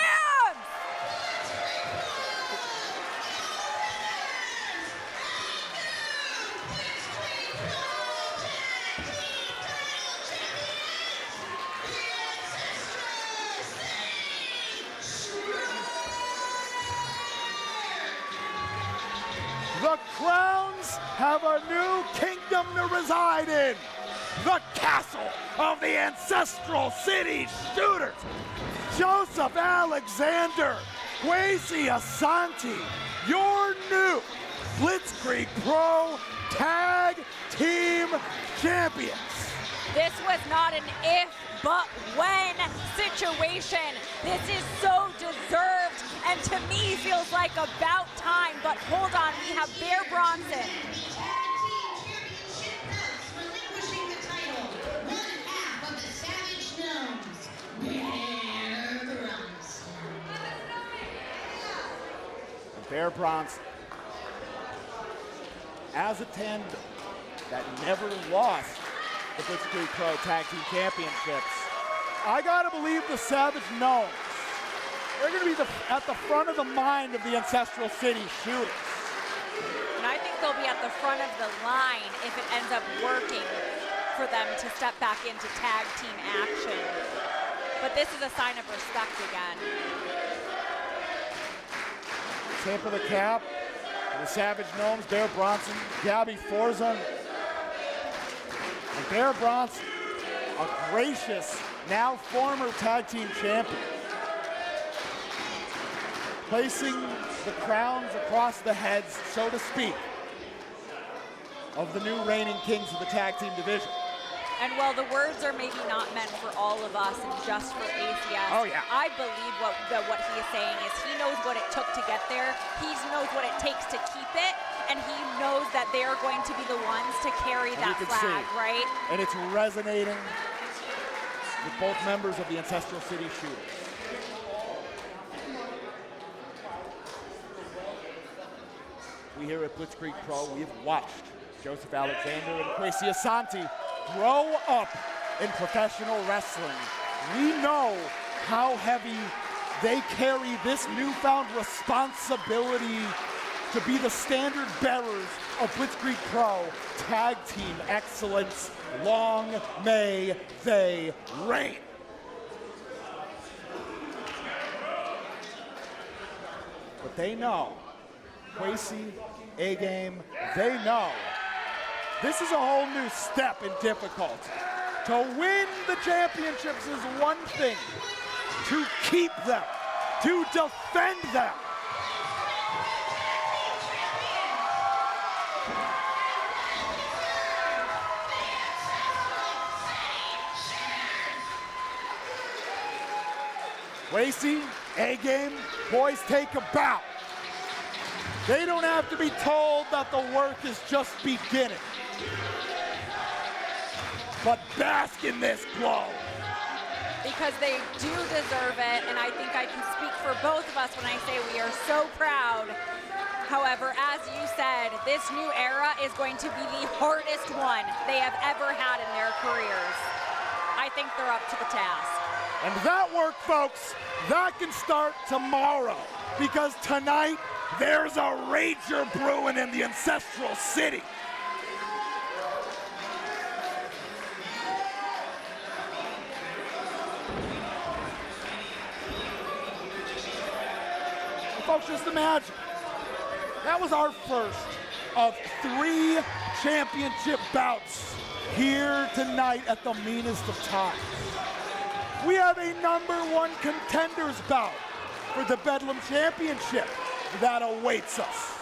Speaker 4: The Crowns have a new kingdom to reside in. The castle of the Ancestral City Shooters. Joseph Alexander, Kwesi Asante, your new Blitzkrieg Pro Tag Team Champions.
Speaker 2: This was not an if, but when situation. This is so deserved, and to me feels like about time. But hold on, we have Bronson.
Speaker 3: Tag Team Championship belts, relinquishing the title. One half of the Savage Gnomes,
Speaker 4: Bronson. As a tandem that never lost the Blitzkrieg Pro Tag Team Championships, I gotta believe the Savage Gnomes. They're gonna be at the front of the mind of the Ancestral City Shooters.
Speaker 2: And I think they'll be at the front of the line if it ends up working for them to step back into tag team action. But this is a sign of respect again.
Speaker 4: Tip of the cap for the Savage Gnomes, Bronson, Gabby Forza. And Bronson, a gracious, now former tag team champion, placing the crowns across the heads, so to speak, of the new reigning kings of the tag team division.
Speaker 2: And while the words are maybe not meant for all of us and just for ACS,
Speaker 4: Oh, yeah.
Speaker 2: I believe what he is saying is he knows what it took to get there, he knows what it takes to keep it, and he knows that they are going to be the ones to carry that flag, right?
Speaker 4: And it's resonating with both members of the Ancestral City Shooters. We here at Blitzkrieg Pro, we have watched Joseph Alexander and Kwesi Asante grow up in professional wrestling. We know how heavy they carry this newfound responsibility to be the standard bearers of Blitzkrieg Pro Tag Team Excellence. Long may they reign. But they know, Kwesi, A-Game, they know this is a whole new step in difficulty. To win the championships is one thing. To keep them, to defend them. Kwesi, A-Game, boys take a bow. They don't have to be told that the work is just beginning. But bask in this glow.
Speaker 2: Because they do deserve it, and I think I can speak for both of us when I say we are so proud. However, as you said, this new era is going to be the hardest one they have ever had in their careers. I I think they're up to the task.
Speaker 4: And that work, folks, that can start tomorrow, because tonight there's a rager brewing in the Ancestral City. Folks, just imagine, that was our first of 3 championship bouts here tonight at the Meanest of times. We have a #1 contenders bout for the Bedlam Championship that awaits us.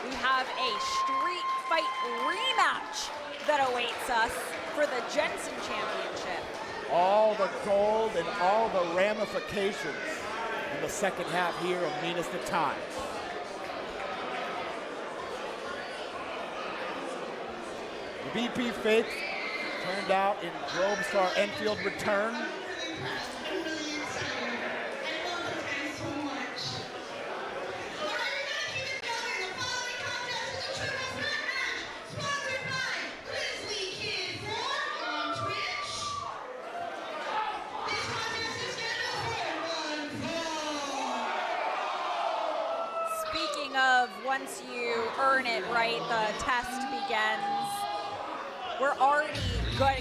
Speaker 2: We have a street fight rematch that awaits us for the Jensen Championship.
Speaker 4: All the gold and all the ramifications in the second half here of Meanest of times. The BP Faith turned out in Robles for our Enfield return.
Speaker 2: Speaking of once you earn it right, the test begins. We're already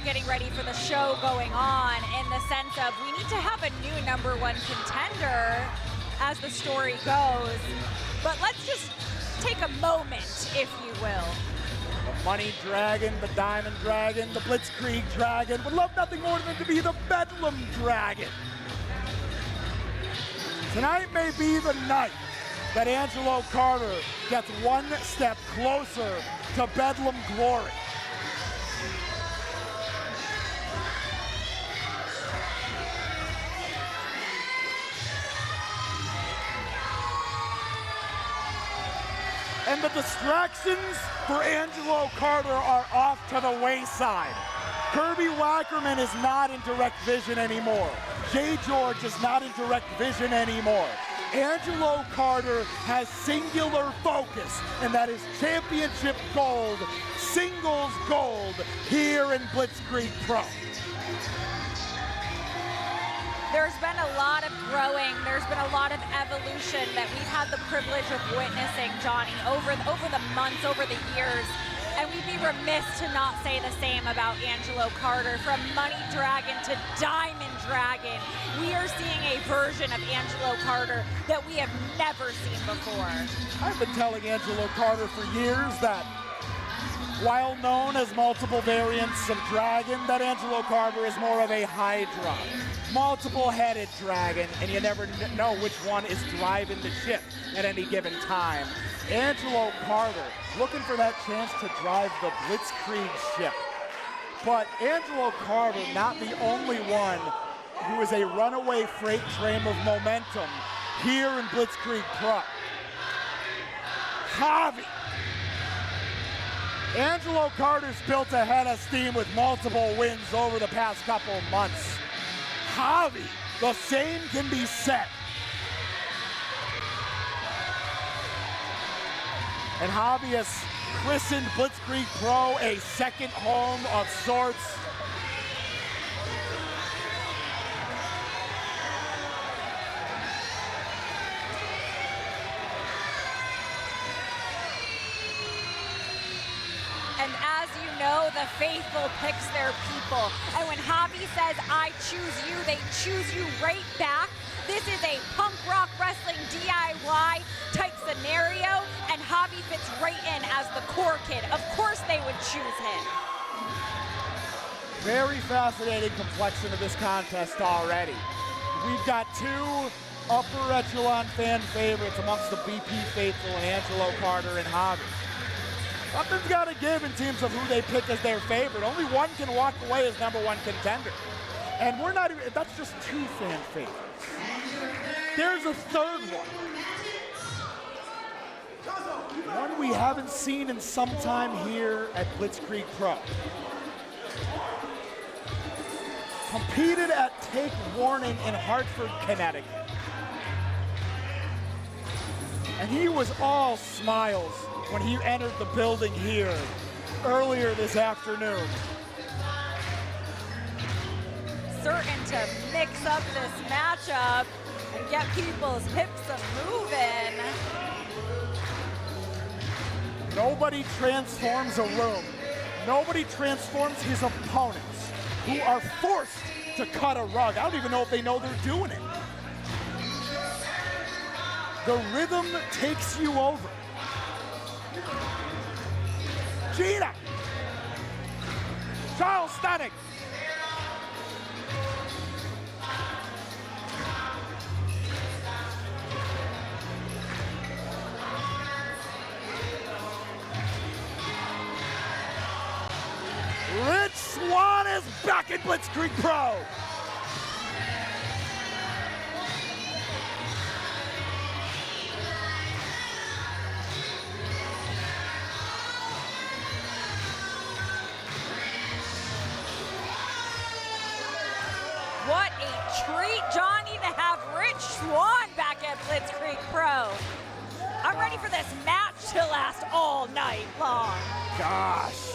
Speaker 2: getting ready for the show going on in the sense of we need to have a new #1 contender as the story goes. But let's just take a moment, if you will.
Speaker 4: The Money Dragon, the Diamond Dragon, the Blitzkrieg Dragon would love nothing more than to be the Bedlam Dragon. Tonight may be the night that Angelo Carter gets one step closer to Bedlam glory. And the distractions for Angelo Carter are off to the wayside. Kirby Wackerman is not in direct vision anymore. Jay George is not in direct vision anymore. Angelo Carter has singular focus, and that is championship gold, singles gold, here in Blitzkrieg Pro.
Speaker 2: There's been a lot of growing, there's been a lot of evolution that we've had the privilege of witnessing, Johnny, over the months, over the years. And we'd be remiss to not say the same about Angelo Carter. From Money Dragon to Diamond Dragon, we are seeing a version of Angelo Carter that we have never seen before.
Speaker 4: I've been telling Angelo Carter for years that while known as multiple variants of Dragon, that Angelo Carter is more of a Hydra, multiple-headed dragon, and you never know which one is driving the ship at any given time. Angelo Carter looking for that chance to drive the Blitzkrieg ship. But Angelo Carter, not the only one who is a runaway freight train of momentum here in Blitzkrieg Pro. Javi. Angelo Carter's built a head of steam with multiple wins over the past couple of months. Javi, the same can be said. And Javi has christened Blitzkrieg Pro a second home of sorts.
Speaker 2: And as you know, the faithful picks their people. And when Javi says, I choose you, they choose you right back. This is a punk rock wrestling DIY type scenario, and Javi fits right in as the core kid. Of course they would choose him.
Speaker 4: Very fascinating complexion of this contest already. We've got two upper echelon fan favorites amongst the BP faithful and Angelo Carter and Javi. Something's got to give in terms of who they pick as their favorite. Only one can walk away as #1 contender. And we're not even, that's just two fan favorites. There's a third one. One we haven't seen in some time here at Blitzkrieg Pro. Competed at Take Warning in Hartford, Connecticut. And he was all smiles when he entered the building here earlier this afternoon.
Speaker 2: certain to mix up this matchup and get people's hips a-moving.
Speaker 4: Nobody transforms a room. Nobody transforms his opponents who are forced to cut a rug. I don't even know if they know they're doing it. The rhythm takes you over. Gina! Charles stunning. Rich Swann is back in Blitzkrieg Pro.
Speaker 2: What a treat, Johnny, to have Rich Swann back at Blitzkrieg Pro. I'm ready for this match to last all night long.
Speaker 4: Gosh.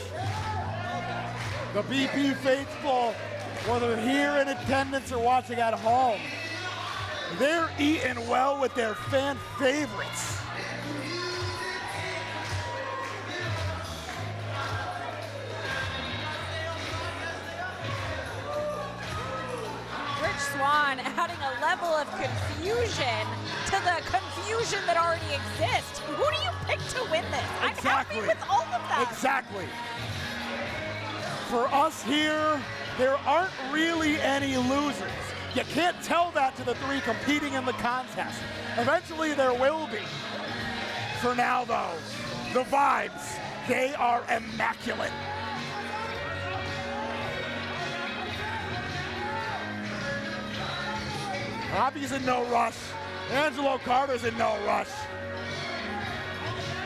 Speaker 4: The BP faithful, whether here in attendance or watching at home, they're eating well with their fan favorites.
Speaker 2: Rich Swann adding a level of confusion to the confusion that already exists. Who do you pick to win this? I'm happy with all of that.
Speaker 4: Exactly. For us here, there aren't really any losers. You can't tell that to the three competing in the contest. Eventually there will be. For now though, the vibes, they are immaculate. Robbie's in no rush. Angelo Carter's in no rush.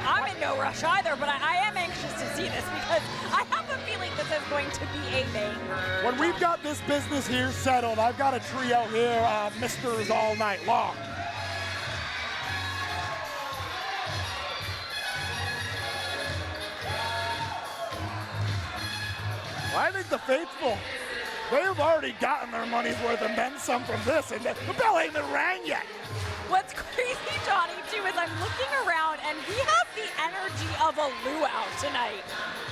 Speaker 2: I'm in no rush either, but I am anxious to see this because I have a feeling this is going to be a banger.
Speaker 4: When we've got this business here settled, I've got a trio here, misters all night long. I think the faithful, they have already gotten their money's worth and then some from this, and the bell ain't even rang yet.
Speaker 2: What's crazy, Johnny, too, is I'm looking around and we have the energy of a luau tonight.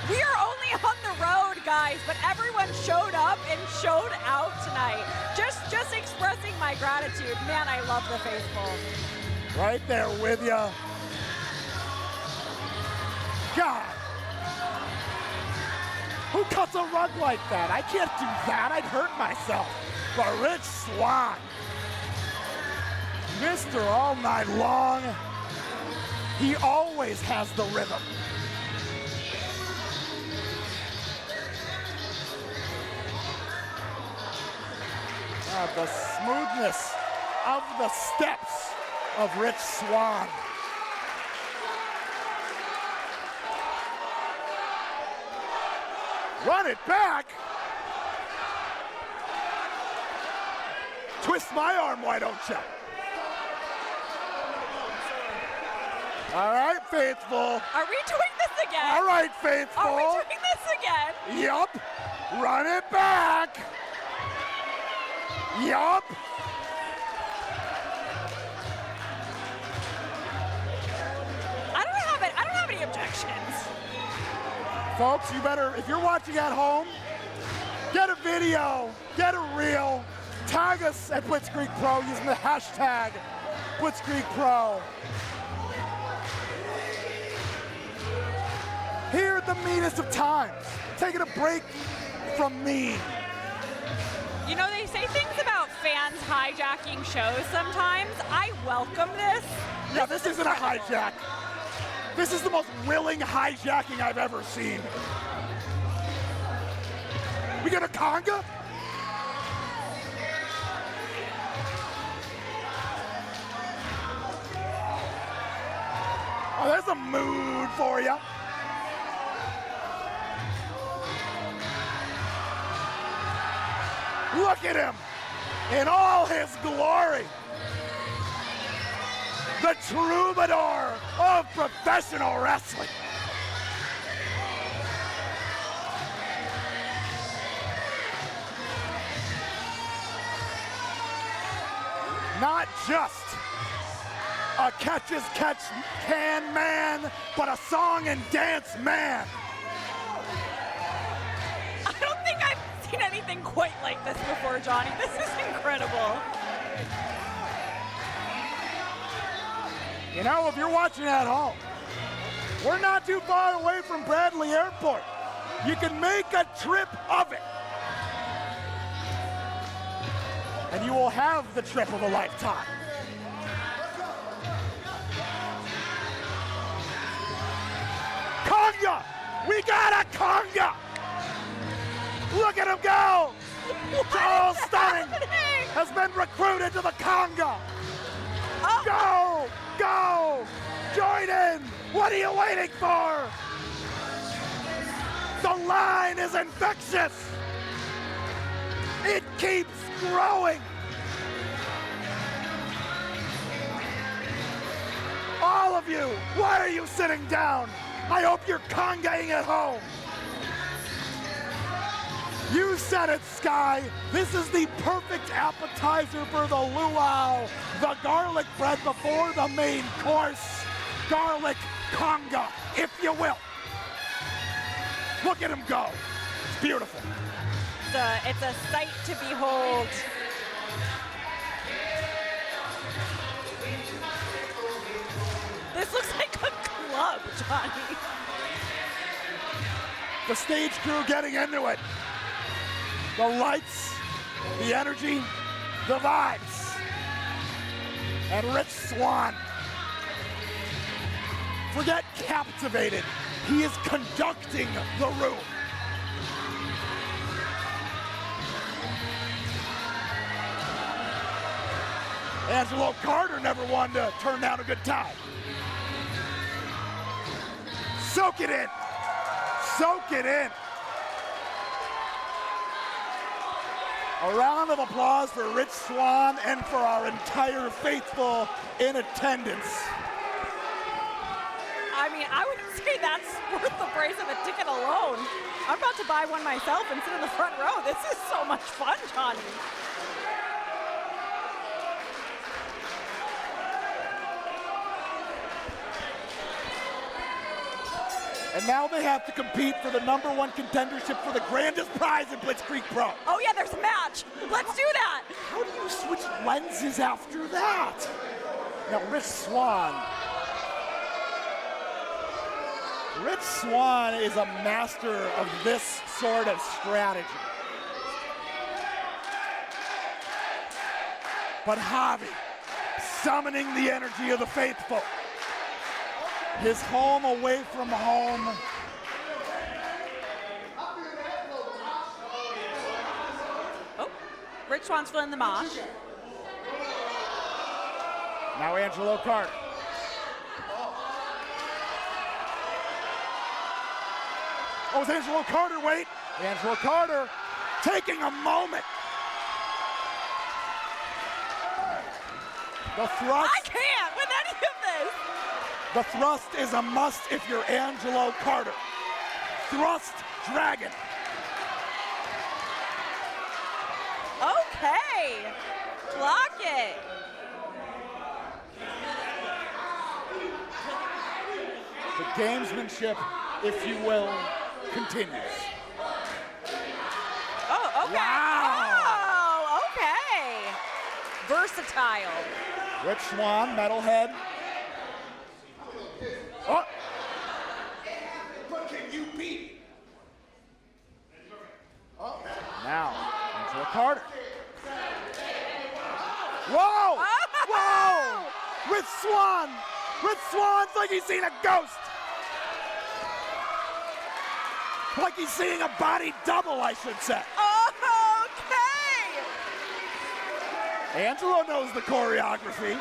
Speaker 2: We are only on the road, guys, but everyone showed up and showed out tonight. Just expressing my gratitude. Man, I love the faithful.
Speaker 4: Right there with ya. God. Who cuts a rug like that? I can't do that. I'd hurt myself. But Rich Swann, Mr. All Night Long, he always has the rhythm. The smoothness of the steps of Rich Swann. Run it back. Twist my arm, why don't you? All right, faithful.
Speaker 2: Are we doing this again?
Speaker 4: All right, faithful.
Speaker 2: Are we doing this again?
Speaker 4: Yup. Run it back. Yup.
Speaker 2: I don't have any objections.
Speaker 4: Folks, you better, if you're watching at home, get a video, get a reel, tag us at Blitzkrieg Pro using the hashtag Blitzkrieg Pro. Here at the meanest of times, taking a break from me.
Speaker 2: You know, they say things about fans hijacking shows sometimes. I welcome this.
Speaker 4: Yeah, this isn't a hijack. This is the most willing hijacking I've ever seen. We got a conga? Oh, there's a mood for you. Look at him in all his glory. The troubadour of professional wrestling. Not just a catch can man, but a song and dance man.
Speaker 2: I don't think I've seen anything quite like this before, Johnny. This is incredible.
Speaker 4: You know, if you're watching at home, we're not too far away from Bradley Airport. You can make a trip of it. And you will have the trip of a lifetime. Conga! We got a conga! Look at him go! Charles Stunning has been recruited to the conga!
Speaker 2: Oh.
Speaker 4: Go! Go! Join in! What are you waiting for? The line is infectious! It keeps growing! All of you, why are you sitting down? I hope you're congaing at home. You said it, Sky. This is the perfect appetizer for the luau. The garlic bread before the main course. Garlic conga, if you will. Look at him go. It's beautiful.
Speaker 2: It's a sight to behold. This looks like a club, Johnny.
Speaker 4: The stage crew getting into it. The lights, the energy, the vibes. And Rich Swann. Forget captivated. He is conducting the room. Angelo Carter never wanted to turn down a good time. Soak it in. Soak it in. A round of applause for Rich Swann and for our entire faithful in attendance.
Speaker 2: I mean, I wouldn't say that's worth the price of a ticket alone. I'm about to buy one myself and sit in the front row. This is so much fun, Johnny.
Speaker 4: And now they have to compete for the #1 contendership for the grandest prize in Blitzkrieg Pro.
Speaker 2: Oh yeah, there's a match. Let's do that.
Speaker 4: How do you switch lenses after that? Now, Rich Swann is a master of this sort of strategy. But Javi, summoning the energy of the faithful. His home away from home.
Speaker 2: Oh, Rich Swann's filling the mosh.
Speaker 4: Now Angelo Carter. Oh, it's Angelo Carter, wait. Angelo Carter taking a moment. The thrust.
Speaker 2: I can't with any of this.
Speaker 4: The thrust is a must if you're Angelo Carter. Thrust Dragon.
Speaker 2: Okay. Block it.
Speaker 4: The gamesmanship, if you will, continues.
Speaker 2: Oh, okay.
Speaker 4: Wow.
Speaker 2: Oh, okay. Versatile.
Speaker 4: Rich Swann, metalhead. Oh.
Speaker 5: What can you beat?
Speaker 4: Now, Angelo Carter. Whoa!
Speaker 2: Oh.
Speaker 4: Whoa! Rich Swann! Rich Swann's like he's seen a ghost. Like he's seeing a body double, I should say.
Speaker 2: Okay.
Speaker 4: Angelo knows the choreography.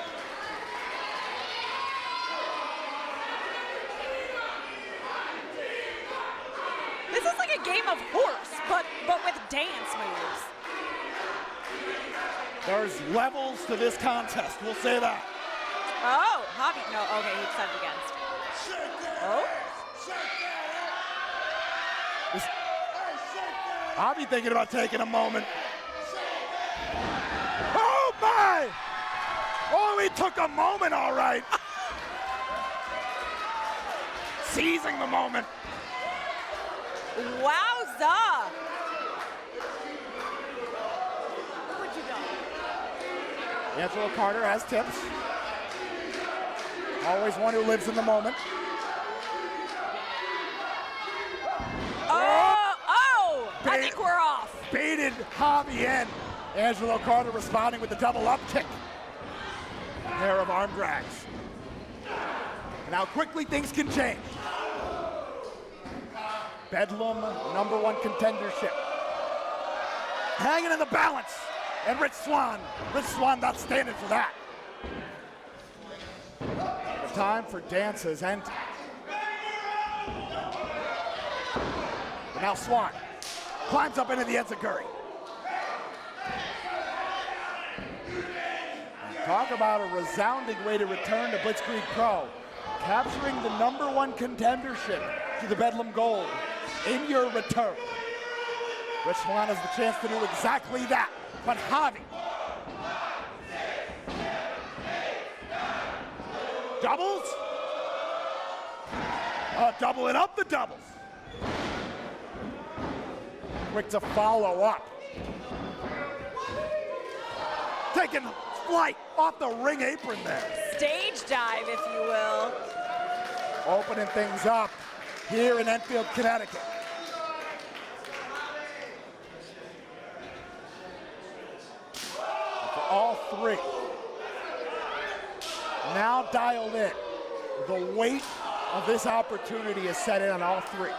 Speaker 2: This is like a game of horse, but with dance moves.
Speaker 4: There's levels to this contest, we'll say that.
Speaker 2: Oh, Javi, no, okay, he's set against. Oh?
Speaker 4: I'll be thinking about taking a moment. Oh my! Oh, he took a moment, all right. Seizing the moment.
Speaker 2: Wowza!
Speaker 4: Angelo Carter has tips. Always one who lives in the moment.
Speaker 2: Oh! I think we're off.
Speaker 4: Baited Javi in. Angelo Carter responding with the double up kick. Pair of arm drags. And how quickly things can change. Bedlam, #1 contendership. Hanging in the balance. And Rich Swann not standing for that. The time for dances ended. But now Swann climbs up into the enziguri. And talk about a resounding way to return to Blitzkrieg Pro. Capturing the #1 contendership to the Bedlam Gold in your return. Rich Swann has the chance to do exactly that. But Javi. Doubles? Doubling up the doubles. Quick to follow up. Taking flight off the ring apron there.
Speaker 2: Stage dive, if you will.
Speaker 4: Opening things up here in Enfield, Connecticut. All three now dialed in. The weight of this opportunity is set in on all three.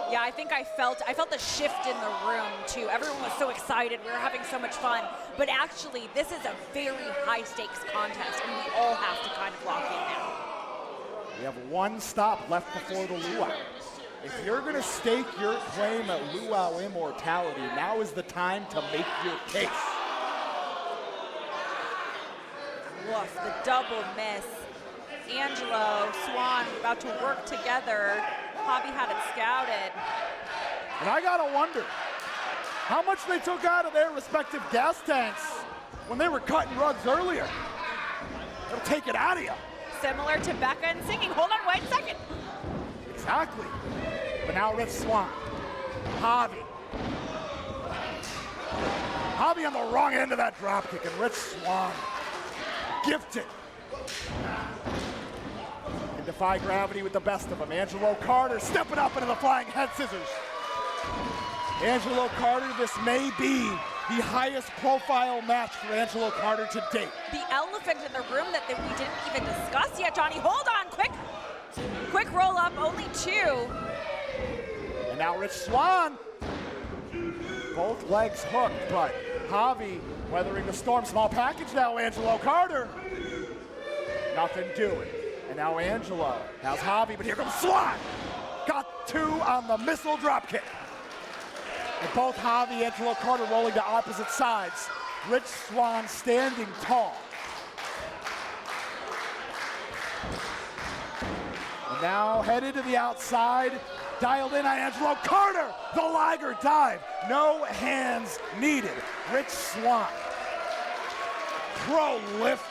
Speaker 2: Yeah, I think I felt the shift in the room too. Everyone was so excited. We were having so much fun. But actually, this is a very high stakes contest, and we all have to kind of lock in now.
Speaker 4: We have one stop left before the luau. If you're going to stake your claim at luau immortality, now is the time to make your case.
Speaker 2: Woof, the double miss. Angelo, Swann about to work together. Javi had it scouted.
Speaker 4: And I gotta wonder how much they took out of their respective gas tanks when they were cutting rugs earlier. It'll take it out of you.
Speaker 2: Similar to Becca and singing. Hold on, wait a second.
Speaker 4: Exactly. But now Rich Swann. Javi. Javi on the wrong end of that drop kick, and Rich Swann gifted. And defy gravity with the best of them. Angelo Carter stepping up into the flying head scissors. Angelo Carter, this may be the highest profile match for Angelo Carter to date.
Speaker 2: The elephant in the room that we didn't even discuss yet, Johnny. Hold on, quick roll up, only 2.
Speaker 4: And now Rich Swann. Both legs hooked, but Javi weathering the storm. Small package now, Angelo Carter. Nothing doing. And now Angelo has Javi, but here comes Swann. Got 2 on the missile dropkick. And both Javi and Angelo Carter rolling to opposite sides. Rich Swann standing tall. And now headed to the outside. Dialed in on Angelo Carter. The Liger dive. No hands needed. Rich Swann. Pro lift.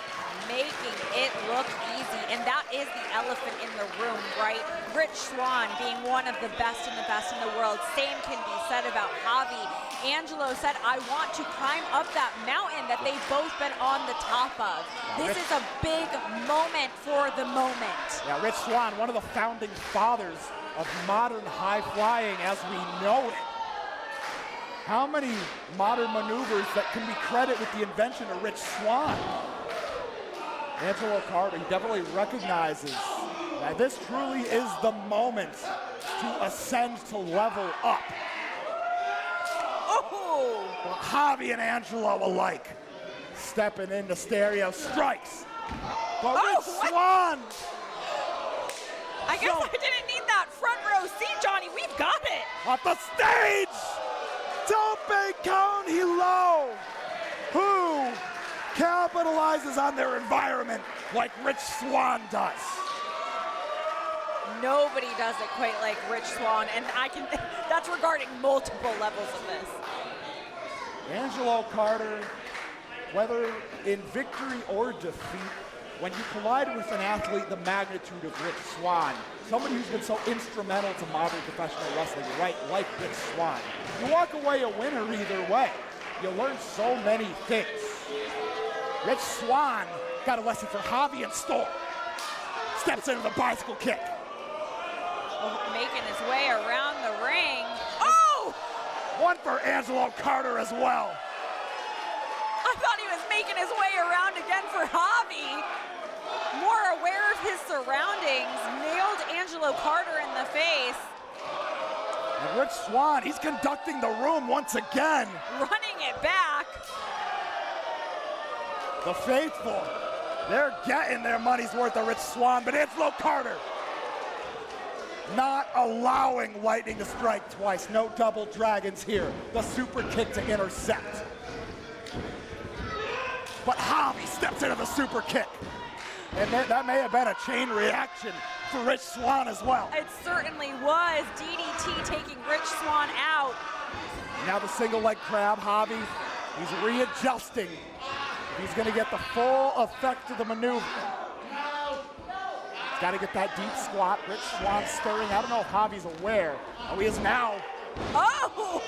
Speaker 2: Making it look easy, and that is the elephant in the room, right? Rich Swann being one of the best in the world. Same can be said about Javi. Angelo said, I want to climb up that mountain that they've both been on the top of. This is a big moment for the moment.
Speaker 4: Yeah, Rich Swann, one of the founding fathers of modern high flying as we know it. How many modern maneuvers that can be credited with the invention of Rich Swann? Angelo Carter, he definitely recognizes that this truly is the moment to ascend to level up.
Speaker 2: Oh!
Speaker 4: Well, Javi and Angelo alike stepping into stereo strikes. But Rich Swann!
Speaker 2: I guess I didn't need that front row seat, Johnny. We've got it.
Speaker 4: Off the stage! Tope con hilo! Who capitalizes on their environment like Rich Swann does?
Speaker 2: Nobody does it quite like Rich Swann, and that's regarding multiple levels of this.
Speaker 4: Angelo Carter whether in victory or defeat, when you collide with an athlete the magnitude of Rich Swann, somebody who's been so instrumental to modern professional wrestling, right, like Rich Swann, you walk away a winner either way. You learn so many things. Rich Swann got a lesson for Javi and Storm. Steps into the bicycle kick.
Speaker 2: Making his way around the ring. Oh!
Speaker 4: One for Angelo Carter as well.
Speaker 2: I thought he was making his way around again for Javi. More aware of his surroundings, nailed Angelo Carter in the face.
Speaker 4: And Rich Swann, he's conducting the room once again.
Speaker 2: Running it back.
Speaker 4: The faithful, they're getting their money's worth of Rich Swann, but Angelo Carter not allowing lightning to strike twice. No double dragons here. The super kick to intercept. But Javi steps into the super kick. And that may have been a chain reaction for Rich Swann as well.
Speaker 2: It certainly was. DDT taking Rich Swann out.
Speaker 4: Now the single leg crab, Javi, he's readjusting. He's gonna get the full effect of the maneuver. He's gotta get that deep squat. Rich Swann stirring. I don't know if Javi's aware. Oh, he is now.
Speaker 2: Oh!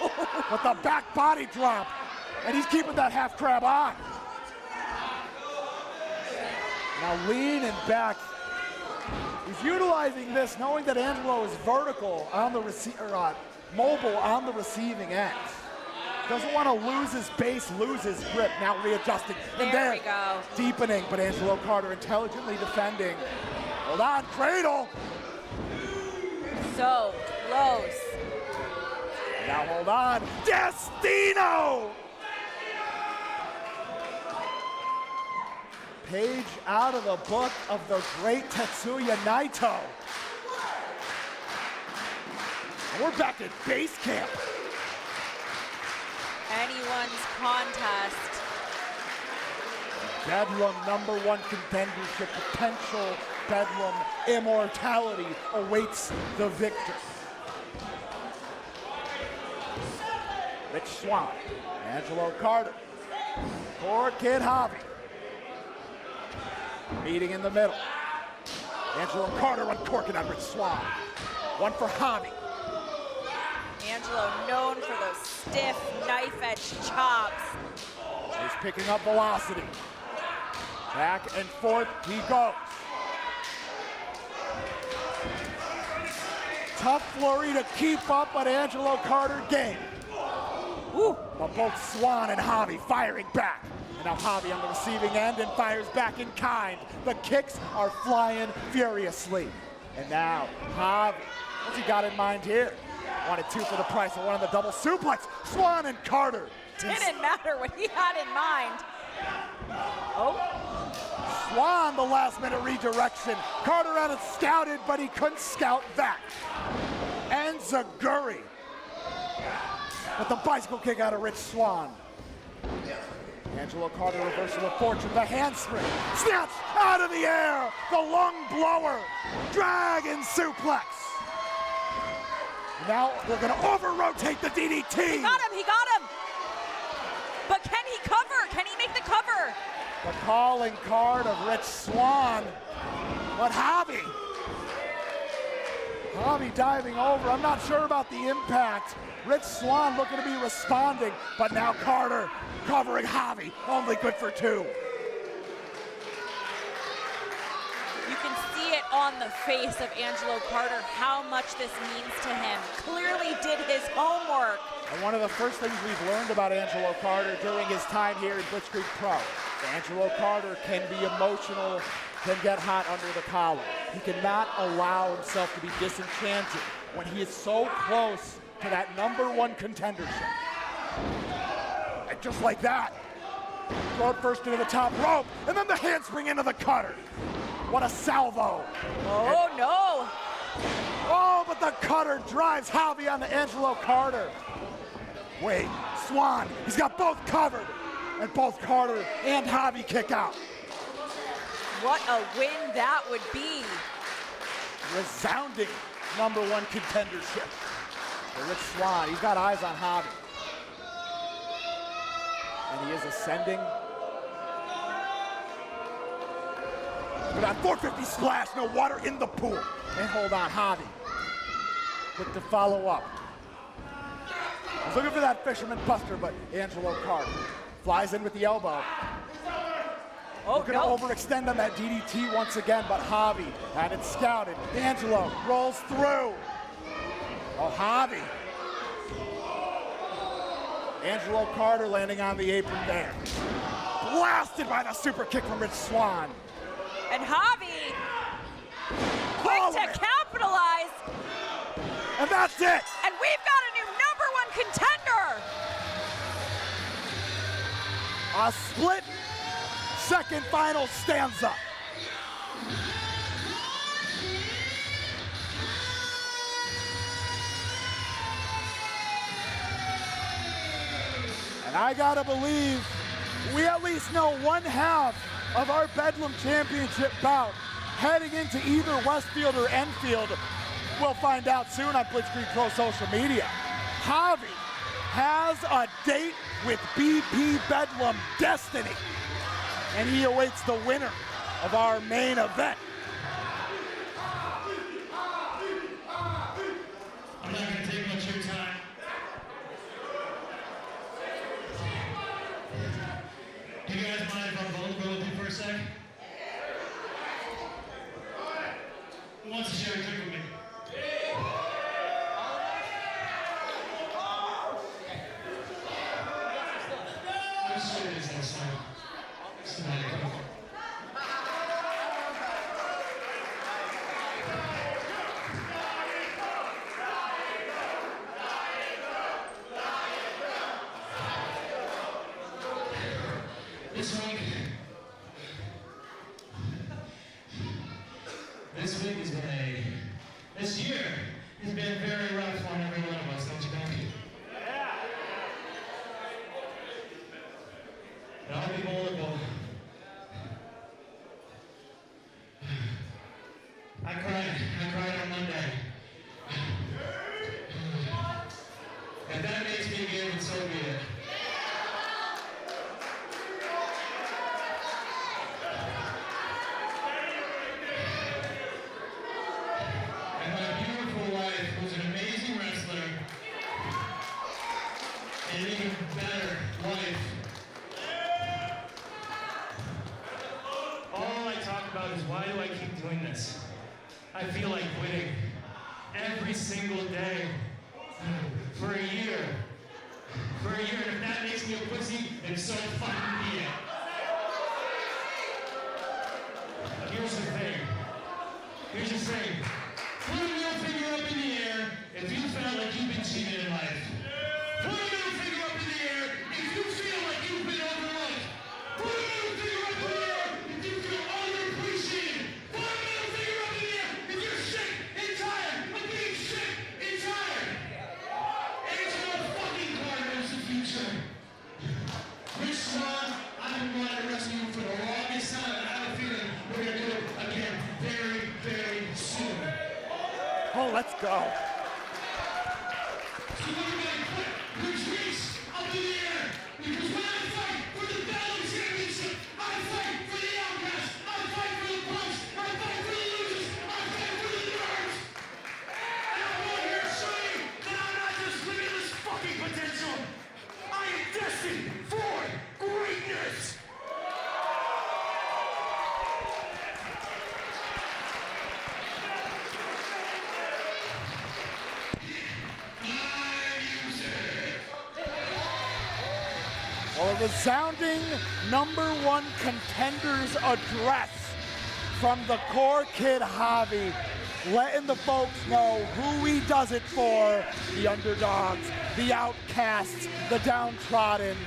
Speaker 4: With the back body drop. And he's keeping that half crab on. Now leaning back. He's utilizing this, knowing that Angelo is vertical on the mobile on the receiving end. Doesn't want to lose his base, lose his grip. Now readjusting. And
Speaker 2: There we go.
Speaker 4: Deepening, but Angelo Carter intelligently defending. Hold on, cradle.
Speaker 2: So close.
Speaker 4: Now hold on, Destino! Page out of the book of the great Tetsuya Naito. And we're back at base camp.
Speaker 2: Anyone's contest.
Speaker 4: Bedlam #1 contendership, potential Bedlam immortality awaits the victor. Rich Swann, Angelo Carter, poor kid Javi. Meeting in the middle. Angelo Carter uncorking on Rich Swann. One for Javi.
Speaker 2: Angelo known for those stiff knife edge chops.
Speaker 4: He's picking up velocity. Back and forth he goes. Tough flurry to keep up, but Angelo Carter game. Woo. But both Swann and Javi firing back. And now Javi on the receiving end and fires back in kind. The kicks are flying furiously. And now Javi, what's he got in mind here? Wanted two for the price of one on the double suplex. Swann and Carter.
Speaker 2: Didn't matter what he had in mind. Oh.
Speaker 4: Swann, the last minute redirection. Carter had it scouted, but he couldn't scout that. And Zaguri. With the bicycle kick out of Rich Swann. Angelo Carter reversal of fortune, the handspring, snatch out of the air, the lung blower, dragon suplex. Now we're gonna over-rotate the DDT.
Speaker 2: He got him. But can he cover? Can he make the cover?
Speaker 4: The calling card of Rich Swann, but Javi diving over. I'm not sure about the impact. Rich Swann looking to be responding, but now Carter covering Javi, only good for two.
Speaker 2: You can see it on the face of Angelo Carter how much this means to him. Clearly did his homework.
Speaker 4: And one of the first things we've learned about Angelo Carter during his time here in Blitzkrieg Pro, Angelo Carter can be emotional, can get hot under the collar. He cannot allow himself to be disenchanted when he is so close to that #1 contendership. And just like that, throw it first into the top rope, and then the handspring into the cutter. What a salvo.
Speaker 2: Oh, no.
Speaker 4: Oh, but the cutter drives Javi on to Angelo Carter. Wait, Swann, he's got both covered. And both Carter and Javi kick out.
Speaker 2: What a win that would be.
Speaker 4: Resounding #1 contendership. For Rich Swann, he's got eyes on Javi. And he is ascending For that 450 splash, no water in the pool. And hold on, Javi. Quick to follow up. I was looking for that fisherman buster, but Angelo Carter flies in with the elbow.
Speaker 2: Oh,
Speaker 4: Looking to overextend on that DDT once again, but Javi had it scouted. Angelo rolls through. Oh, Javi. Angelo Carter landing on the apron there. Blasted by the super kick from Rich Swann.
Speaker 2: And Javi, quick to capitalize.
Speaker 4: And that's it.
Speaker 2: And we've got a new #1 contender.
Speaker 4: A split second final stanza. And I gotta believe we at least know one half of our Bedlam Championship bout heading into either Westfield or Enfield. We'll find out soon on Blitzkrieg Pro social media. Javi has a date with BP Bedlam Destiny, and he awaits the winner of our main event.
Speaker 5: I'm not going to take much of your time. Do you guys mind if I both go with you for a sec? Who wants to share a drink with me? I'm sure it is next time. Somebody come. This year has been very rough on every one of us, don't you think? Yeah. But I'll be vulnerable. I cried on Monday. If that makes me again, then so be it. An even better life. All I talk about is why do I keep doing this? I feel like quitting every single day for a year. For a year, and if that makes me a pussy, then so fucking be it. Here's the thing. Put a middle finger up in the air if you felt like you've been cheated in life. Put a middle finger up in the air if you feel like you've been overlooked. Put a middle finger up in the air if you feel underappreciated. Put a middle finger up in the air if you're sick and tired of being sick and tired. Angelo fucking Carter is the future. Rich Swann, I've been wanting to wrestle you for the longest time, and I have a feeling we're going to do it again very, very soon.
Speaker 4: Oh, let's go.
Speaker 5: So everybody put your trees up in the air, because when I fight for the Bedlam Championship, I fight for the outcasts, I fight for the punks, I fight for the losers, I fight for the nerds. And I'm going here to show you that I'm not just limitless fucking potential. I am destined for greatness.
Speaker 4: Well, a resounding #1 Contender's address from the core kid Javi, letting the folks know who he does it for: the underdogs, the outcasts, the downtrodden,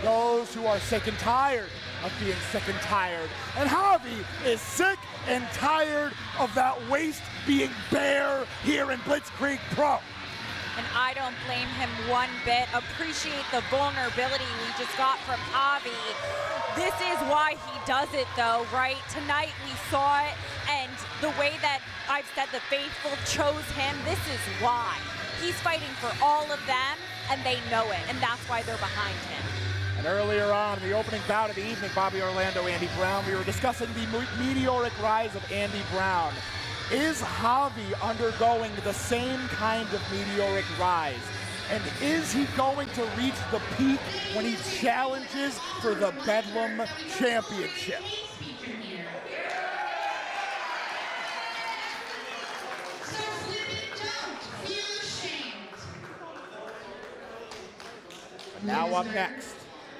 Speaker 4: those who are sick and tired of being sick and tired. And Javi is sick and tired of that waist being bare here in Blitzkrieg Pro.
Speaker 2: And I don't blame him one bit. Appreciate the vulnerability we just got from Javi. This is why he does it though, right? Tonight we saw it, and the way that I've said the faithful chose him, this is why. He's fighting for all of them, and they know it, and that's why they're behind him.
Speaker 4: And And earlier on, in the opening bout of the evening, Bobby Orlando, Andy Brown, we were discussing the meteoric rise of Andy Brown. Is Javi undergoing the same kind of meteoric rise? And is he going to reach the peak when he challenges for the Bedlam Championship? And now up next.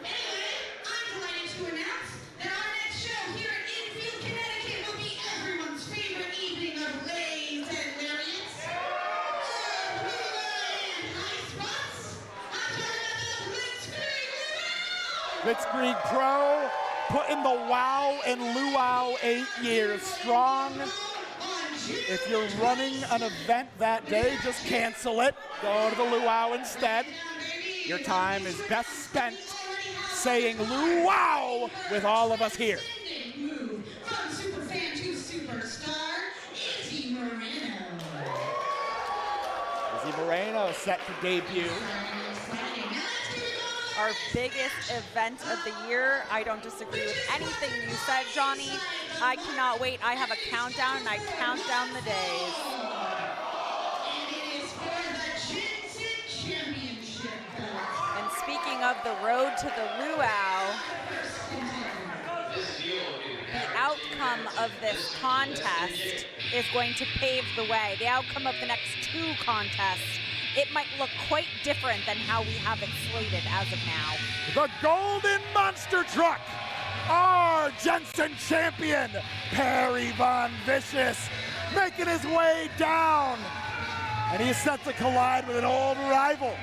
Speaker 3: I'm delighted to announce that our next show here in Enfield, Connecticut will be everyone's favorite evening of lays and lariats, and high spots. I'm talking about the Blitzkrieg
Speaker 4: Blitzkrieg Pro putting the wow and luau 8 years strong. If you're running an event that day, just cancel it. Go to the luau instead. Your time is best spent saying luau with all of us here.
Speaker 3: Move from superfan to superstar, Izzy Moreno.
Speaker 4: Izzy Moreno set to debut.
Speaker 2: Our biggest event of the year. I don't disagree with anything you said, Johnny. I cannot wait. I have a countdown, and I count down the days.
Speaker 3: And it is for the Jensen Championship belt.
Speaker 2: And speaking of the road to the luau, the outcome of this contest is going to pave the way. The outcome of the next 2 contests, it might look quite different than how we have it slated as of now.
Speaker 4: The Golden Monster Truck, our Jensen champion, Perry Von Vicious, making his way down. And he's set to collide with an old rival.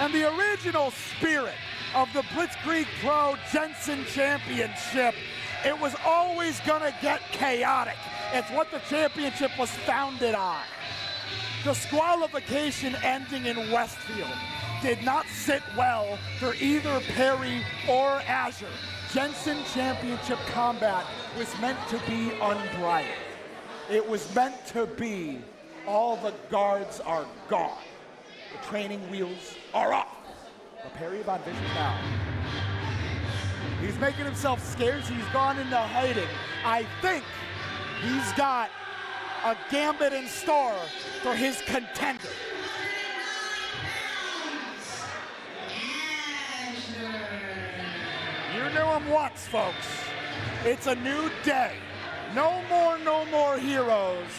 Speaker 4: And the original spirit of the Blitzkrieg Pro Jensen Championship, it was always gonna get chaotic. It's what the championship was founded on. Disqualification ending in Westfield did not sit well for either Perry or Azure. Jensen Championship combat was meant to be unbridled. It was meant to be all the guards are gone. The training wheels are off. But Perry Von Vicious now. He's making himself scarce. He's gone into hiding. I think he's got a gambit in store for his contender. You knew him once, folks. It's a new day. No more heroes.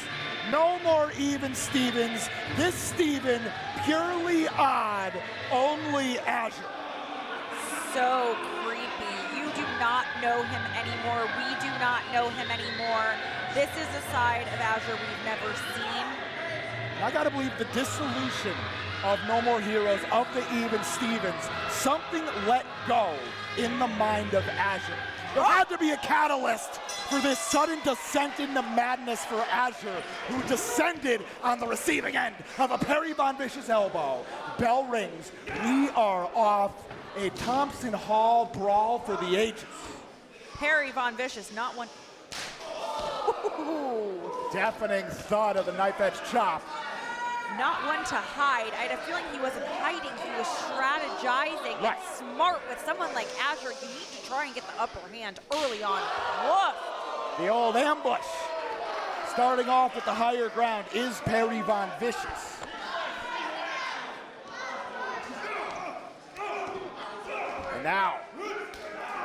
Speaker 4: No more even Stevens. This Steven, purely odd, only Azure.
Speaker 2: So creepy. You do not know him anymore. We do not know him anymore. This is a side of Azure we've never seen.
Speaker 4: I gotta believe the dissolution of No More Heroes, of the even Stevens, something let go in the mind of Azure. There had to be a catalyst for this sudden descent into madness for Azure, who descended on the receiving end of a Perry Von Vicious elbow. Bell rings. We are off a Thompson Hall brawl for the ages.
Speaker 2: Perry Von Vicious, not one. Ooh.
Speaker 4: Deafening thud of the knife edge chop.
Speaker 2: Not one to hide. I had a feeling he wasn't hiding. He was strategizing.
Speaker 4: Right.
Speaker 2: It's smart with someone like Azure. You need to try and get the upper hand early on. Woof.
Speaker 4: The old ambush. Starting off at the higher ground is Perry Von Vicious. And now,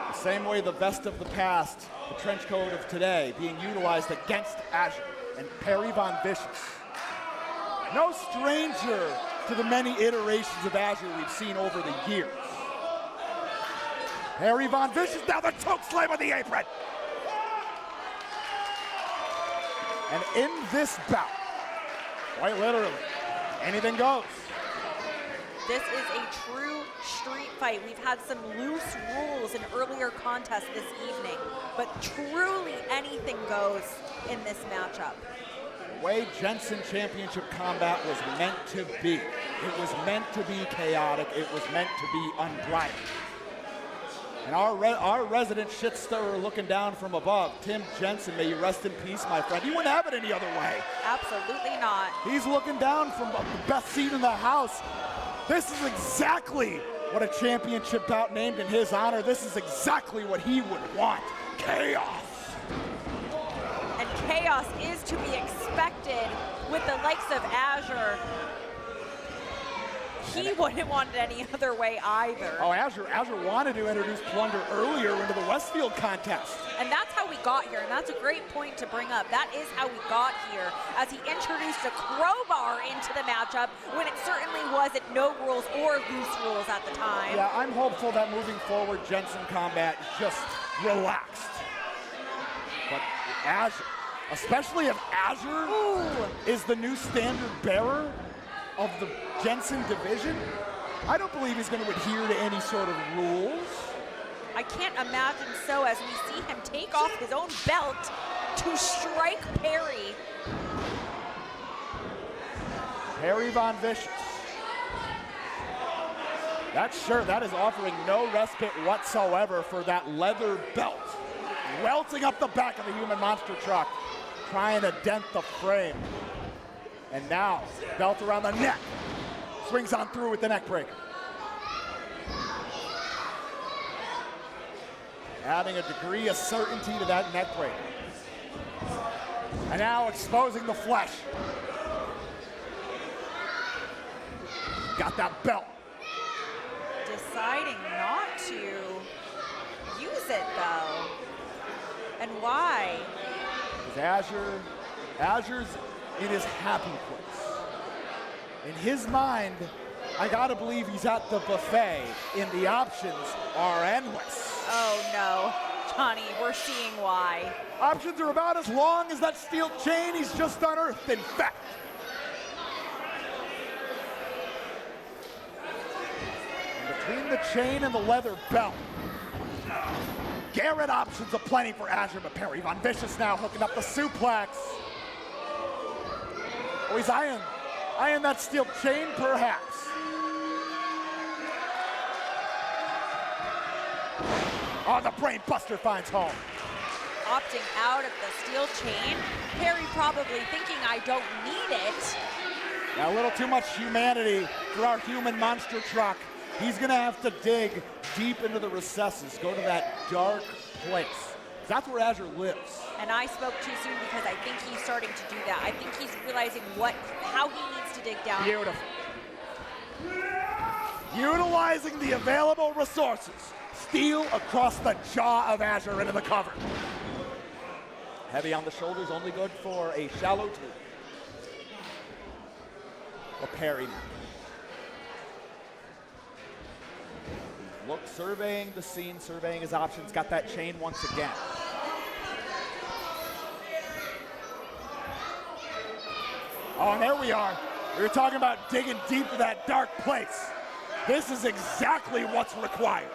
Speaker 4: the same way the vest of the past, the trench coat of today, being utilized against Azure and Perry Von Vicious. No stranger to the many iterations of Azure we've seen over the years. Perry Von Vicious, now the choke slam on the apron. And in this bout, quite literally, anything goes.
Speaker 2: This is a true street fight. We've had some loose rules in earlier contests this evening, but truly anything goes in this matchup.
Speaker 4: The way Jensen Championship combat was meant to be. It was meant to be chaotic. It was meant to be unbridled. And our resident shit stirrer looking down from above, Tim Jensen, may you rest in peace, my friend. He wouldn't have it any other way.
Speaker 2: Absolutely not.
Speaker 4: He's looking down from the best seat in the house. This is exactly what a championship bout named in his honor. This is exactly what he would want. Chaos.
Speaker 2: And chaos is to be expected with the likes of Azure. He wouldn't want it any other way either.
Speaker 4: Oh, Azure wanted to introduce Plunder earlier into the Westfield contest.
Speaker 2: And that's how we got here, and that's a great point to bring up. That is how we got here, as he introduced a crowbar into the matchup when it certainly wasn't no rules or loose rules at the time.
Speaker 4: Yeah, I'm hopeful that moving forward, Jensen combat is just relaxed. But Azure, especially if Azure is the new standard bearer of the Jensen division, I don't believe he's going to adhere to any sort of rules.
Speaker 2: I can't imagine so, as we see him take off his own belt to strike Perry.
Speaker 4: Perry Von Vicious. That shirt, that is offering no respite whatsoever for that leather belt. Welting up the back of the human monster truck, trying to dent the frame. And now, belt around the neck. Swings on through with the neck break. Adding a degree of certainty to that neck break. And now exposing the flesh. Got that belt.
Speaker 2: Deciding not to use it though. And why?
Speaker 4: Because Azure's in his happy place. In his mind, I gotta believe he's at the buffet, and the options are endless.
Speaker 2: Oh no, Johnny, we're seeing why.
Speaker 4: Options are about as long as that steel chain he's just unearthed, in fact. And between the chain and the leather belt, Garrett options aplenty for Azure, but Perry Von Vicious now hooking up the suplex. Oh, he's eyeing that steel chain, perhaps. Oh, the brain buster finds home.
Speaker 2: Opting out of the steel chain. Perry probably thinking I don't need it.
Speaker 4: Now, a little too much humanity for our human monster truck. He's gonna have to dig deep into the recesses, go to that dark place. That's where Azure lives.
Speaker 2: And I spoke too soon because I think he's starting to do that. I think he's realizing how he needs to dig down.
Speaker 4: Beautiful. Utilizing the available resources. Steel across the jaw of Azure into the cover. Heavy on the shoulders, only good for a shallow two. A parry. Look, surveying the scene, surveying his options, got that chain once again. Oh, and there we are. We were talking about digging deep to that dark place. This is exactly what's required.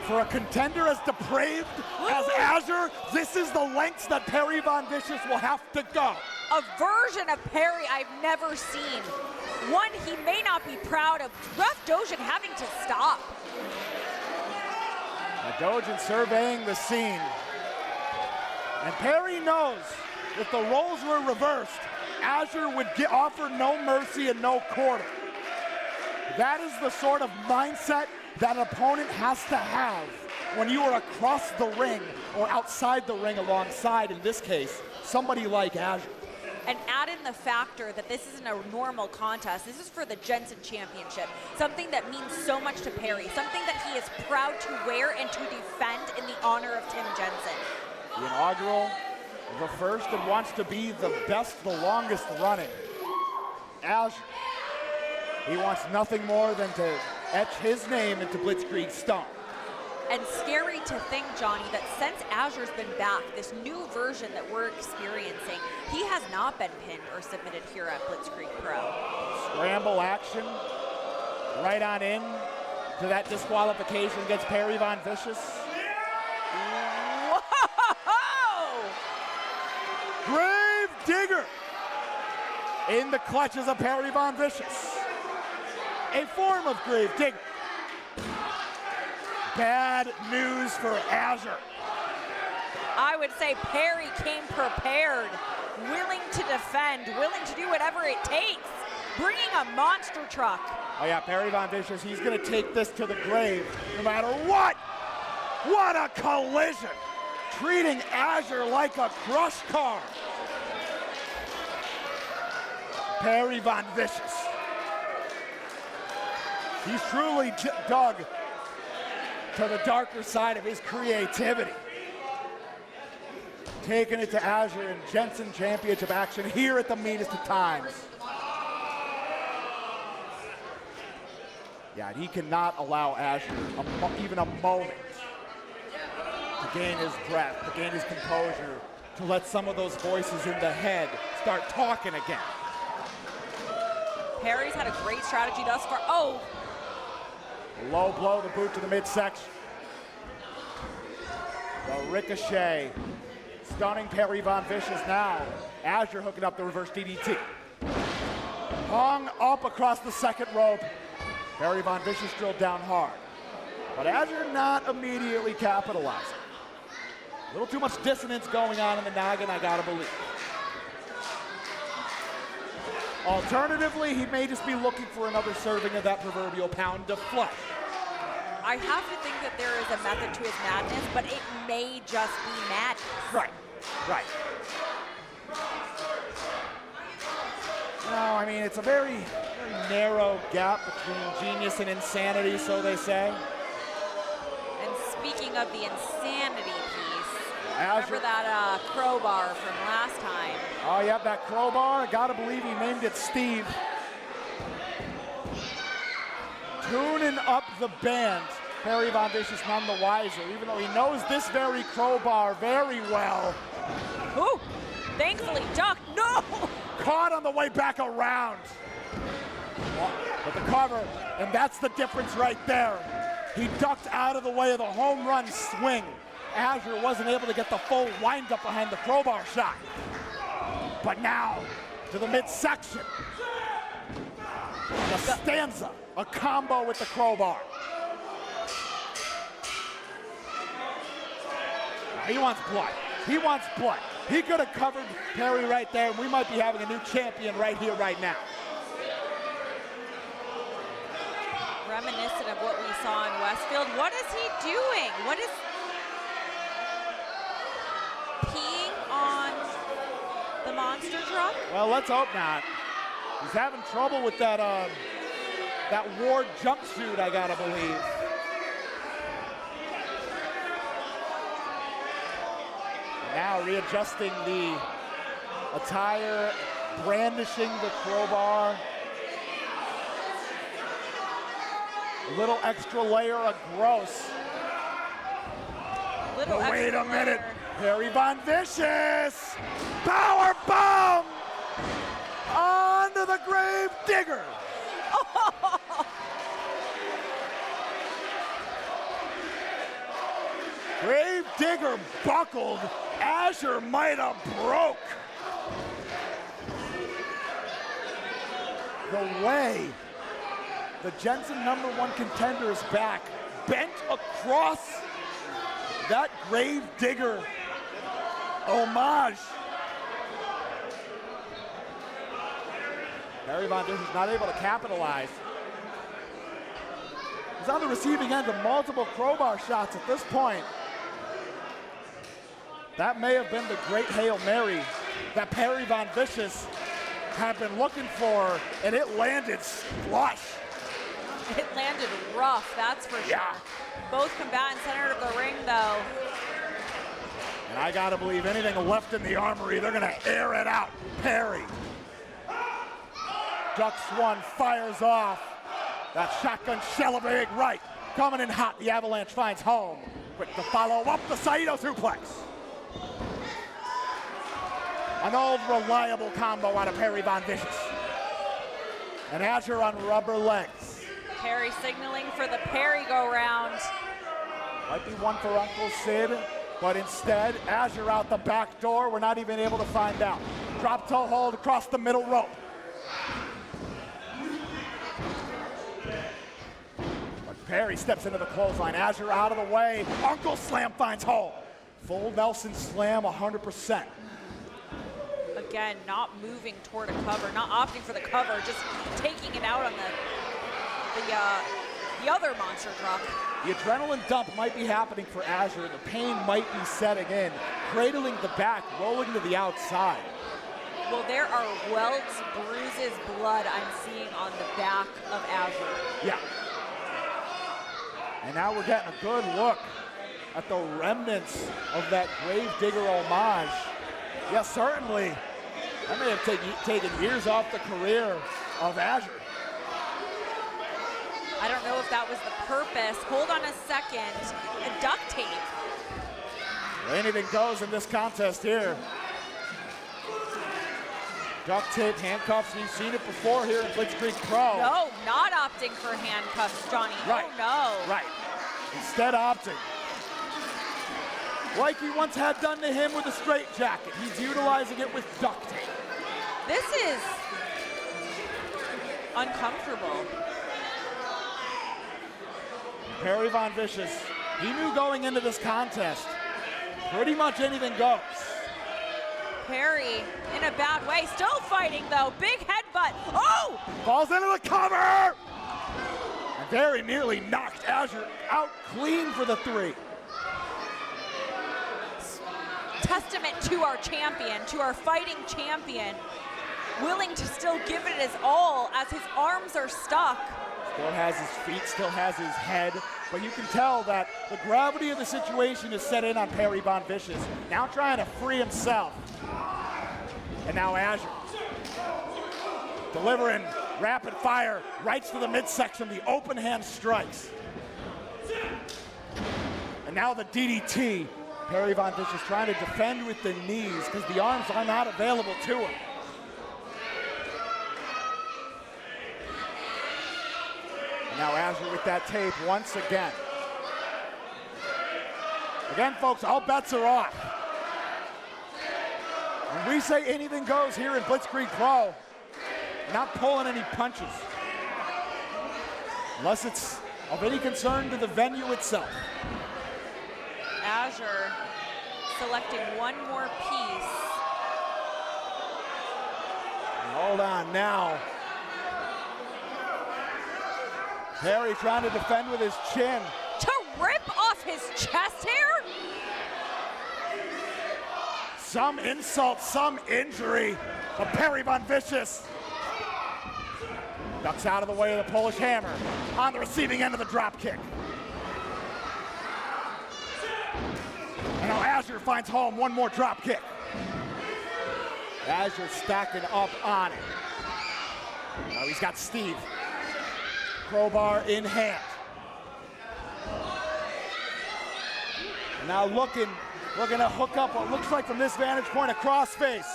Speaker 4: For a contender as depraved as Azure, this is the lengths that Perry Von Vicious will have to go.
Speaker 2: A version of Perry I've never seen. One he may not be proud of. Ref Dojin having to stop.
Speaker 4: Dojin surveying the scene. And Perry knows if the roles were reversed, Azure would offer no mercy and no quarter. That is the sort of mindset that an opponent has to have when you are across the ring or outside the ring alongside, in this case, somebody like Azure.
Speaker 2: And add in the factor that this isn't a normal contest. This is for the Jensen Championship, something that means so much to Perry, something that he is proud to wear and to defend in the honor of Tim Jensen.
Speaker 4: The inaugural, the first, and wants to be the best, the longest running. Azure, he wants nothing more than to etch his name into Blitzkrieg stone.
Speaker 2: And scary to think, Johnny, that since Azure's been back, this new version that we're experiencing, he has not been pinned or submitted here at Blitzkrieg Pro.
Speaker 4: Scramble action, right on in to that disqualification against Perry Von Vicious.
Speaker 2: Whoa!
Speaker 4: Grave Digger in the clutches of Perry Von Vicious. A form of Grave Digger. bad news for Azure.
Speaker 2: I would say Perry came prepared, willing to defend, willing to do whatever it takes, bringing a monster truck.
Speaker 4: Oh yeah, Perry Von Vicious, he's gonna take this to the grave no matter what. What a collision. Treating Azure like a crush car. Perry Von Vicious. He's truly dug to the darker side of his creativity. Taking it to Azure in Jensen Championship action here at the meanest of times. Yeah, and he cannot allow Azure even a moment to gain his breath, to gain his composure, to let some of those voices in the head start talking again.
Speaker 2: Perry's had a great strategy thus far. Oh!
Speaker 4: Low blow, the boot to the midsection. The ricochet, stunning Perry Von Vicious now. Azure hooking up the reverse DDT. Hung up across the second rope. Perry Von Vicious drilled down hard. But Azure not immediately capitalizing. A little too much dissonance going on in the noggin, I gotta believe. Alternatively, he may just be looking for another serving of that proverbial pound of flesh.
Speaker 2: I have to think that there is a method to his madness, but it may just be madness.
Speaker 4: Right, right. No, I mean, it's a very, very narrow gap between genius and insanity, so they say.
Speaker 2: And speaking of the insanity piece,
Speaker 4: Azure.
Speaker 2: remember that crowbar from last time?
Speaker 4: Oh, yeah, that crowbar. Gotta believe he named it Steve. Tuning up the band. Perry Von Vicious none the wiser, even though he knows this very crowbar very well.
Speaker 2: Ooh, thankfully ducked. No!
Speaker 4: Caught on the way back around. But the cover, and that's the difference right there. He ducked out of the way of the home run swing. Azure wasn't able to get the full wind-up behind the crowbar shot. But now, to the midsection. The stanza, a combo with the crowbar. He wants blood. He wants blood. He could have covered Perry right there, and we might be having a new champion right here, right now.
Speaker 2: Reminiscent of what we saw in Westfield. What is he doing? What is peeing on the monster truck?
Speaker 4: Well, let's hope not. He's having trouble with that that Ward jumpsuit, I gotta believe. Now readjusting the attire, brandishing the crowbar. A little extra layer of gross.
Speaker 2: Little
Speaker 4: But wait a
Speaker 2: extra
Speaker 4: minute.
Speaker 2: layer.
Speaker 4: Perry Von Vicious. Power bomb onto the grave digger. Grave digger buckled. Azure might have broke. The way the Jensen #1 contender is back, bent across that grave digger homage. Perry Von Vicious not able to capitalize. He's on the receiving end of multiple crowbar shots at this point. That may have been the great Hail Mary that Perry Von Vicious had been looking for, and it landed flush.
Speaker 2: It landed rough, that's for sure.
Speaker 4: Yeah.
Speaker 2: Both combatants center of the ring, though.
Speaker 4: And I gotta believe anything left in the armory, they're gonna air it out. Perry. Ducks one, fires off. That shotgun shell of a big right. Coming in hot, the Avalanche finds home. Quick to follow up the Saito suplex. An old reliable combo out of Perry Von Vicious. And Azure on rubber legs.
Speaker 2: Perry signaling for the Perry go-round.
Speaker 4: Might be one for Uncle Sid, but instead, Azure out the back door. We're not even able to find out. Drop toe hold across the middle rope. But Perry steps into the clothesline. Azure out of the way. Uncle Slam finds Hall. Full Nelson Slam 100%.
Speaker 2: Again, not moving toward a cover, not opting for the cover, just taking it out on the other monster truck.
Speaker 4: The adrenaline dump might be happening for Azure. The pain might be setting in. Cradling the back, rolling to the outside.
Speaker 2: Well, there are welts, bruises, blood I'm seeing on the back of Azure.
Speaker 4: Yeah. And now we're getting a good look at the remnants of that Gravedigger homage. Yes, certainly. That may have taken years off the career of Azure.
Speaker 2: I don't know if that was the purpose. Hold on a second. A duct tape.
Speaker 4: Anything goes in this contest here. Duct tape, handcuffs, we've seen it before here in Blitzkrieg Pro.
Speaker 2: No, not opting for handcuffs, Johnny.
Speaker 4: Right.
Speaker 2: Oh, no.
Speaker 4: Right. Instead opting. Like he once had done to him with a straitjacket. He's utilizing it with duct tape.
Speaker 2: This is uncomfortable.
Speaker 4: Perry Von Vicious, he knew going into this contest, pretty much anything goes.
Speaker 2: Perry in a bad way, still fighting though. Big headbutt. Oh!
Speaker 4: Falls into the cover! And very nearly knocked Azure out clean for the 3.
Speaker 2: Testament to our champion, to our fighting champion, willing to still give it his all as his arms are stuck.
Speaker 4: Still has his feet, still has his head, but you can tell that the gravity of the situation is set in on Perry Von Vicious, now trying to free himself. And now Azure, delivering rapid fire, rights to the midsection, the open hand strikes. And now the DDT. Perry Von Vicious trying to defend with the knees because the arms are not available to him. And now Azure with that tape once again. Again, folks, all bets are off. When we say anything goes here in Blitzkrieg Pro, we're not pulling any punches. Unless it's of any concern to the venue itself.
Speaker 2: Azure selecting one more piece.
Speaker 4: Hold on now. Perry trying to defend with his chin.
Speaker 2: To rip off his chest hair?
Speaker 4: Some insult, some injury. But Perry Von Vicious ducks out of the way of the Polish Hammer on the receiving end of the drop kick. And now Azure finds home, one more drop kick. Azure stacking up on it. Now he's got Steve. Crowbar in hand. And now looking to hook up what looks like from this vantage point a crossface.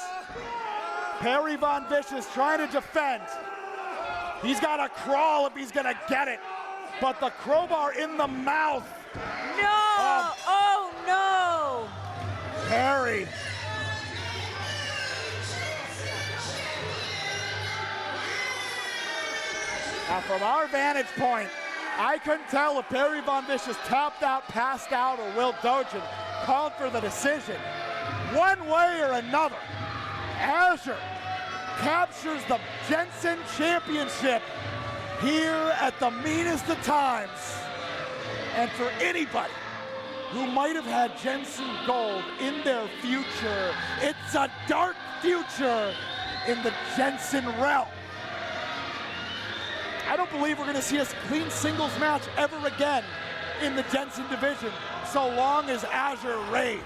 Speaker 4: Perry Von Vicious trying to defend. He's got to crawl if he's gonna get it. But the crowbar in the mouth.
Speaker 2: No! Oh no!
Speaker 4: Perry. Now from our vantage point, I couldn't tell if Perry Von Vicious tapped out, passed out, or Will Dojan called for the decision. One way or another, Azure captures the Jensen Championship here at the meanest of times. And for anybody who might have had Jensen Gold in their future, it's a dark future in the Jensen realm. I don't believe we're going to see a clean singles match ever again in the Jensen division, so long as Azure reigns.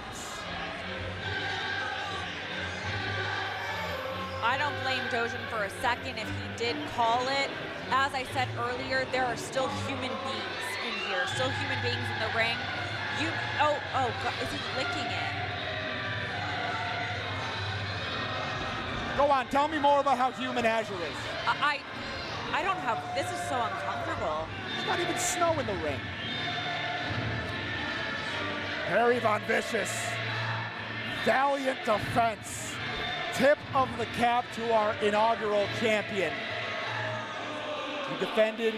Speaker 2: I don't blame Dojan for a second if he did call it. As I said earlier, there are still human beings in here, still human beings in the ring. Oh God, is he licking it?
Speaker 4: Go on, tell me more about how human Azure is.
Speaker 2: I don't have, this is so uncomfortable.
Speaker 4: There's not even snow in the ring. Perry Von Vicious, valiant defense. Tip of the cap to our inaugural champion. He defended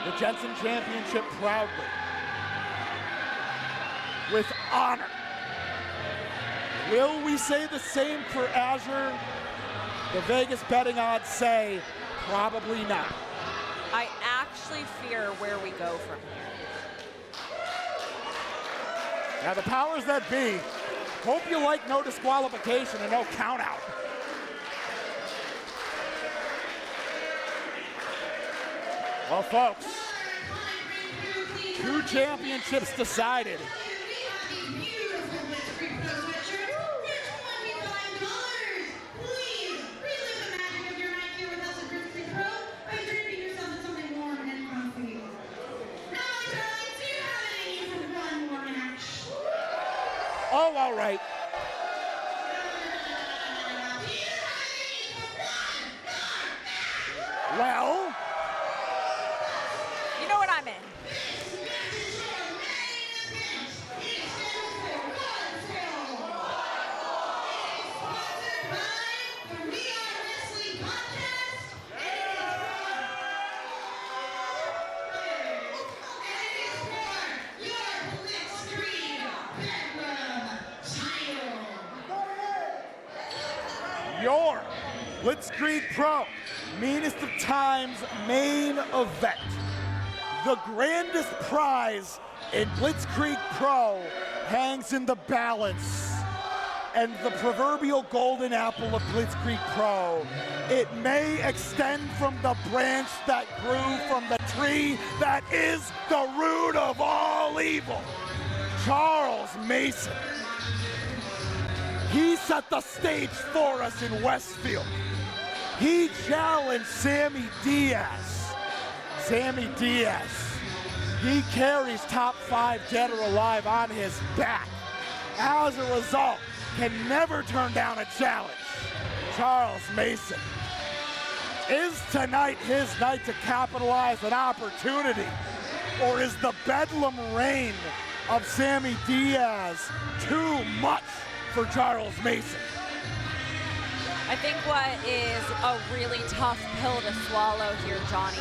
Speaker 4: the Jensen Championship proudly, with honor. Will we say the same for Azure? The Vegas betting odds say probably not.
Speaker 2: I actually fear where we go from here.
Speaker 4: Now the powers that be, hope you like no disqualification and no count out. Well, folks, 2 championships decided. Oh, all right. Well,
Speaker 2: You know what I'm in.
Speaker 4: your Blitzkrieg Pro Meanest of Times main event. The grandest prize in Blitzkrieg Pro hangs in the balance, and the proverbial golden apple of Blitzkrieg Pro, it may extend from the branch that grew from the tree that is the root of all evil. Charles Mason. He set the stage for us in Westfield. He challenged Sammy Diaz. Sammy Diaz. He carries top 5 dead or alive on his back. As a result, can never turn down a challenge. Charles Mason. Is tonight his night to capitalize an opportunity? Or is the Bedlam reign of Sammy Diaz too much for Charles Mason?
Speaker 2: I think what is a really tough pill to swallow here, Johnny,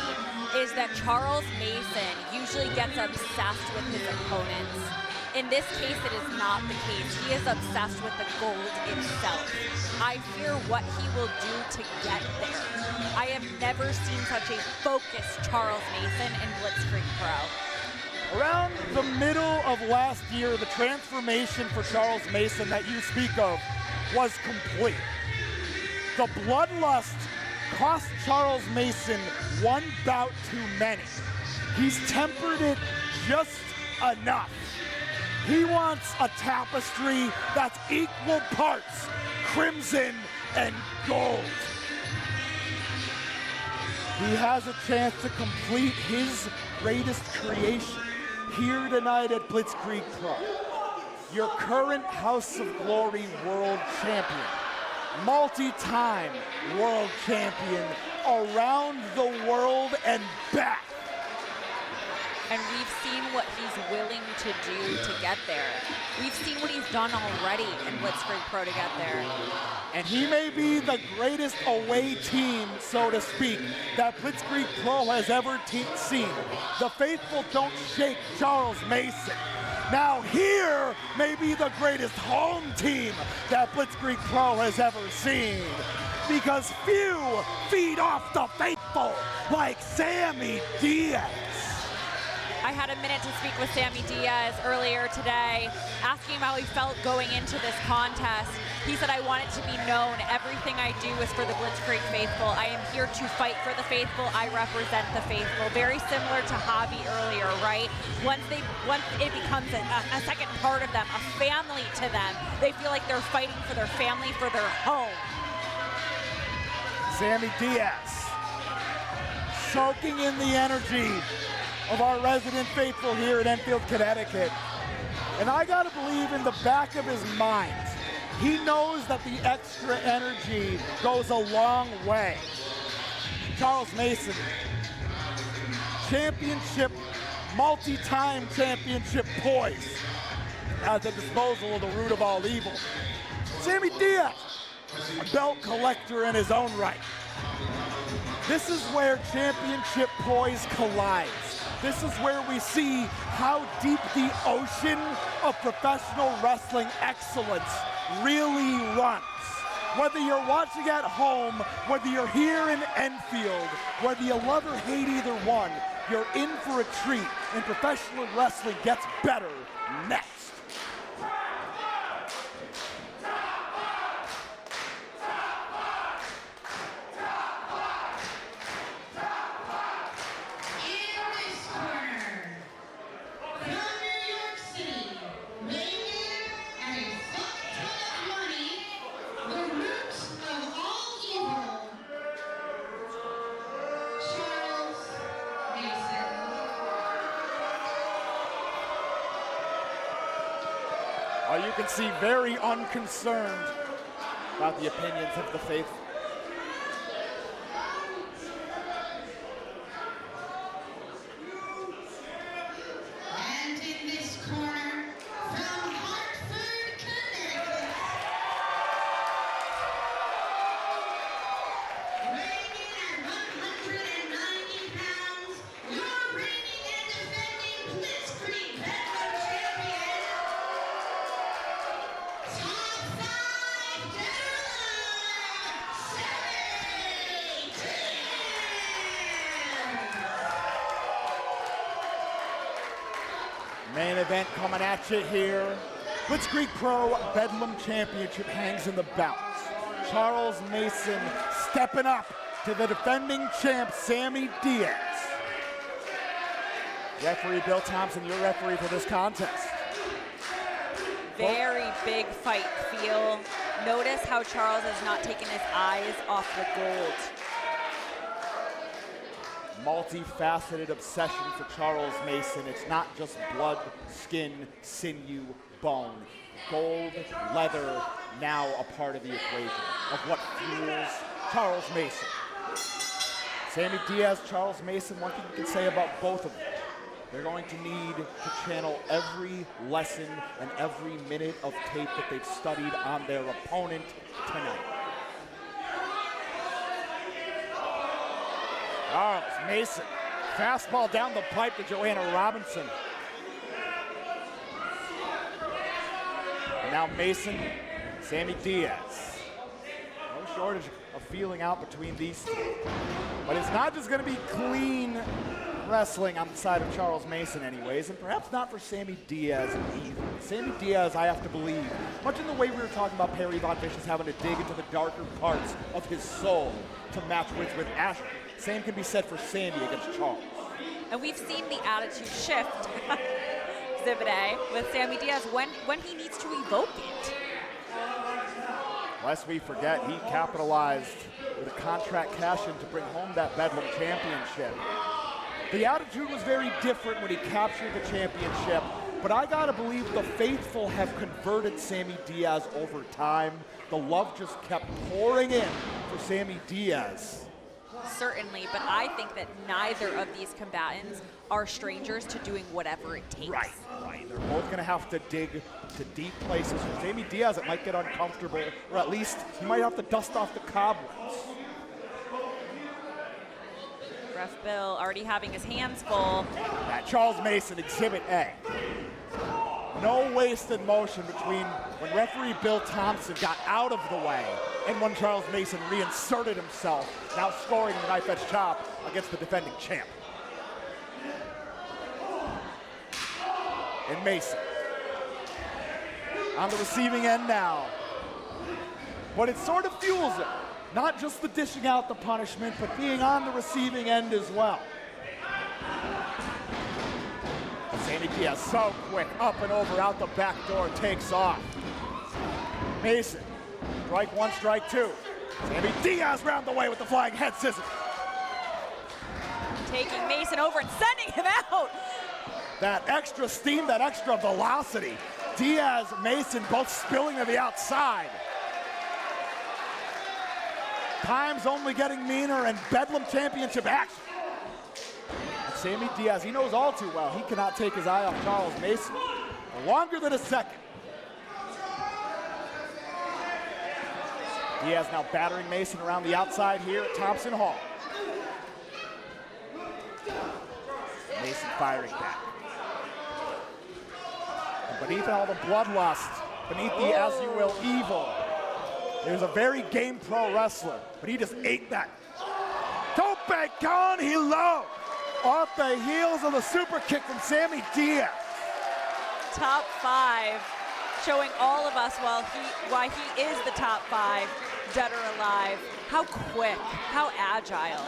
Speaker 2: is that Charles Mason usually gets obsessed with his opponents. In this case, it is not the case. He is obsessed with the gold itself. I fear what he will do to get there. I have never seen such a focused Charles Mason in Blitzkrieg Pro.
Speaker 4: Around the middle of last year, the transformation for Charles Mason that you speak of was complete. The bloodlust cost Charles Mason one bout too many. He's tempered it just enough. He wants a tapestry that's equal parts crimson and gold. He has a chance to complete his greatest creation here tonight at Blitzkrieg Pro. Your current House of Glory world champion, multi-time world champion around the world and back.
Speaker 2: And we've seen what he's willing to do to get there. We've seen what he's done already in Blitzkrieg Pro to get there.
Speaker 4: And he may be the greatest away team, so to speak, that Blitzkrieg Pro has ever seen. The faithful don't shake Charles Mason. Now here may be the greatest home team that Blitzkrieg Pro has ever seen. Because few feed off the faithful like Sammy Diaz.
Speaker 2: I had a minute to speak with Sammy Diaz earlier today, asking him how he felt going into this contest. He said, I want it to be known. Everything I do is for the Blitzkrieg faithful. I am here to fight for the faithful. I represent the faithful. Very similar to Hobby earlier, right? Once it becomes a second part of them, a family to them, they feel like they're fighting for their family, for their home.
Speaker 4: Sammy Diaz, soaking in the energy of our resident faithful here in Enfield, Connecticut. And I gotta believe in the back of his mind, he knows that the extra energy goes a long way. Charles Mason, championship, multi-time championship poise at the disposal of the root of all evil. Sammy Diaz, a belt collector in his own right. This is where championship poise collides. This is where we see how deep the ocean of professional wrestling excellence really runs. Whether you're watching at home, whether you're here in Enfield, whether you love or hate either one, you're in for a treat, and professional wrestling gets better next. You can see very unconcerned about the opinions of the faithful.
Speaker 3: And in this corner, from Hartford, Connecticut, weighing in at 190 pounds, your reigning and defending Blitzkrieg Bedlam champion, top 5 Bedlam, Sammy Diaz.
Speaker 4: Main event coming at you here. Blitzkrieg Pro Bedlam Championship hangs in the balance. Charles Mason stepping up to the defending champ, Sammy Diaz. Referee Bill Thompson, your referee for this contest.
Speaker 2: Very big fight feel. Notice how Charles has not taken his eyes off the gold.
Speaker 4: Multifaceted obsession for Charles Mason. It's not just blood, skin, sinew, bone. Gold, leather, now a part of the equation of what fuels Charles Mason. Sammy Diaz, Charles Mason, one thing you can say about both of them. They're going to need to channel every lesson and every minute of tape that they've studied on their opponent tonight. Charles Mason, fastball down the pipe to Joanna Robinson. And now Mason, Sammy Diaz. No shortage of feeling out between these two. But it's not just going to be clean wrestling on the side of Charles Mason anyways, and perhaps not for Sammy Diaz either. Sammy Diaz, I have to believe, much in the way we were talking about Perry Von Vicious having to dig into the darker parts of his soul to match with Azure. Same can be said for Sammy against Charles.
Speaker 2: And we've seen the attitude shift, Exhibit A, with Sammy Diaz when he needs to evoke it.
Speaker 4: Lest we forget, he capitalized with a contract cash-in to bring home that Bedlam championship. The attitude was very different when he captured the championship, but I gotta believe the faithful have converted Sammy Diaz over time. The love just kept pouring in for Sammy Diaz.
Speaker 2: Certainly, but I think that neither of these combatants are strangers to doing whatever it takes.
Speaker 4: Right. They're both gonna have to dig to deep places. For Sammy Diaz, it might get uncomfortable, or at least he might have to dust off the cobwebs.
Speaker 2: Ref Bill already having his hands full.
Speaker 4: That Charles Mason, Exhibit A. No wasted motion between when referee Bill Thompson got out of the way and when Charles Mason reinserted himself, now scoring the knife edge chop against the defending champ. And Mason on the receiving end now. But it sort of fuels it. Not just the dishing out the punishment, but being on the receiving end as well. Sammy Diaz so quick, up and over, out the back door, takes off. Mason, strike one, strike two. Sammy Diaz round the way with the flying head scissors.
Speaker 2: Taking Mason over and sending him out.
Speaker 4: That extra steam, that extra velocity. Diaz, Mason both spilling to the outside. Time's only getting meaner and Bedlam championship action. And Sammy Diaz, he knows all too well, he cannot take his eye off Charles Mason for longer than a second. Diaz now battering Mason around the outside here at Thompson Hall. Mason Mason firing back. And beneath all the bloodlust, beneath the as you will evil, there's a very game pro wrestler, but he just ate that. Tope con hilo off the heels of the super kick from Sammy Diaz.
Speaker 2: Top 5, showing all of us why he is the top 5, dead or alive. How quick, how agile.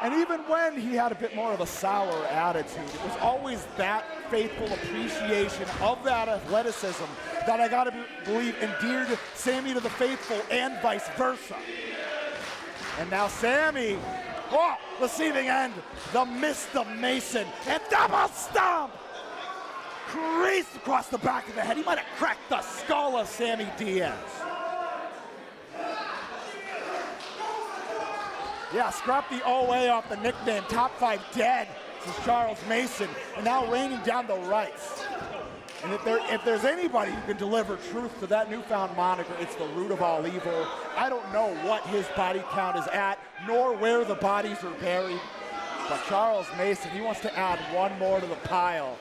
Speaker 4: And even when he had a bit more of a sour attitude, it was always that faithful appreciation of that athleticism that I gotta believe endeared Sammy to the faithful and vice versa. And now Sammy, receiving end, the Mr. Mason, and double stomp! Creased across the back of the head. He might have cracked the skull of Sammy Diaz. Yeah, scrap the OA off the nickname, top 5 dead. This is Charles Mason, and now raining down the rights. And if there's anybody who can deliver truth to that newfound moniker, it's the root of all evil. I don't know what his body count is at, nor where the bodies are buried. But Charles Mason, he wants to add one more to the pile.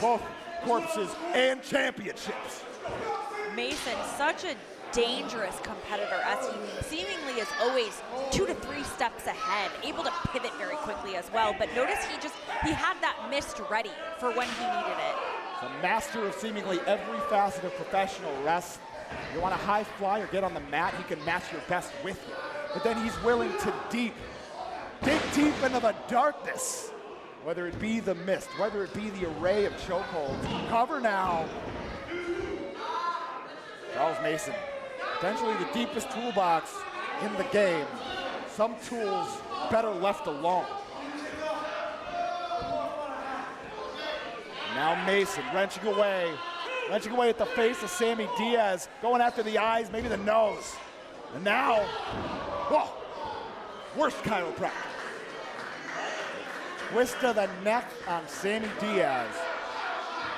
Speaker 4: Both corpses and championships.
Speaker 2: Mason, such a dangerous competitor, as he seemingly is always 2 to 3 steps ahead, able to pivot very quickly as well. But notice he had that mist ready for when he needed it.
Speaker 4: The master of seemingly every facet of professional wrestling. You want to high fly or get on the mat, he can match your best with you. But then he's willing to dig deep into the darkness. Whether it be the mist, whether it be the array of chokeholds. Cover now. Charles Mason, potentially the deepest toolbox in the game. Some tools better left alone. Now Mason wrenching away at the face of Sammy Diaz, going after the eyes, maybe the nose. And now, worst chiropractor. Twist to the neck on Sammy Diaz.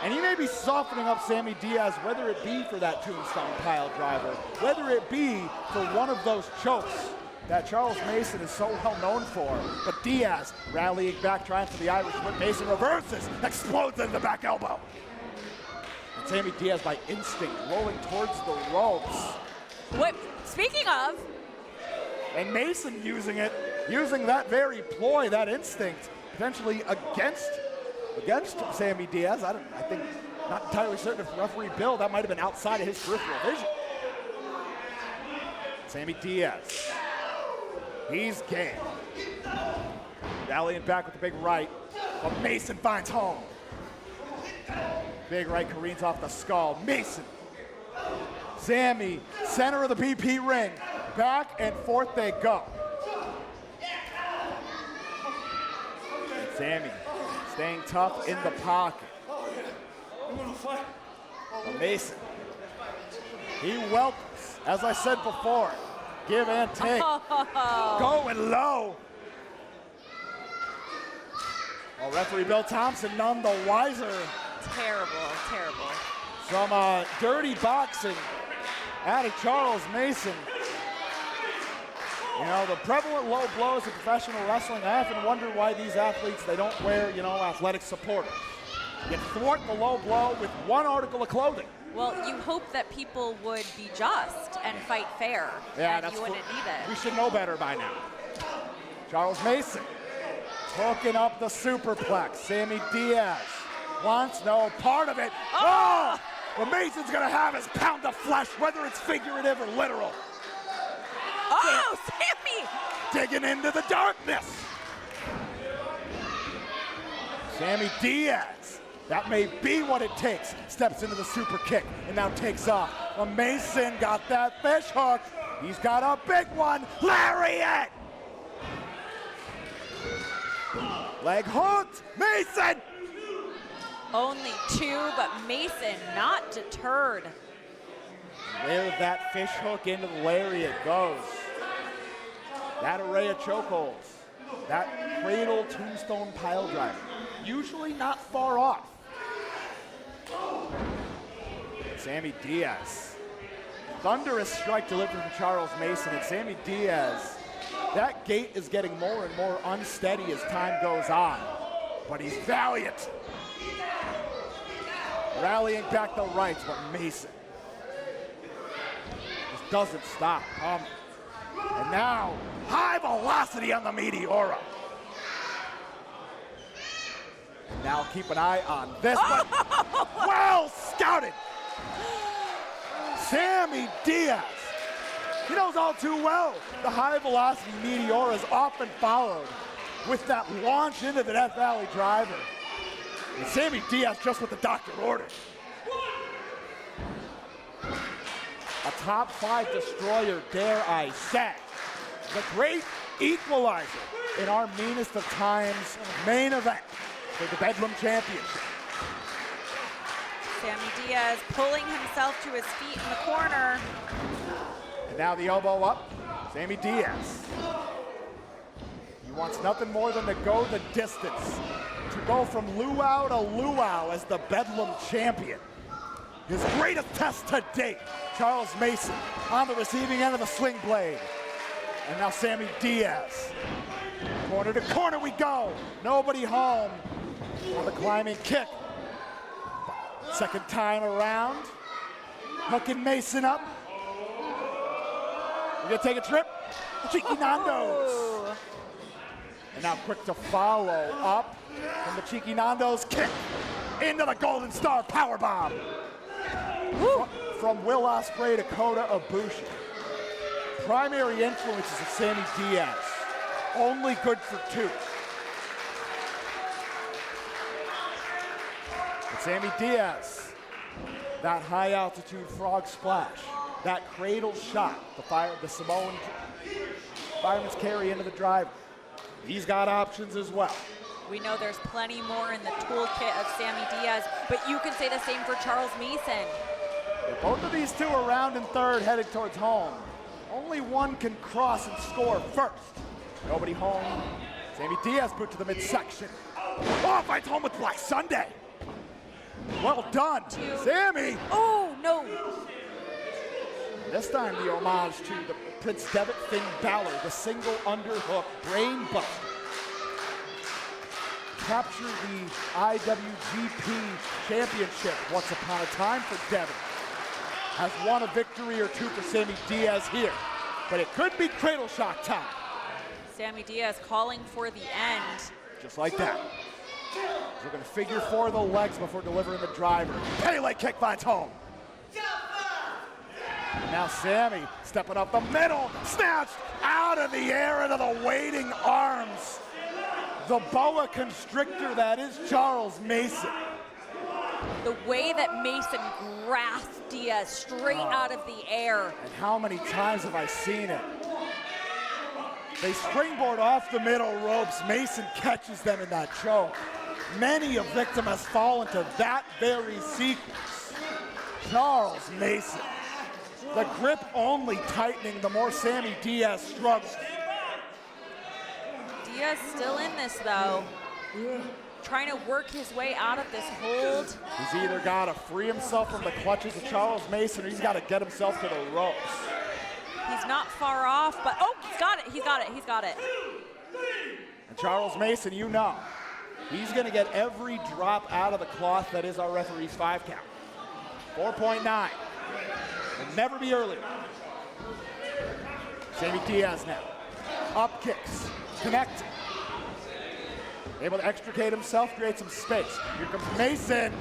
Speaker 4: And he may be softening up Sammy Diaz, whether it be for that tombstone pile driver, whether it be for one of those chokes that Charles Mason is so well known for. But Diaz rallying back, trying for the Irish whip. Mason reverses, explodes into the back elbow. And Sammy Diaz, by instinct, rolling towards the ropes.
Speaker 2: What? Speaking of,
Speaker 4: and Mason using that very ploy, that instinct, potentially against Sammy Diaz. I think, not entirely certain if referee Bill, that might have been outside of his peripheral vision. Sammy Diaz, he's game. Rallying back with the big right, but Mason finds home. Big right careens off the skull. Mason, Sammy, center of the BP ring. Back and forth they go. And Sammy staying tough in the pocket. But Mason, he welcomes, as I said before, give and take. Going low. Well, referee Bill Thompson none the wiser.
Speaker 2: terrible.
Speaker 4: Some dirty boxing out of Charles Mason. You know, the prevalent low blows in professional wrestling, I often wonder why these athletes, they don't wear, athletic supporters. You thwart the low blow with one article of clothing.
Speaker 2: Well, you hope that people would be just and fight fair.
Speaker 4: Yeah,
Speaker 2: and you wouldn't need it.
Speaker 4: We should know better by now. Charles Mason hooking up the superplex. Sammy Diaz wants no part of it. Oh! Well, Mason's gonna have his pound of flesh, whether it's figurative or literal.
Speaker 2: Oh, Sammy!
Speaker 4: Digging into the darkness. Sammy Diaz, that may be what it takes. Steps into the super kick and now takes off. Well, Mason got that fish hook. He's got a big one. Lariat! Leg hooked. Mason!
Speaker 2: Only 2, but Mason not deterred.
Speaker 4: Where that fish hook into the lariat goes. That array of chokeholds. That cradle tombstone pile driver. Usually not far off. Sammy Diaz. Thunderous strike delivered from Charles Mason, and Sammy Diaz, that gait is getting more and more unsteady as time goes on. but he's valiant. Rallying back the rights, but Mason just doesn't stop coming. And now, high velocity on the Meteora. And now keep an eye on this one. Well scouted. Sammy Diaz. He knows all too well the high velocity Meteora is often followed with that launch into the Death Valley driver. And Sammy Diaz just what the doctor ordered. A top 5 destroyer, dare I say. The great equalizer in our meanest of times main event for the Bedlam Championship.
Speaker 2: Sammy Diaz pulling himself to his feet in the corner.
Speaker 4: And now the elbow up, Sammy Diaz. He wants nothing more than to go the distance, to go from luau to luau as the Bedlam champion. His greatest test to date, Charles Mason on the receiving end of the sling blade. And now Sammy Diaz. Corner to corner we go. Nobody home for the climbing kick. Second time around. Hooking Mason up. We're gonna take a trip. Cheeky Nando's. And now quick to follow up from the Cheeky Nando's kick into the Golden Star powerbomb. From Will Ospreay to Kota Ibushi. Primary influences of Sammy Diaz. Only good for 2. But Sammy Diaz, that high altitude frog splash, that cradle shot, the Samoan fireman's carry into the driver. He's got options as well.
Speaker 2: We know there's plenty more in the toolkit of Sammy Diaz, but you can say the same for Charles Mason.
Speaker 4: If both of these two are round and third headed towards home. Only one can cross and score first. Nobody home. Sammy Diaz boot to the midsection. Oh, fights home with Black Sunday. Well done, Sammy.
Speaker 2: Oh, no.
Speaker 4: This time the homage to the Prince Devitt Finn Balor, the single underhook brain buster. Captured the IWGP Championship once upon a time for Devitt. Has won a victory or 2 for Sammy Diaz here, but it could be cradle shot time.
Speaker 2: Sammy Diaz calling for the end.
Speaker 4: Just like that. We're gonna figure 4 the legs before delivering the driver. Pele kick finds home. And now Sammy stepping up the middle, snatched out of the air into the waiting arms. The boa constrictor that is Charles Mason.
Speaker 2: The way that Mason grasped Diaz straight out of the air.
Speaker 4: And how many times have I seen it? They springboard off the middle ropes. Mason catches them in that choke. Many a victim has fallen to that very sequence. Charles Mason. The grip only tightening the more Sammy Diaz struggles.
Speaker 2: Diaz still in this though. Trying to work his way out of this hold.
Speaker 4: He's either got to free himself from the clutches of Charles Mason or he's got to get himself to the ropes.
Speaker 2: He's not far off, but oh, he's got it, he's got it, he's got it.
Speaker 4: And Charles Mason, you know, he's going to get every drop out of the cloth that is our referee's 5 count. 4.9. Will never be earlier. Sammy Diaz now. Up kicks. Connecting. Able to extricate himself, create some space. Here comes Mason.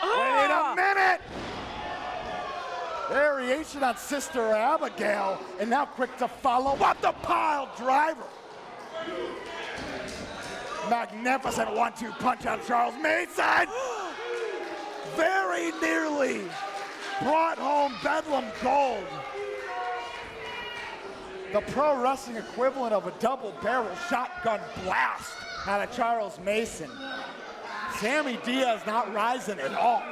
Speaker 4: Wait a minute! Variation on Sister Abigail, and now quick to follow up the pile driver. Magnificent 1-2 punch on Charles Mason. Very nearly brought home Bedlam gold. The pro wrestling equivalent of a double barrel shotgun blast out of Charles Mason. Sammy Diaz not rising at all.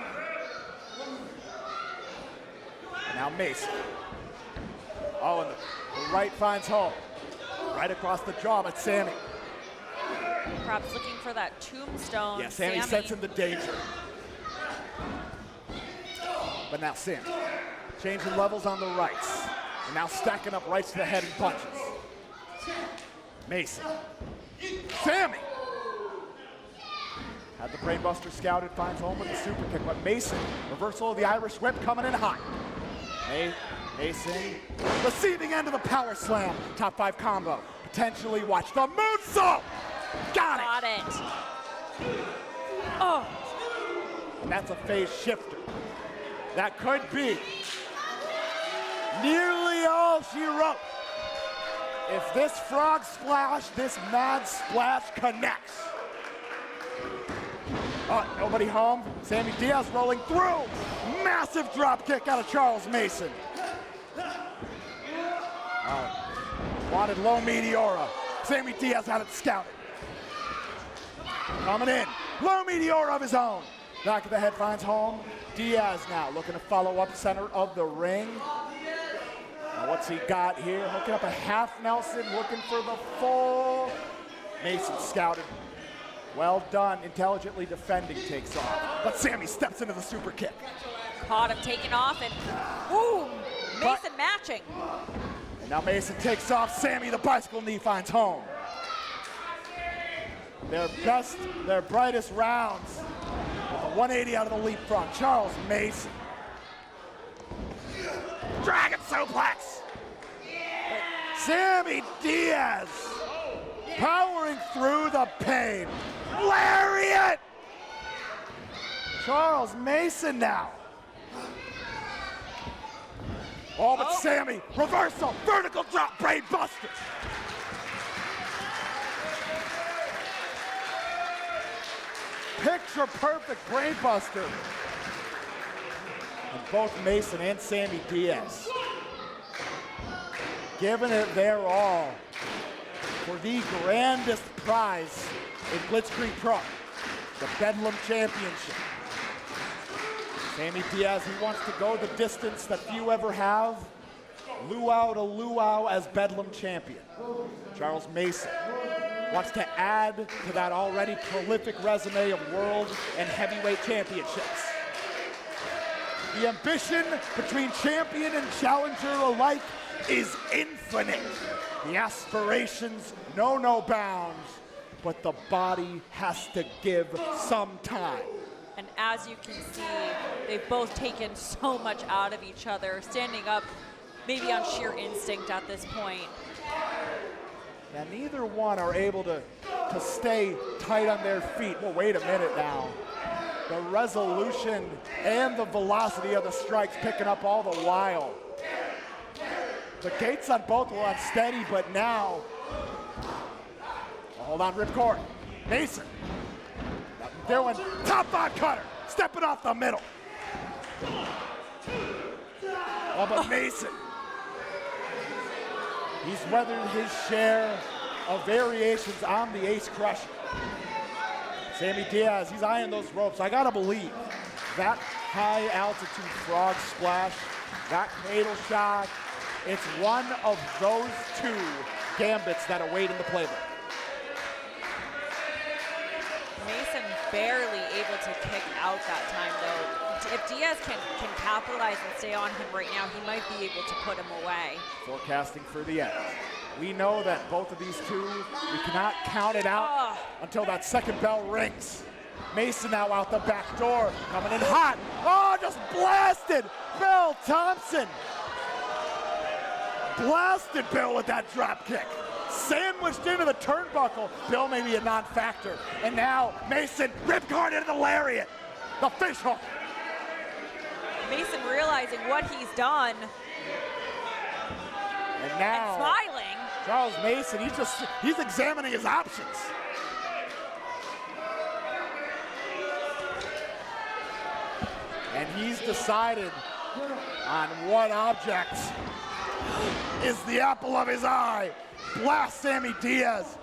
Speaker 4: And now Mason. Oh, and the right finds home. Right across the jaw, but Sammy.
Speaker 2: Perhaps looking for that tombstone.
Speaker 4: Yeah, Sammy sensing the danger. But now Sammy. Changing levels on the rights. And now stacking up rights to the head and punches. Mason. Sammy. Had the Brainbuster scouted, finds home with the super kick, but Mason, reversal of the Irish whip coming in hot. Mason, receiving end of the power slam. Top 5 combo. Potentially watch the moonsault. Got it.
Speaker 2: Oh.
Speaker 4: And that's a phase shifter. That could be nearly all she wrote. If this frog splash, this mad splash connects. Nobody home. Sammy Diaz rolling through. Massive drop kick out of Charles Mason. Wanted low Meteora. Sammy Diaz had it scouted. Coming in. Low Meteora of his own. Back of the head finds home. Diaz now looking to follow up center of the ring. Now what's he got here? Hooking up a half Nelson, looking for the full. Mason scouted. Well done, intelligently defending, takes off. But Sammy steps into the super kick.
Speaker 2: Caught him taking off and boom! Mason matching.
Speaker 4: And now Mason takes off. Sammy, the bicycle knee, finds home. Their best, their brightest rounds. With a 180 out of the leapfrog. Charles Mason. Dragon suplex. Sammy Diaz powering through the pain. Lariat! Charles Mason now. Oh, but Sammy, reversal, vertical drop, brain buster. Picture perfect brain buster. And both Mason and Sammy Diaz giving it their all for the grandest prize in Blitzkrieg Pro, the Bedlam Championship. Sammy Diaz, he wants to go the distance that few ever have. Luau to luau as Bedlam champion. Charles Mason wants to add to that already prolific resume of world and heavyweight championships. The ambition between champion and challenger alike is infinite. The aspirations know no bounds, but the body has to give some time.
Speaker 2: And as you can see, they've both taken so much out of each other, standing up maybe on sheer instinct at this point.
Speaker 4: And neither one are able to stay tight on their feet. Well, wait a minute now. The resolution and the velocity of the strikes picking up all the while. The gates on both were unsteady, but now, hold on, ripcord. Mason, doing top 5 cutter, stepping off the middle. Oh, but Mason, he's weathered his share of variations on the ace crusher. Sammy Diaz, he's eyeing those ropes. I gotta believe that high altitude frog splash, that cradle shot, it's one of those 2 gambits that await in the playbook.
Speaker 2: Mason barely able to kick out that time though. If Diaz can capitalize and stay on him right now, he might be able to put him away.
Speaker 4: Forecasting for the end. We know that both of these two, we cannot count it out until that second bell rings. Mason now out the back door, coming in hot. Oh, just blasted Bill Thompson. Blasted Bill with that drop kick. Sandwiched into the turnbuckle. Bill may be a non-factor. And now Mason ripcord into the lariat. The fish hook.
Speaker 2: Mason realizing what he's done.
Speaker 4: And now,
Speaker 2: and smiling.
Speaker 4: Charles Mason, he's examining his options. And he's decided on what object is the apple of his eye. Blast Sammy Diaz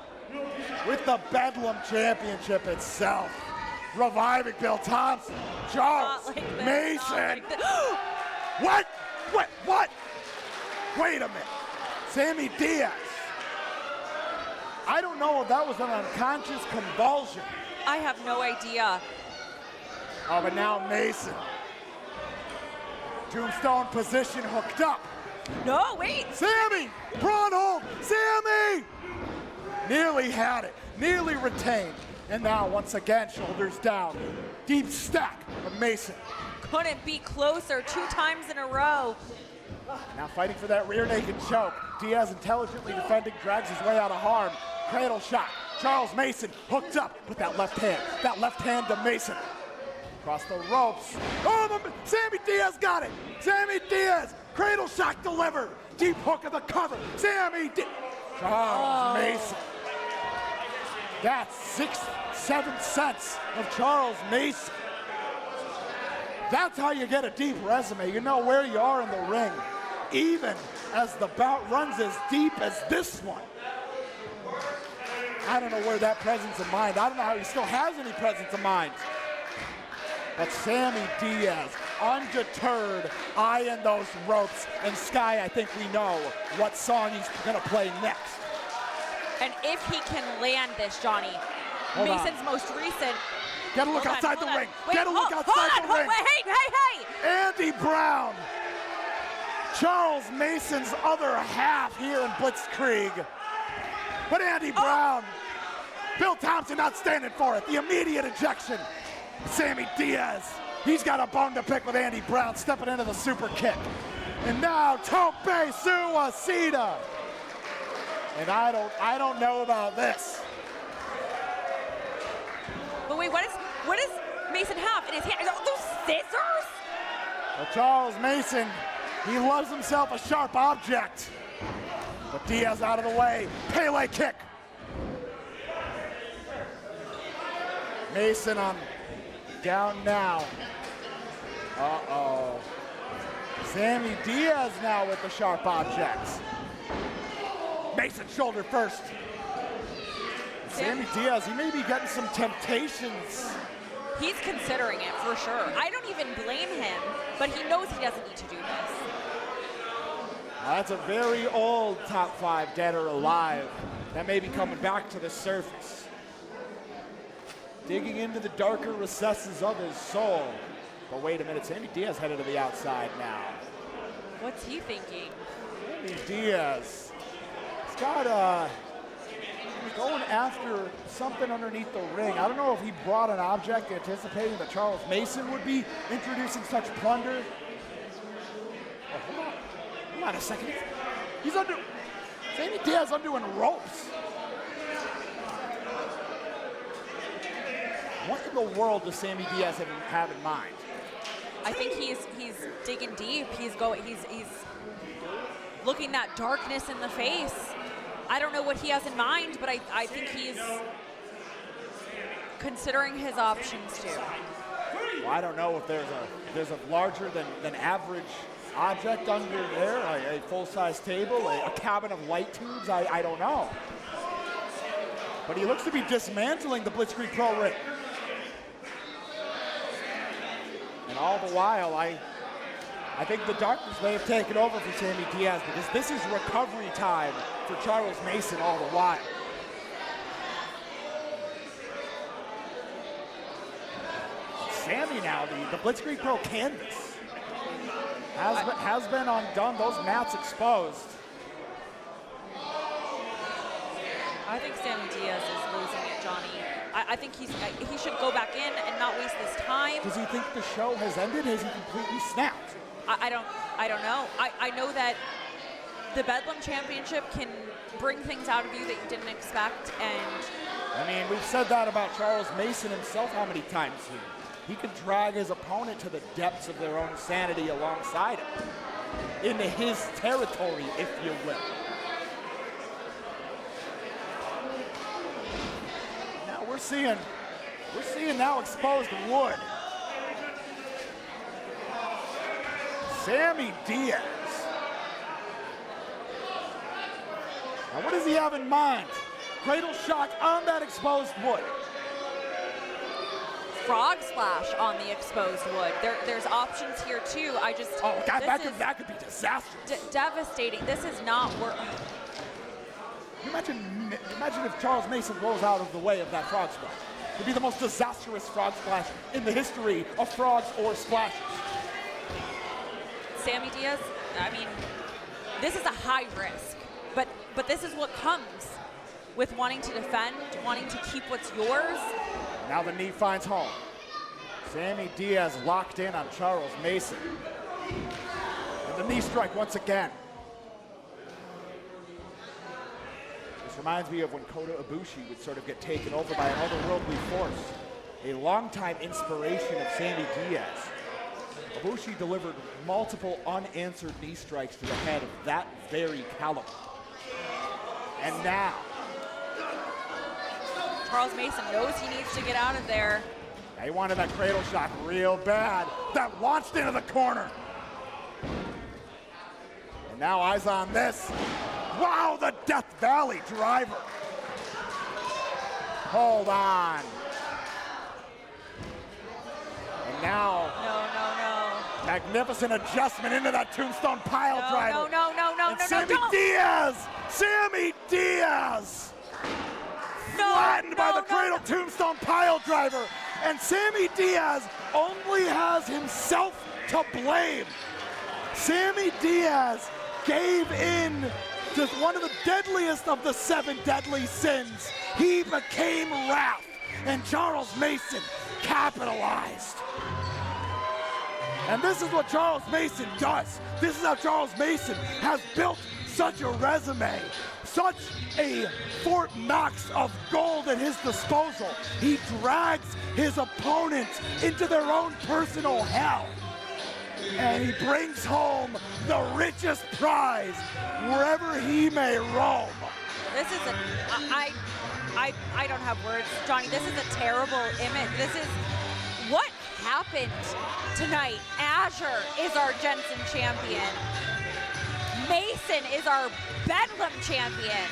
Speaker 4: with the Bedlam Championship itself. Reviving Bill Thompson. Charles Mason. What? Wait a minute. Sammy Diaz. I don't know if that was an unconscious convulsion.
Speaker 2: I have no idea.
Speaker 4: Oh, but now Mason. Tombstone position hooked up.
Speaker 2: No, wait.
Speaker 4: Sammy! Braun hold! Sammy! Nearly had it. Nearly retained. And now, once again, shoulders down. Deep stack of Mason.
Speaker 2: Couldn't be closer, 2 times in a row.
Speaker 4: Now fighting for that rear naked choke. Diaz intelligently defending, drags his way out of harm. Cradle shot. Charles Mason hooked up with that left hand. That left hand to Mason. Across the ropes. Oh, Sammy Diaz got it. Sammy Diaz. Cradle shot delivered. Deep hook of the cover. Sammy Diaz. Charles Mason. That's 6, 7 sets of Charles Mason. That's how you get a deep resume. You know where you are in the ring, even as the bout runs as deep as this one. I don't know where that presence of mind, I don't know how he still has any presence of mind. But Sammy Diaz, undeterred, eyeing those ropes. And Sky, I think we know what song he's gonna play next.
Speaker 2: And if he can land this, Johnny,
Speaker 4: Hold
Speaker 2: Mason's
Speaker 4: on.
Speaker 2: most recent.
Speaker 4: Get a look
Speaker 2: Hold on,
Speaker 4: outside
Speaker 2: hold
Speaker 4: the
Speaker 2: on.
Speaker 4: ring.
Speaker 2: Wait,
Speaker 4: Get a look
Speaker 2: hold
Speaker 4: outside
Speaker 2: on,
Speaker 4: the ring.
Speaker 2: Wait, hey!
Speaker 4: Andy Brown. Charles Mason's other half here in Blitzkrieg. But Andy Brown, Bill Thompson not standing for it. The immediate ejection. Sammy Diaz, he's got a bone to pick with Andy Brown stepping into the super kick. And now Tope Suicida. And I don't know about this.
Speaker 2: But wait, what does Mason have in his hand? Are those scissors?
Speaker 4: Well, Charles Mason, he loves himself a sharp object. But Diaz out of the way. Pele kick. Mason on down now. Uh-oh. Sammy Diaz now with the sharp objects. Mason shoulder first. Sammy Diaz, he may be getting some temptations.
Speaker 2: He's considering it for sure. I don't even blame him, but he knows he doesn't need to do this.
Speaker 4: That's a very old top 5 dead or alive that may be coming back to the surface. Digging into the darker recesses of his soul. But wait a minute, Sammy Diaz headed to the outside now.
Speaker 2: What's he thinking?
Speaker 4: Sammy Diaz, he's got going after something underneath the ring. I don't know if he brought an object anticipating that Charles Mason would be introducing such plunder. Oh, hold on a second. Sammy Diaz undoing ropes. What in the world does Sammy Diaz have in mind?
Speaker 2: I think he's digging deep. He's looking that darkness in the face. I don't know what he has in mind, but I think he's considering his options too.
Speaker 4: Well, I don't know if there's a larger than average object under there, a full-size table, a cabin of light tubes. I don't know. But he looks to be dismantling the Blitzkrieg Pro ring. And all the while, I think the darkness may have taken over for Sammy Diaz because this is recovery time for Charles Mason all the while. Sammy now, the Blitzkrieg Pro canvas has been undone, those mats exposed.
Speaker 2: I think Sammy Diaz is losing it, Johnny. I think he should go back in and not waste this time.
Speaker 4: Does he think the show has ended? Has he completely snapped?
Speaker 2: I don't know. I know that the Bedlam Championship can bring things out of you that you didn't expect, and
Speaker 4: I mean, we've said that about Charles Mason himself how many times here. He can drag his opponent to the depths of their own sanity alongside him, into his territory, if you will. Now we're seeing now exposed wood. Sammy Diaz. Now what does he have in mind? Cradle shot on that exposed wood.
Speaker 2: frog splash on the exposed wood. There's options here too.
Speaker 4: That could be disastrous.
Speaker 2: Devastating. This is not work.
Speaker 4: Imagine if Charles Mason rolls out of the way of that frog splash. It would be the most disastrous frog splash in the history of frogs or splashes.
Speaker 2: Sammy Diaz, I mean, this is a high risk, but this is what comes with wanting to defend, wanting to keep what's yours.
Speaker 1: Now the knee finds home. Sammy Diaz locked in on Charles Mason. And the knee strike once again. This reminds me of when Kota Ibushi would sort of get taken over by an otherworldly force. A longtime inspiration of Sammy Diaz. Ibushi delivered multiple unanswered knee strikes to the head of that very caliber. And now,
Speaker 2: Charles Mason knows he needs to get out of there.
Speaker 1: he wanted that cradle shot real bad. That launched into the corner. And now eyes on this. Wow, the Death Valley driver. Hold on. And now, magnificent adjustment into that tombstone pile driver. And Sammy Diaz! Sammy Diaz! Flattened by the cradle tombstone pile driver. And Sammy Diaz only has himself to blame. Sammy Diaz gave in to one of the deadliest of the 7 deadly sins. He became wrath, and Charles Mason capitalized. And this is what Charles Mason does. This is how Charles Mason has built such a resume, such a Fort Knox of gold at his disposal. He drags his opponents into their own personal hell. And he brings home the richest prize wherever he may roam.
Speaker 2: This is I don't have words, Johnny. This is a terrible image. This is what happened tonight. Azure is our Jensen champion. Mason is our Bedlam champion.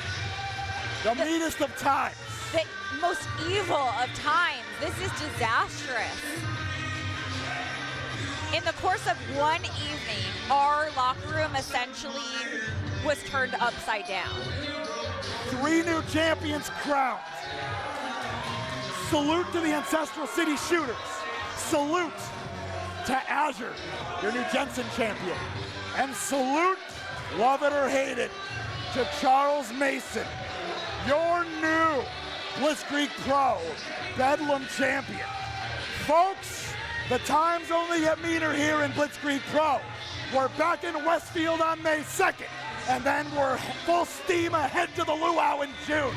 Speaker 1: The meanest of times.
Speaker 2: The most evil of times. This is disastrous. In the course of one evening, our locker room essentially was turned upside down.
Speaker 1: 3 new champions crowned. Salute to the Ancestral City Shooters. Salute to Azure, your new Jensen champion. And salute, love it or hate it, to Charles Mason, your new Blitzkrieg Pro Bedlam champion. Folks, the times only get meaner here in Blitzkrieg Pro. We're back in Westfield on May 2nd, and then we're full steam ahead to the Luau in June.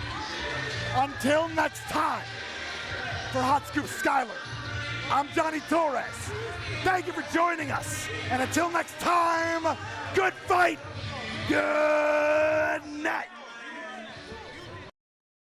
Speaker 1: Until next time, for Hot Scoop Skyler, I'm Johnny Torres. Thank you for joining us, and until next time, good fight, good night.